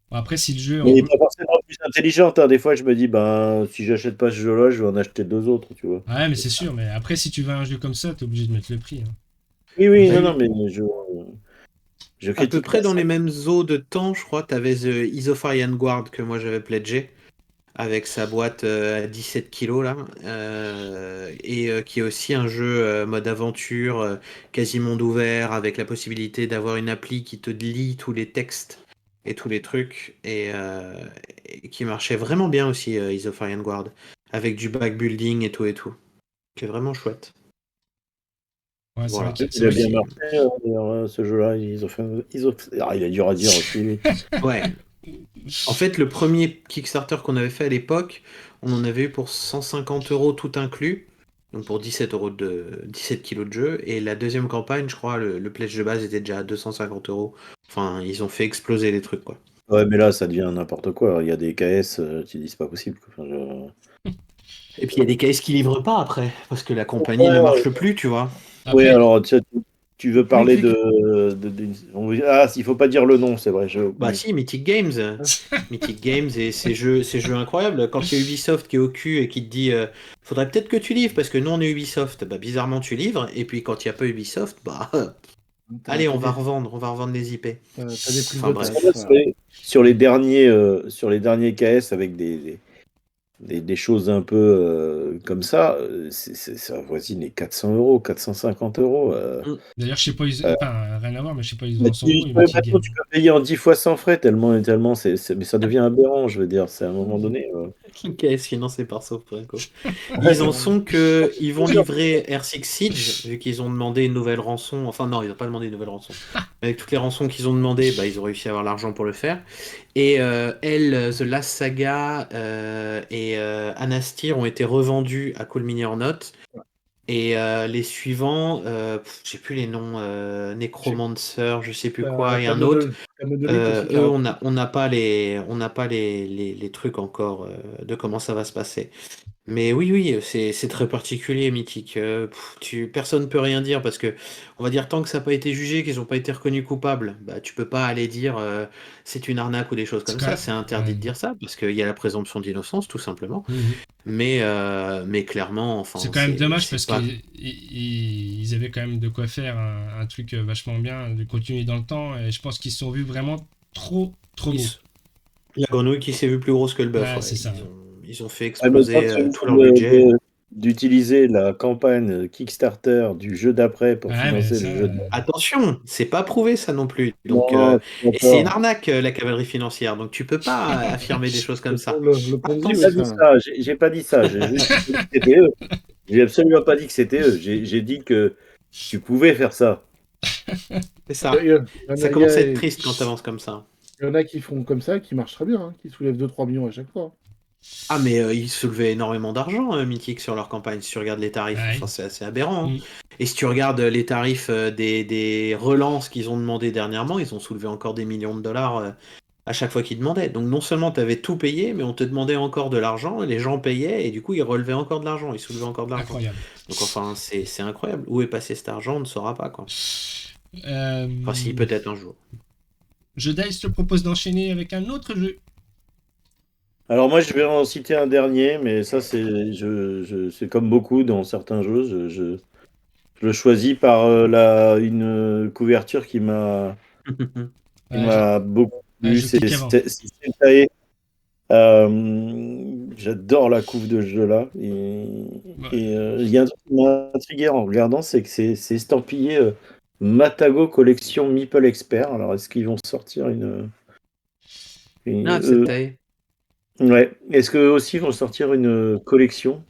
Bon, après, si le jeu. Mais pas forcément plus intelligente, hein. Des fois, je me dis, ben, si j'achète pas ce jeu-là, je vais en acheter deux autres, tu vois. Ouais, mais c'est sûr. Mais après, si tu veux un jeu comme ça, t'es obligé de mettre le prix. Hein. Oui, Bah, non, mais je À peu critique près pas dans ça. les mêmes eaux de temps, je crois, t'avais The Isofarian Guard que moi j'avais pledgé, avec sa boîte à 17 kilos là, qui est aussi un jeu mode aventure, quasi monde ouvert, avec la possibilité d'avoir une appli qui te lit tous les textes et tous les trucs, et qui marchait vraiment bien aussi, Isofarian Guard, avec du backbuilding et tout, qui est vraiment chouette. Ouais, c'est vrai Voilà. que. C'est Il a vrai bien qu'il- marché, d'ailleurs, ce jeu-là. Ah, il est dur à dire aussi. Ouais. En fait, le premier Kickstarter qu'on avait fait à l'époque, on en avait eu pour 150 euros tout inclus, donc pour 17 kilos de jeu. Et la deuxième campagne, je crois, le pledge de base était déjà à 250 euros. Enfin, ils ont fait exploser les trucs, quoi. Ouais, mais là, ça devient n'importe quoi. Il y a des KS, tu dis, c'est pas possible, quoi. Enfin, Et puis il y a des caisses qui livrent pas après, parce que la compagnie ne marche plus, tu vois. Oui, Après, alors, tu veux parler oui, Ah, il faut pas dire le nom, c'est vrai. Bah si, Mythic Games. Mythic Games et ces jeux incroyables. Quand il y a Ubisoft qui est au cul et qui te dit faudrait peut-être que tu livres parce que nous on est Ubisoft, bah bizarrement tu livres. Et puis quand il n'y a pas Ubisoft, bah allez, on va revendre les IP. T'as des prises Enfin de bref. tête. Voilà. Sur les derniers KS avec des choses un peu comme ça, ça avoisine les 400 euros, 450 euros. d'ailleurs, je sais pas, enfin, rien à voir, mais je sais pas, ils Mais en sont où, les Mythic maintenant, Games. tu peux payer en 10 fois sans frais, tellement mais ça devient aberrant, je veux dire. C'est à un moment donné. KS financé par Software. Ils en sont que ils vont livrer R6 Siege, vu qu'ils ont demandé une nouvelle rançon. Enfin non, ils n'ont pas demandé une nouvelle rançon. Avec toutes les rançons qu'ils ont demandé, bah, ils ont réussi à avoir l'argent pour le faire. Et The Last Saga et Anastir ont été revendus à Cool Mini or Not. Et les suivants, j'ai plus les noms, Necromancer, je sais plus quoi, et un autre. Camodolic aussi, Eux, Carrot. on n'a pas les trucs encore de comment ça va se passer. Mais oui, c'est très particulier, Mythique. Personne ne peut rien dire parce que, on va dire, tant que ça n'a pas été jugé, qu'ils n'ont pas été reconnus coupables, bah, tu peux pas aller dire c'est une arnaque ou des choses C'est comme quand ça. même- C'est interdit de dire ça parce qu'il y a la présomption d'innocence, tout simplement. Mhm. Mais clairement, enfin, C'est quand même dommage c'est parce pas. qu'ils avaient quand même de quoi faire un truc vachement bien, de continuer dans le temps. Et je pense qu'ils se sont vus vraiment trop beaux. La grenouille qui s'est vue plus grosse que le bœuf. Ouais, Ouais. c'est ça. Ils ont fait Ah, mais exploser pas celui tout leur budget. d'utiliser la campagne Kickstarter du jeu d'après pour Ouais, mais financer ça. le jeu de... Attention, c'est pas prouvé ça non plus. Donc, Non, et c'est une d'accord. arnaque la cavalerie financière. Donc tu peux pas affirmer des choses comme ça. Le Ponzi, J'ai oui, pas dit ça. ça, j'ai pas dit ça, j'ai juste dit que c'était eux. J'ai absolument pas dit que c'était eux. J'ai dit que tu pouvais faire ça. C'est ça. Ça Il commence à être triste quand t'avances comme ça. y en a qui font comme ça, qui marchent très bien, hein, qui soulèvent 2-3 millions à chaque fois. Ah, mais ils soulevaient énormément d'argent, Mythic, sur leur campagne, si tu regardes les tarifs. Ouais. Enfin, c'est assez aberrant. Hein. Mm. Et si tu regardes les tarifs des relances qu'ils ont demandé dernièrement, ils ont soulevé encore des millions de dollars à chaque fois qu'ils demandaient. Donc non seulement tu avais tout payé, mais on te demandait encore de l'argent, et les gens payaient, et du coup ils relevaient encore de l'argent, ils soulevaient encore de l'argent. Incroyable. Donc enfin, c'est incroyable. Où est passé cet argent, on ne saura pas, quoi. Enfin, si, Euh, peut-être un jour. Je Dice te propose d'enchaîner avec un autre jeu. Alors moi, je vais en citer un dernier, mais ça, c'est comme beaucoup dans certains jeux. Je le choisis par une couverture qui m'a Il Ouais, m'a beaucoup plu. je clique avant. C'est Sentae. J'adore la couve de ce jeu-là. Ouais. Il y a un truc qui m'a intrigué en regardant, c'est que c'est estampillé Matago Collection Meeple Expert. Alors, est-ce qu'ils vont sortir Ah, euh, Sentai. ouais. Est-ce qu'eux aussi vont sortir une collection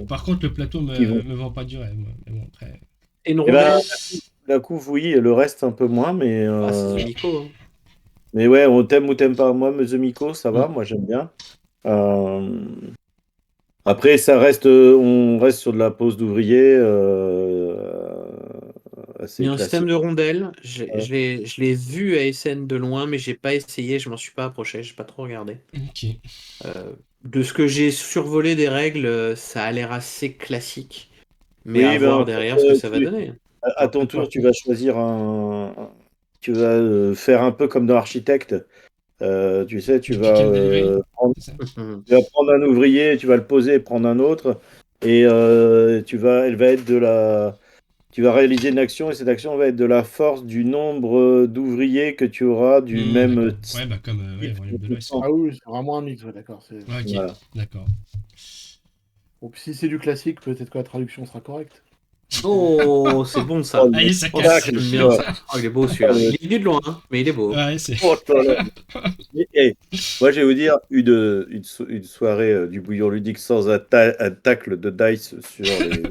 Par contre, le plateau qui vont... me vend pas du rêve, moi. Mais bon, après. Et une Eh ben, rondelle. la couve, oui, et le reste un peu moins, Ah, c'est The Miko. Hein. mais ouais, on t'aime ou t'aime pas. Moi, The Miko, ça va, Mm. moi j'aime bien. Euh, Après, on reste sur de la pose d'ouvrier Il y assez a un système classique. de rondelle. Ouais. Je l'ai vu à SN de loin, mais j'ai pas essayé. Je m'en suis pas approché. J'ai pas trop regardé. Ok. De ce que j'ai survolé des règles, ça a l'air assez classique. Mais à Oui, ben, voir en fait, derrière ce que ça va donner. à ton tour, tu vas choisir tu vas faire un peu comme dans Architecte. Tu sais, Je clique and delivery. C'est ça. tu vas prendre un ouvrier, tu vas le poser et prendre un autre. Et elle va être tu vas réaliser une action et cette action va être de la force du nombre d'ouvriers que tu auras du même D'accord. Ouais, bah comme ouais, type Royaume de de l'Ouest. puissance. Ah oui, c'est vraiment un mix, ouais, d'accord. Ouais, ok, Voilà. d'accord. Donc, si c'est du classique, peut-être que la traduction sera correcte. Oh, c'est bon Oh, ça. Ah, le et ça Oh, casse. j'aime bien quoi. ça. Oh, il est beau Oh, celui-là. Il est venu de loin, hein, mais il est beau. Ouais, c'est. oh là là. Eh, moi, je vais vous dire, une soirée du bouillon ludique sans un tacle de dice sur les.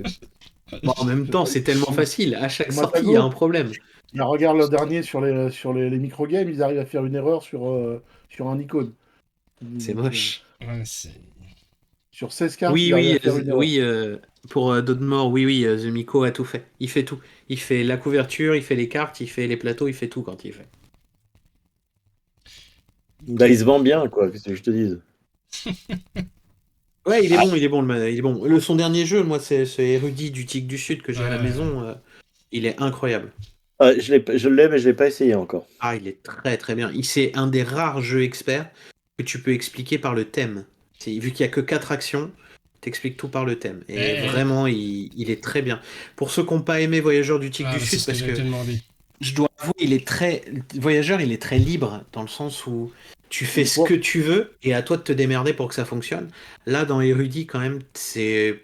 Bon, en même temps, c'est tellement facile. À chaque Au sortie, il y a Matago, un problème. regarde le dernier sur les micro-games, ils arrivent à faire une erreur sur un icône. C'est moche. Ouais, c'est. Sur 16 cartes, Oui, ils arrivent à oui, faire une erreur. oui. Pour Dodmore, oui, oui. The Miko a tout fait. Il fait tout. Il fait la couverture, il fait les cartes, il fait les plateaux, il fait tout quand il fait. Bah, il se vend bien, quoi, qu'est-ce que je te dise. Ouais, il est bon, il est bon, il est bon. Son dernier jeu, moi, c'est Érudit du Tigre du Sud que j'ai à la Ouais. maison. Il est incroyable. Je l'ai, mais je l'ai pas essayé encore. Ah, il est très très bien. C'est un des rares jeux experts que tu peux expliquer par le thème. Vu qu'il y a que 4 actions, t'expliques tout par le thème. Et vraiment, il est très bien. Pour ceux qui n'ont pas aimé Voyageur du Tigre Ah, du bah, c'est Sud, ce que parce j'allais que te demander. je dois avouer, Voyageur, il est très libre, dans le sens où tu fais ce que tu veux, et à toi de te démerder pour que ça fonctionne. Là, dans Érudit, quand même,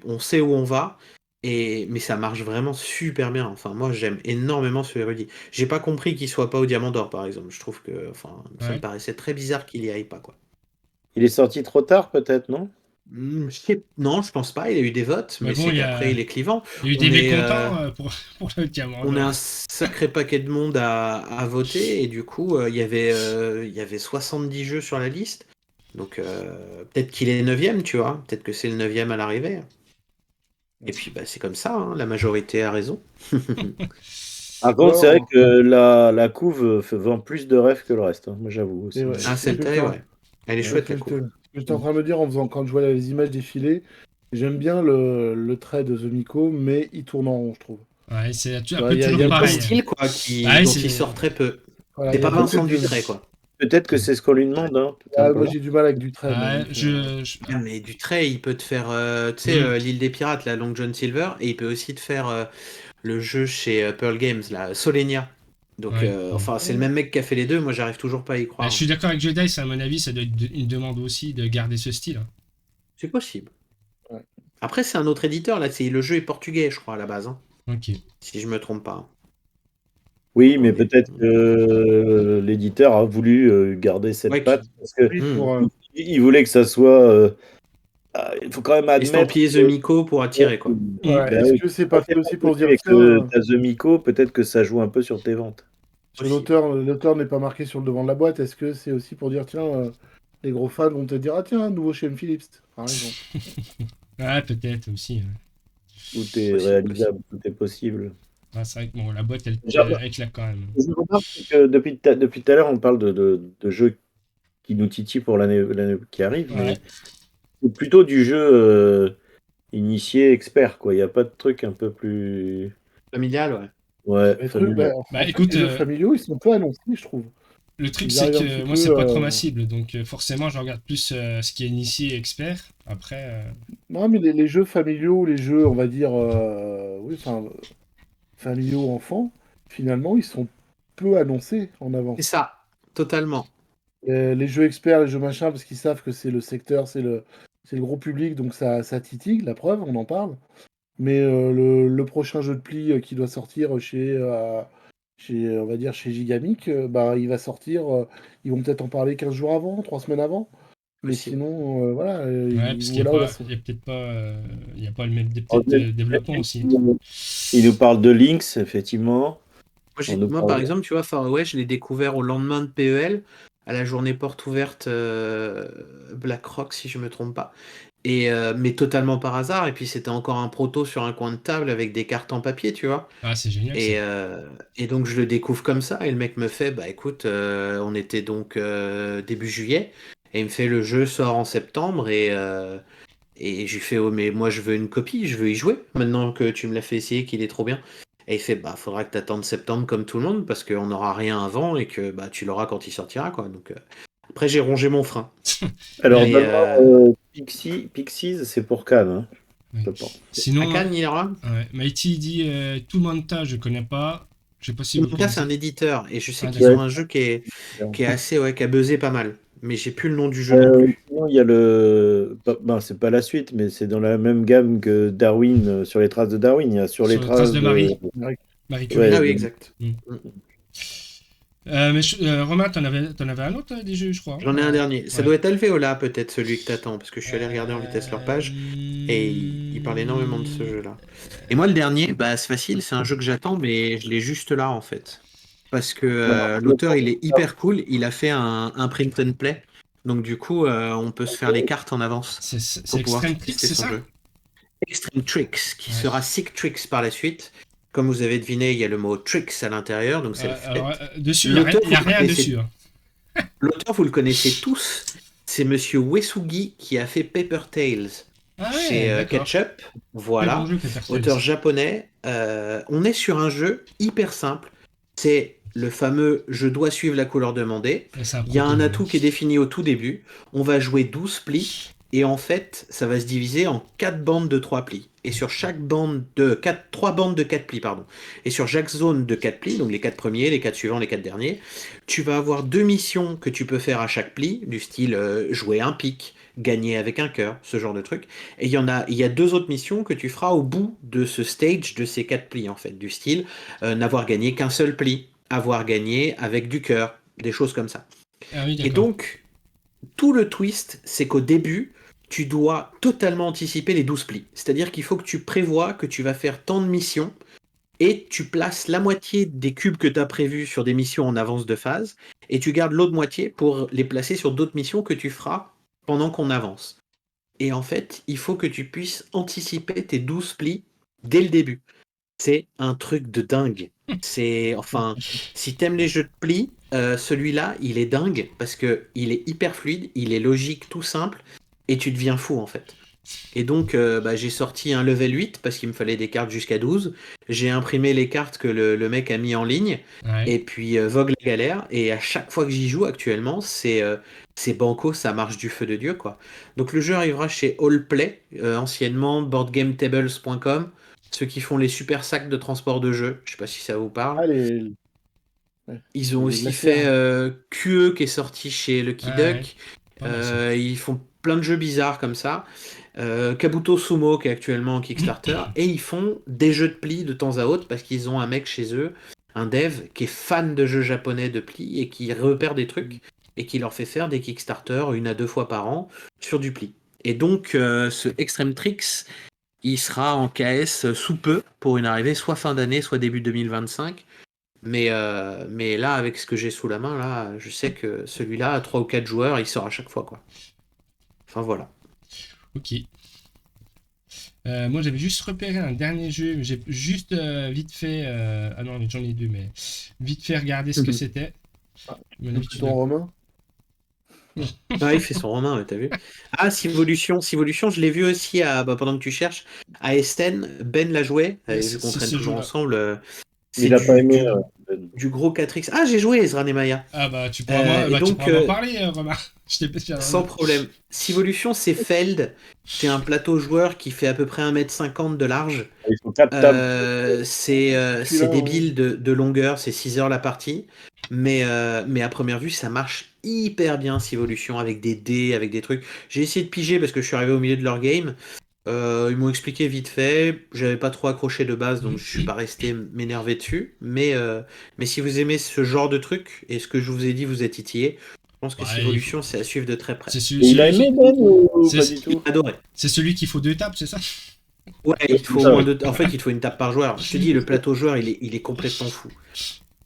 on sait où on va, mais ça marche vraiment super bien. Enfin, moi, j'aime énormément ce Érudit. J'ai pas compris qu'il soit pas au Diamant d'Or, par exemple. Je trouve que, enfin, ça me Ouais. paraissait très bizarre qu'il y aille pas, quoi. Il est sorti trop tard, peut-être, non? Non, je pense pas. Il y a eu des votes, Bah mais bon, c'est qu'après, il est clivant. il y a eu On des est, mécontents pour le diamant. On a d'or. un sacré paquet de monde à voter et du coup, il y avait 70 jeux sur la liste. Donc peut-être qu'il est 9e, tu vois. Peut-être que c'est le 9e à l'arrivée. Et puis bah, c'est comme ça, hein, la majorité a raison. Par contre, c'est vrai que la couve vend plus de rêves que le reste, hein, moi j'avoue aussi. Ouais, Ah, c'est ce que Sentai, ouais. Elle est chouette, la ce couve. que j'étais en train de me dire quand je vois les images défiler. J'aime bien le trait de The Miko, mais il tourne en rond, je trouve. Ouais, c'est un Ouais, peu il y a toujours le Un pareil. style, quoi, Ouais, dont c'est. il sort très peu. Voilà, C'est il y a pas beaucoup Vincent de... Dutray, quoi. Peut-être que c'est ce qu'on lui demande, hein, tout Ah, moi simplement. j'ai du mal avec du trait. moi, Ouais, donc, Ah, mais Dutray, il peut te faire, tu sais, l'île des pirates, la Long John Silver, et il peut aussi te faire le jeu chez Pearl Games, là, Solenia. Donc, Ouais. enfin, c'est le même mec qui a fait les deux, moi j'arrive toujours pas à y Bah, je croire. suis d'accord avec Jedi, à mon avis, ça doit être une demande aussi de garder ce style. Hein. C'est possible. Ouais. Après, c'est un autre éditeur, là, le jeu est portugais, je crois, à la base, hein, Ok. si je me trompe pas. Oui, On mais est- peut-être que l'éditeur a voulu garder cette Ouais, patte parce que oui, Hmm. il voulait que ça soit. Il faut quand même admettre Estampiller The que. Miko pour attirer, quoi. ouais, Ben est-ce oui, que c'est quand pas t'es fait aussi pour se connu dire, et tiens, que t'as The Miko, peut-être que ça joue un peu sur tes ventes. Possible. l'auteur n'est pas marqué sur le devant de la boîte, est-ce que c'est aussi pour dire, tiens, les gros fans vont te dire, ah tiens, nouveau chez M. Phillips, par exemple. Ouais, peut-être aussi. Ouais. Tout est Possible, réalisable, tout est possible. Ouais, c'est vrai que bon, la boîte, Je elle claque quand même. remarque que depuis tout à l'heure, on parle de jeux qui nous titillent pour l'année qui arrive, mais Ouais. c'est plutôt du jeu initié expert, quoi. Il n'y a pas de truc un peu plus. Familial, ouais. Ouais, Les trucs, familial. Bah en fait, écoute, les jeux familiaux, ils sont peu annoncés, je trouve. le truc Ils c'est arrivent un que petit moi peu. c'est pas trop ma cible, donc forcément je regarde plus ce qui est initié et expert. Après, Non, mais les jeux familiaux, les jeux, on va dire, oui, enfin, familiaux enfants, finalement, ils sont peu annoncé en C'est avance. ça, totalement. Les jeux experts, les jeux machin, parce qu'ils savent que c'est le secteur, c'est le gros public, donc ça titille, la preuve, on en parle. Mais le prochain jeu de pli qui doit sortir chez, on va dire, chez Gigamic, bah, il va sortir, ils vont peut-être en parler 15 jours avant, 3 semaines avant. Mais Possible. sinon, voilà, Ouais, parce qu'il ou n'y a alors pas, il y a peut-être pas, il y a pas le même En peut-être développement aussi. Il nous parle de Lynx, effectivement. On nous Moi, par parle... exemple, tu vois, Far West, je l'ai découvert au lendemain de PEL, à la journée porte ouverte BlackRock, si je me trompe pas. Mais totalement par hasard. Et puis, c'était encore un proto sur un coin de table avec des cartes en papier, tu vois. Ah, c'est génial ça. Et donc, je le découvre comme ça. Et le mec me fait, bah écoute, on était donc début juillet. Et il me fait, le jeu sort en septembre. Et je lui fais, oh, mais moi, je veux une copie, je veux y jouer. Maintenant que tu me l'as fait essayer, qu'il est trop bien. Et il fait, bah, faudra que tu attendes septembre comme tout le monde, parce qu'on n'aura rien avant et que bah, tu l'auras quand il sortira, quoi. Donc, après, j'ai rongé mon frein. Alors, Mais d'abord, Pixies, c'est pour Cannes, hein, Oui. je pense. à Sinon, Cannes, il y aura. ouais, Mighty dit tout Manta, je connais pas. Je sais pas si vous Monka, c'est connaissez. un éditeur. Et je sais Ah, qu'ils d'accord. ont un jeu qui est assez, ouais, qui a buzzé pas mal. Mais j'ai plus le nom du jeu non Euh, plus. sinon, il y a c'est pas la suite, mais c'est dans la même gamme que Darwin, sur les traces de Darwin. Il y a sur les Sur les traces traces de de. Marie Curie. Ouais, Ah oui, exact. Mm. Mm. Mais Romain, t'en avais un autre des jeux, je crois. J'en ai un dernier. Ça Ouais. doit être Alvéola, peut-être, celui que t'attends, parce que je suis allé regarder en vitesse leur page. Et il parle énormément de ce jeu-là. Et moi, le dernier, bah, c'est facile, c'est un jeu que j'attends, mais je l'ai juste là, en fait. Parce que l'auteur, il est hyper cool. Il a fait un print and play. Donc, du coup, on peut se faire les cartes en avance C'est pour pouvoir Extreme Tricks, tester c'est son ça? jeu. Extreme Tricks, qui Ouais. sera Sick Tricks par la suite. Comme vous avez deviné, il y a le mot tricks à l'intérieur, donc c'est le Alors, fait. dessus, il n'y L'auteur, a vous rien connaissez dessus. Hein. L'auteur, vous le connaissez tous, c'est Monsieur Uesugi qui a fait Paper Tales Ah chez ouais, d'accord. Ketchup. Très bon Voilà, jeu, Paper Tales. auteur japonais. On est sur un jeu hyper simple. C'est le fameux je dois suivre la couleur demandée. Et c'est un Il y a un proto, atout qui est défini au tout début. On va jouer 12 plis. Et en fait, ça va se diviser en 4 bandes de 3 plis. Et sur chaque bande de 3 bandes de 4 plis, pardon. Et sur chaque zone de 4 plis, donc les 4 premiers, les 4 suivants, les 4 derniers, tu vas avoir 2 missions que tu peux faire à chaque pli, du style jouer un pic, gagner avec un cœur, ce genre de truc. Et il y a 2 autres missions que tu feras au bout de ce stage de ces 4 plis, en fait, du style n'avoir gagné qu'un seul pli, avoir gagné avec du cœur, des choses comme ça. Ah oui, Et d'accord. donc, tout le twist, c'est qu'au début, tu dois totalement anticiper les 12 plis. C'est-à-dire qu'il faut que tu prévois que tu vas faire tant de missions et tu places la moitié des cubes que tu as prévus sur des missions en avance de phase et tu gardes l'autre moitié pour les placer sur d'autres missions que tu feras pendant qu'on avance. Et en fait, il faut que tu puisses anticiper tes 12 plis dès le début. C'est un truc de dingue. Enfin, si t'aimes les jeux de plis, celui-là, il est dingue parce que il est hyper fluide, il est logique, tout simple, et tu deviens fou en fait. Et donc, bah, j'ai sorti un level 8 parce qu'il me fallait des cartes jusqu'à 12. J'ai imprimé les cartes que le mec a mis en ligne, Ouais. et puis vogue la galère. Et à chaque fois que j'y joue actuellement, c'est banco, ça marche du feu de Dieu, quoi. Donc le jeu arrivera chez Allplay, anciennement boardgametables.com, ceux qui font les super sacs de transport de jeux. Je sais pas si ça vous parle. Ah, ouais, Ils ont les aussi glacières. fait QE qui est sorti chez Lucky Ah ouais. Duck. Pas mal ça. Ils font plein de jeux bizarres comme ça. Kabuto Sumo qui est actuellement en Kickstarter. Et ils font des jeux de plis de temps à autre parce qu'ils ont un mec chez eux, un dev qui est fan de jeux japonais de plis et qui repère des trucs et qui leur fait faire des Kickstarter 1 à 2 fois par an sur du pli. Et donc ce Extreme Tricks, il sera en KS sous peu pour une arrivée soit fin d'année, soit début 2025. Mais là, avec ce que j'ai sous la main, là, je sais que celui-là, à 3 ou 4 joueurs, il sort à chaque fois, quoi. Enfin, voilà. Ok. Moi, j'avais juste repéré un dernier jeu. J'ai juste vite fait. Ah non, j'en ai deux, mais vite fait regarder ce que c'était. À mon avis, tu Ton dois- romain. Ah, il fait son romain, ouais, t'as vu? Ah, Civolution, je l'ai vu aussi pendant que tu cherches. À Esten, Ben l'a joué, et vu qu'on C'est traîne ce toujours jeu-là. ensemble, c'est Il a pas aimé. du gros 4X. Ah, j'ai joué Ezra Nehemiah. Ah bah tu pourras tu pourras m'en parler, Romain. Je t'ai pas Sans problème. Civolution, c'est Feld. C'est un plateau joueur qui fait à peu près 1,50 m de large. Ils sont 4 tables. C'est débile de longueur, c'est 6 heures la partie. Mais à première vue, ça marche hyper bien, Civolution, avec des dés, avec des trucs. J'ai essayé de piger parce que je suis arrivé au milieu de leur game. Ils m'ont expliqué vite fait. J'avais pas trop accroché de base, donc je suis pas resté m'énerver dessus. Mais si vous aimez ce genre de truc, et ce que je vous ai dit, vous êtes titillé, je pense que Civolution, c'est à suivre de très près. Il a aimé Ben ou pas du tout? Adoré. C'est celui qu'il faut 2 tables, c'est ça? Ouais, il faut au moins en fait, il te faut une table par joueur. Je te dis, le plateau joueur, il est complètement fou.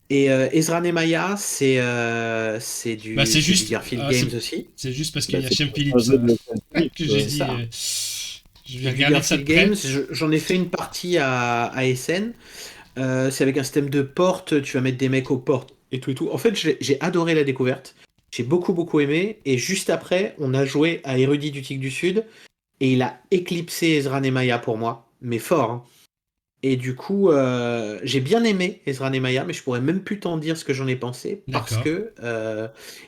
Et Ezra Nehemiah, c'est du juste, Garfield Games aussi. C'est juste parce qu'il y a c'est Shem Phillips que j'ai dit. Je vais regarder ça de près. Games, j'en ai fait une partie à SN. C'est avec un système de porte, tu vas mettre des mecs aux portes et tout et tout. En fait, j'ai adoré la découverte. J'ai beaucoup aimé. Et juste après, on a joué à Érudit du Tigre du Sud. Et il a éclipsé Ezra Nehemiah pour moi. Mais fort. Hein. Et du coup, j'ai bien aimé Ezra Nehemiah, mais je pourrais même plus t'en dire ce que j'en ai pensé. Parce que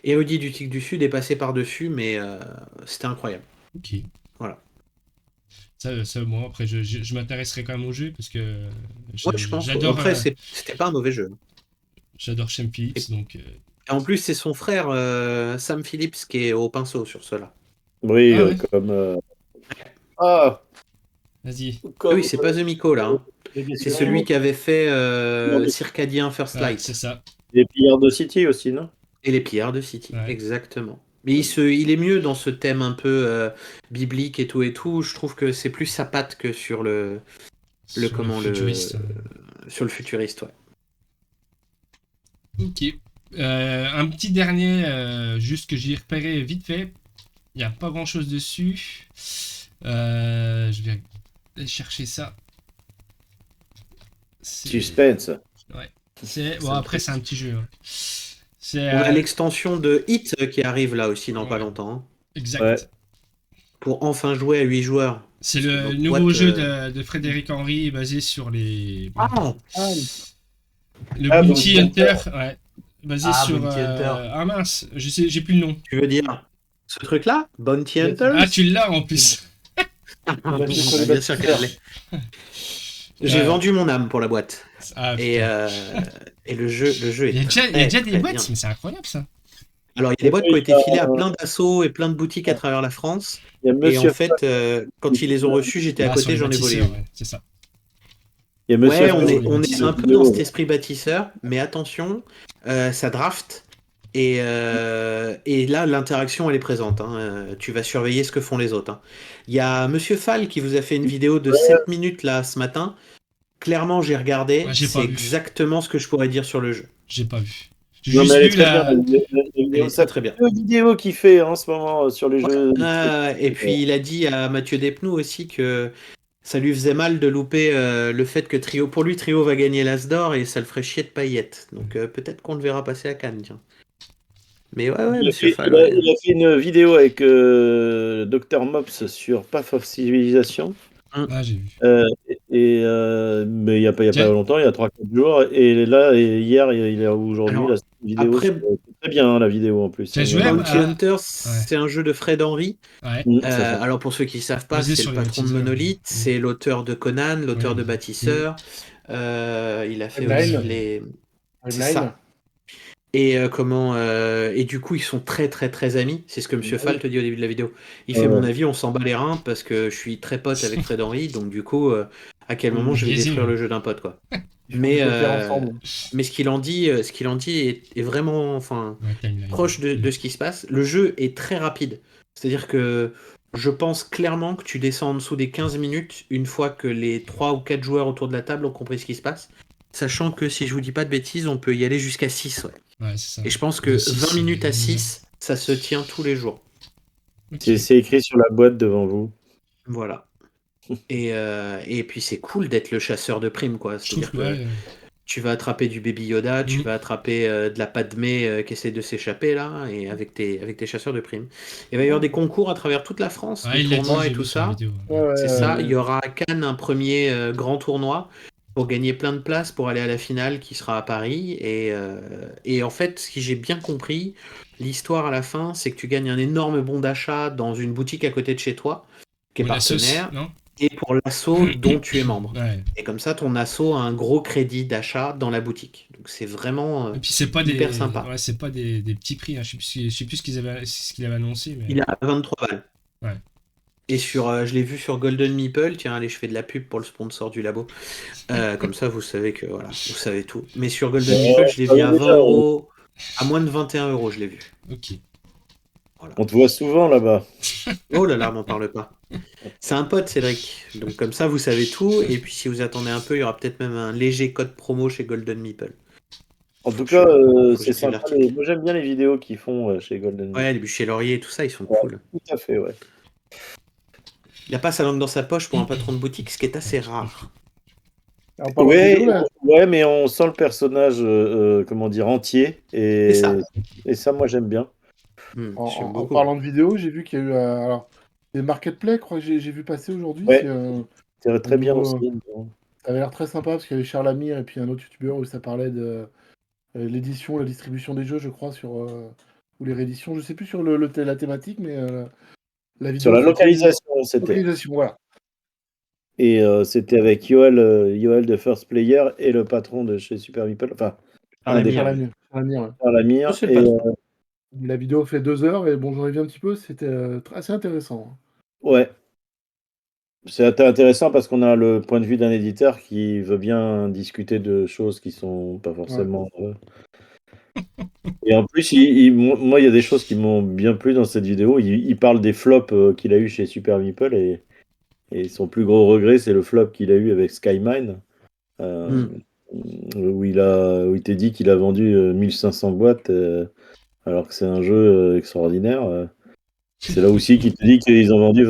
Érudit du Tigre du Sud est passé par-dessus, mais c'était incroyable. Ok. Voilà. Ça, moi, après, je m'intéresserai quand même au jeu parce que je pense. J'adore. Après, c'était pas un mauvais jeu. J'adore Shem Phillips, donc. Et en plus, c'est son frère Sam Phillips qui est au pinceau sur cela. Oui, ouais. Comme. Ah. Vas-y. Oui, c'est pas The Miko là. Hein. C'est celui qui avait fait Circadien First Light. C'est ça. Les Pillards de City aussi, non? Et les Pillards de City, ouais. Exactement. Mais il est mieux dans ce thème un peu biblique et tout. Je trouve que c'est plus sa patte que sur le futuriste. Sur le futuriste, ouais. Ok. Un petit dernier, juste que j'ai repéré vite fait. Il n'y a pas grand chose dessus. Je vais aller chercher ça. Suspense. Ouais. Après, c'est un petit jeu. Ouais. On a l'extension de Hit qui arrive là aussi dans pas longtemps. Hein. Exact. Ouais. Pour enfin jouer à 8 joueurs. C'est le nouveau jeu de Frédéric Henry basé sur les. Le Bounty Hunter, ouais. Basé sur. Mince, j'ai plus le nom. Tu veux dire ce truc-là, Bounty Hunter? Ah, tu l'as en plus. Bien sûr qu'elle l'est. J'ai vendu mon âme pour la boîte. Et le jeu est. Il y a déjà des boîtes, mais c'est incroyable ça. Alors, il y a des boîtes qui ont été filées à plein d'assauts et plein de boutiques à travers la France. Et en fait, quand ils les ont reçus, j'étais à côté, j'en ai volé. Ouais, c'est ça. On est un peu dans cet esprit bâtisseur, mais attention, ça draft. Et là, l'interaction, elle est présente. Hein. Tu vas surveiller ce que font les autres. Hein. Il y a Monsieur Fall qui vous a fait une vidéo de 7 minutes là ce matin. Clairement, j'ai regardé. C'est exactement ce que je pourrais dire sur le jeu. J'ai pas vu. J'ai juste vu la très bien. vidéo qu'il fait en ce moment sur les jeux. Et puis il a dit à Mathieu Despnous aussi que ça lui faisait mal de louper le fait que Trio va gagner l'As d'or et ça le ferait chier de paillettes. Donc peut-être qu'on le verra passer à Cannes. Tiens. Mais ouais, Monsieur Fall. Il a fait une vidéo avec Dr Mops sur Path of Civilization. Ah, j'ai vu. Mais il n'y a pas longtemps, il y a 3-4 jours. Et là, hier, il est aujourd'hui. La vidéo, après, c'est très bien la vidéo en plus. Bounty Hunter, c'est un jeu de Fred Henry. Ouais. Alors pour ceux qui ne savent pas, c'est le patron de Monolith, c'est l'auteur de Conan, l'auteur de Bâtisseur. Il a fait aussi les. C'est ça. Et et du coup ils sont très très très amis. C'est ce que Monsieur Fall te dit au début de la vidéo. Il fait mon avis, on s'en bat les reins parce que je suis très pote avec Fred Henry, donc du coup à quel moment je vais détruire le jeu d'un pote quoi. Mais ce qu'il en dit est vraiment proche de ce qui se passe. Le jeu est très rapide. C'est-à-dire que je pense clairement que tu descends en dessous des 15 minutes une fois que les 3 ou 4 joueurs autour de la table ont compris ce qui se passe. Sachant que si je vous dis pas de bêtises, on peut y aller jusqu'à 6. Ouais, c'est ça. Et je pense que 20 minutes à 6, ça se tient tous les jours. Okay. C'est écrit sur la boîte devant vous. Voilà. Et puis c'est cool d'être le chasseur de primes, quoi. C'est-à-dire que tu vas attraper du Baby Yoda, tu vas attraper de la Padmé qui essaie de s'échapper là, et avec tes chasseurs de primes. Il va y avoir des concours à travers toute la France, des tournois et tout ça. C'est ça. Il y aura à Cannes un premier grand tournoi pour gagner plein de places pour aller à la finale qui sera à Paris. Et en fait, ce que j'ai bien compris, l'histoire à la fin, c'est que tu gagnes un énorme bon d'achat dans une boutique à côté de chez toi, qui est Ou la sauce, partenaire, non? et pour l'asso dont tu es membre. Ouais. Et comme ça, ton asso a un gros crédit d'achat dans la boutique. Donc c'est vraiment Et puis c'est pas hyper des, sympa. ouais, c'est pas des petits prix. Hein. Je sais plus ce qu'il avait annoncé, mais Il est à 23 balles. ouais. Et je l'ai vu sur Golden Meeple. Tiens, allez, je fais de la pub pour le sponsor du labo. Comme ça, vous savez que voilà, vous savez tout. Mais sur Golden Meeple, je l'ai vu à 20 euros, à moins de 21 euros, je l'ai vu. Ok. Voilà. On te voit souvent là-bas. Oh là là, m'en parle pas. C'est un pote, Cédric. Donc comme ça, vous savez tout. Et puis si vous attendez un peu, il y aura peut-être même un léger code promo chez Golden Meeple. En tout Faut cas, que c'est j'écrive sympa. l'article. Moi, j'aime bien les vidéos qu'ils font chez Golden Meeple. Ouais, les bûchers laurier et tout ça, ils sont Ouais, cool. tout à fait, ouais. Il a pas sa langue dans sa poche pour un patron de boutique, ce qui est assez rare. En parlant de Ouais, vidéo, là, ouais, mais on sent le personnage, comment dire, entier. C'est ça. Et ça, moi, j'aime bien. J'aime en beaucoup. parlant de vidéo, j'ai vu qu'il y a eu alors, des Marketplace, je crois que j'ai vu passer aujourd'hui. Ouais. C'est C'est très bien nouveau, aussi. ça avait l'air très sympa parce qu'il y avait Charles Amir et puis un autre youtubeur où ça parlait de l'édition, la distribution des jeux, je crois, ou les rééditions. Je sais plus sur la thématique, mais la vidéo Sur la c'était localisation, c'était. localisation, voilà. Et c'était avec Yoel de First Player et le patron de chez Super Meeple. Enfin, un des Charles Charles Amir, ouais. Charles Amir. C'est le Et patron. La vidéo fait 2 heures et bon, j'en ai vu un petit peu, c'était assez intéressant. ouais. C'est intéressant parce qu'on a le point de vue d'un éditeur qui veut bien discuter de choses qui sont pas forcément. Et en plus, moi, il y a des choses qui m'ont bien plu dans cette vidéo. Il parle des flops qu'il a eu chez Super Meeple et son plus gros regret, c'est le flop qu'il a eu avec Skymine, où il t'a dit qu'il a vendu 1500 boîtes alors que c'est un jeu extraordinaire. C'est là aussi qu'il te dit qu'ils ont vendu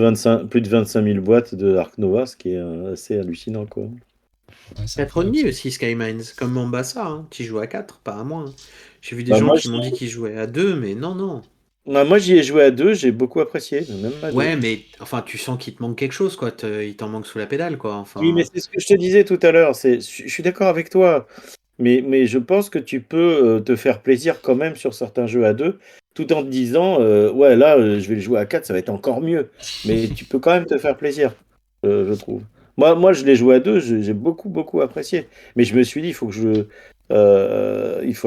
plus de 25 000 boîtes de Ark Nova, ce qui est assez hallucinant, quoi. Ouais, c'est 4 incroyable, ça. aussi, Skymines, comme Mombasa. Hein. Tu joues à 4, pas à moins. Hein. J'ai vu des Bah, gens moi, qui m'ont dit qu'ils jouaient à 2, mais non. moi, j'y ai joué à 2, j'ai beaucoup apprécié, même à 2. Ouais, mais enfin, tu sens qu'il te manque quelque chose, quoi. Il t'en manque sous la pédale, quoi. Enfin, Oui, mais c'est ce que je te disais tout à l'heure. Je suis d'accord avec toi. Mais je pense que tu peux te faire plaisir quand même sur certains jeux à 2, tout en te disant, ouais, là, je vais le jouer à 4, ça va être encore mieux. Mais tu peux quand même te faire plaisir, je trouve. Moi, je l'ai joué à 2, j'ai beaucoup, beaucoup apprécié. Mais je me suis dit, il faut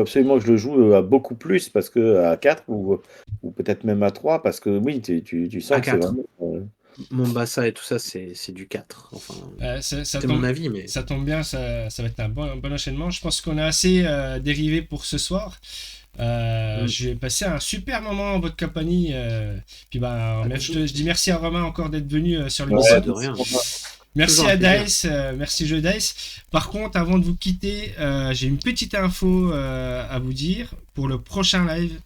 absolument que je le joue à beaucoup plus, parce que à 4 ou peut-être même à 3, parce que oui, tu sens à que c'est 4. vraiment. Mombasa et tout ça, c'est du 4. Enfin, Ça c'est mon tombe, avis, mais. ça tombe bien, ça va être un bon enchaînement. Je pense qu'on a assez dérivé pour ce soir. Je vais passer un super moment en votre compagnie. Puis je dis merci à Romain encore d'être venu sur l'émission. De rien. Merci Toujours à un plaisir. Dice, merci Jeu Dice. Par contre, avant de vous quitter, j'ai une petite info à vous dire pour le prochain live.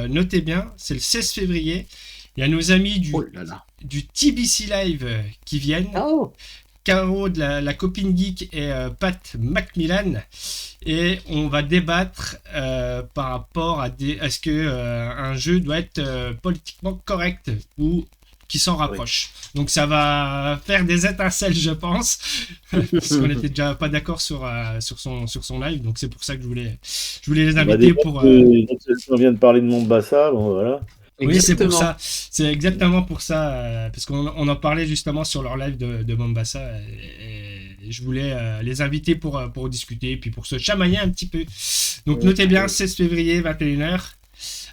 Notez bien, c'est le 16 février. Il y a nos amis Oh là là. du TBC Live qui viennent. Oh. Caro de la copine geek et Pat Macmillan, et on va débattre par rapport à ce que un jeu doit être politiquement correct ou qui s'en rapproche. Donc ça va faire des étincelles, je pense, parce qu'on n'était déjà pas d'accord sur son live, donc c'est pour ça que je voulais les inviter pour. On vient de parler de Mombasa, bon voilà. Oui, c'est pour ça. C'est exactement pour ça, parce qu'on en parlait justement sur leur live de Mombasa, et je voulais les inviter pour discuter, puis pour se chamailler un petit peu. Donc notez bien, 16 février, 21h,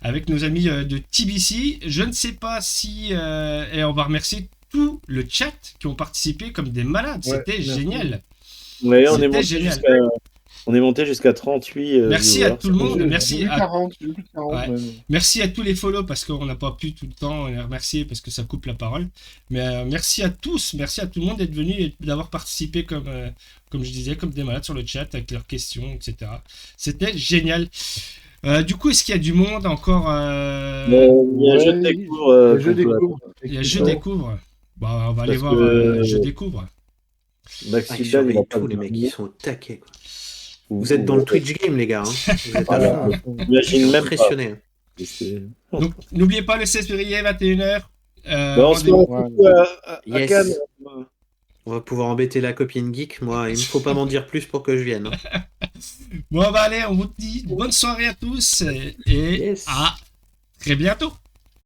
avec nos amis de TBC. Je ne sais pas si... et on va remercier tout le chat qui ont participé comme des malades. C'était génial. Ouais, on est monté jusqu'à 38. Merci à tout le monde. Merci à 40, plus de 40 même. Merci à tous les follow parce qu'on n'a pas pu tout le temps les remercier parce que ça coupe la parole. Mais merci à tous, merci à tout le monde d'être venu et d'avoir participé comme je disais, comme des malades sur le chat avec leurs questions, etc. C'était génial. Du coup, est-ce qu'il y a du monde encore Il y a Jeu Découvre. Il y a Jeu Découvre. Bah, on va aller voir Jeu Découvre. Ils surveillent tous les mecs, ils sont au taquet, quoi. Vous êtes dans le Twitch game, les gars. Hein. Vous êtes impressionnés. Donc, n'oubliez pas le 16 février, 21h. On se retrouve à Cannes. On va pouvoir embêter la copine geek. Moi, il me faut pas m'en dire plus pour que je vienne. Hein. Bon, bah allez, on vous dit bonne soirée à tous et Yes. à très bientôt.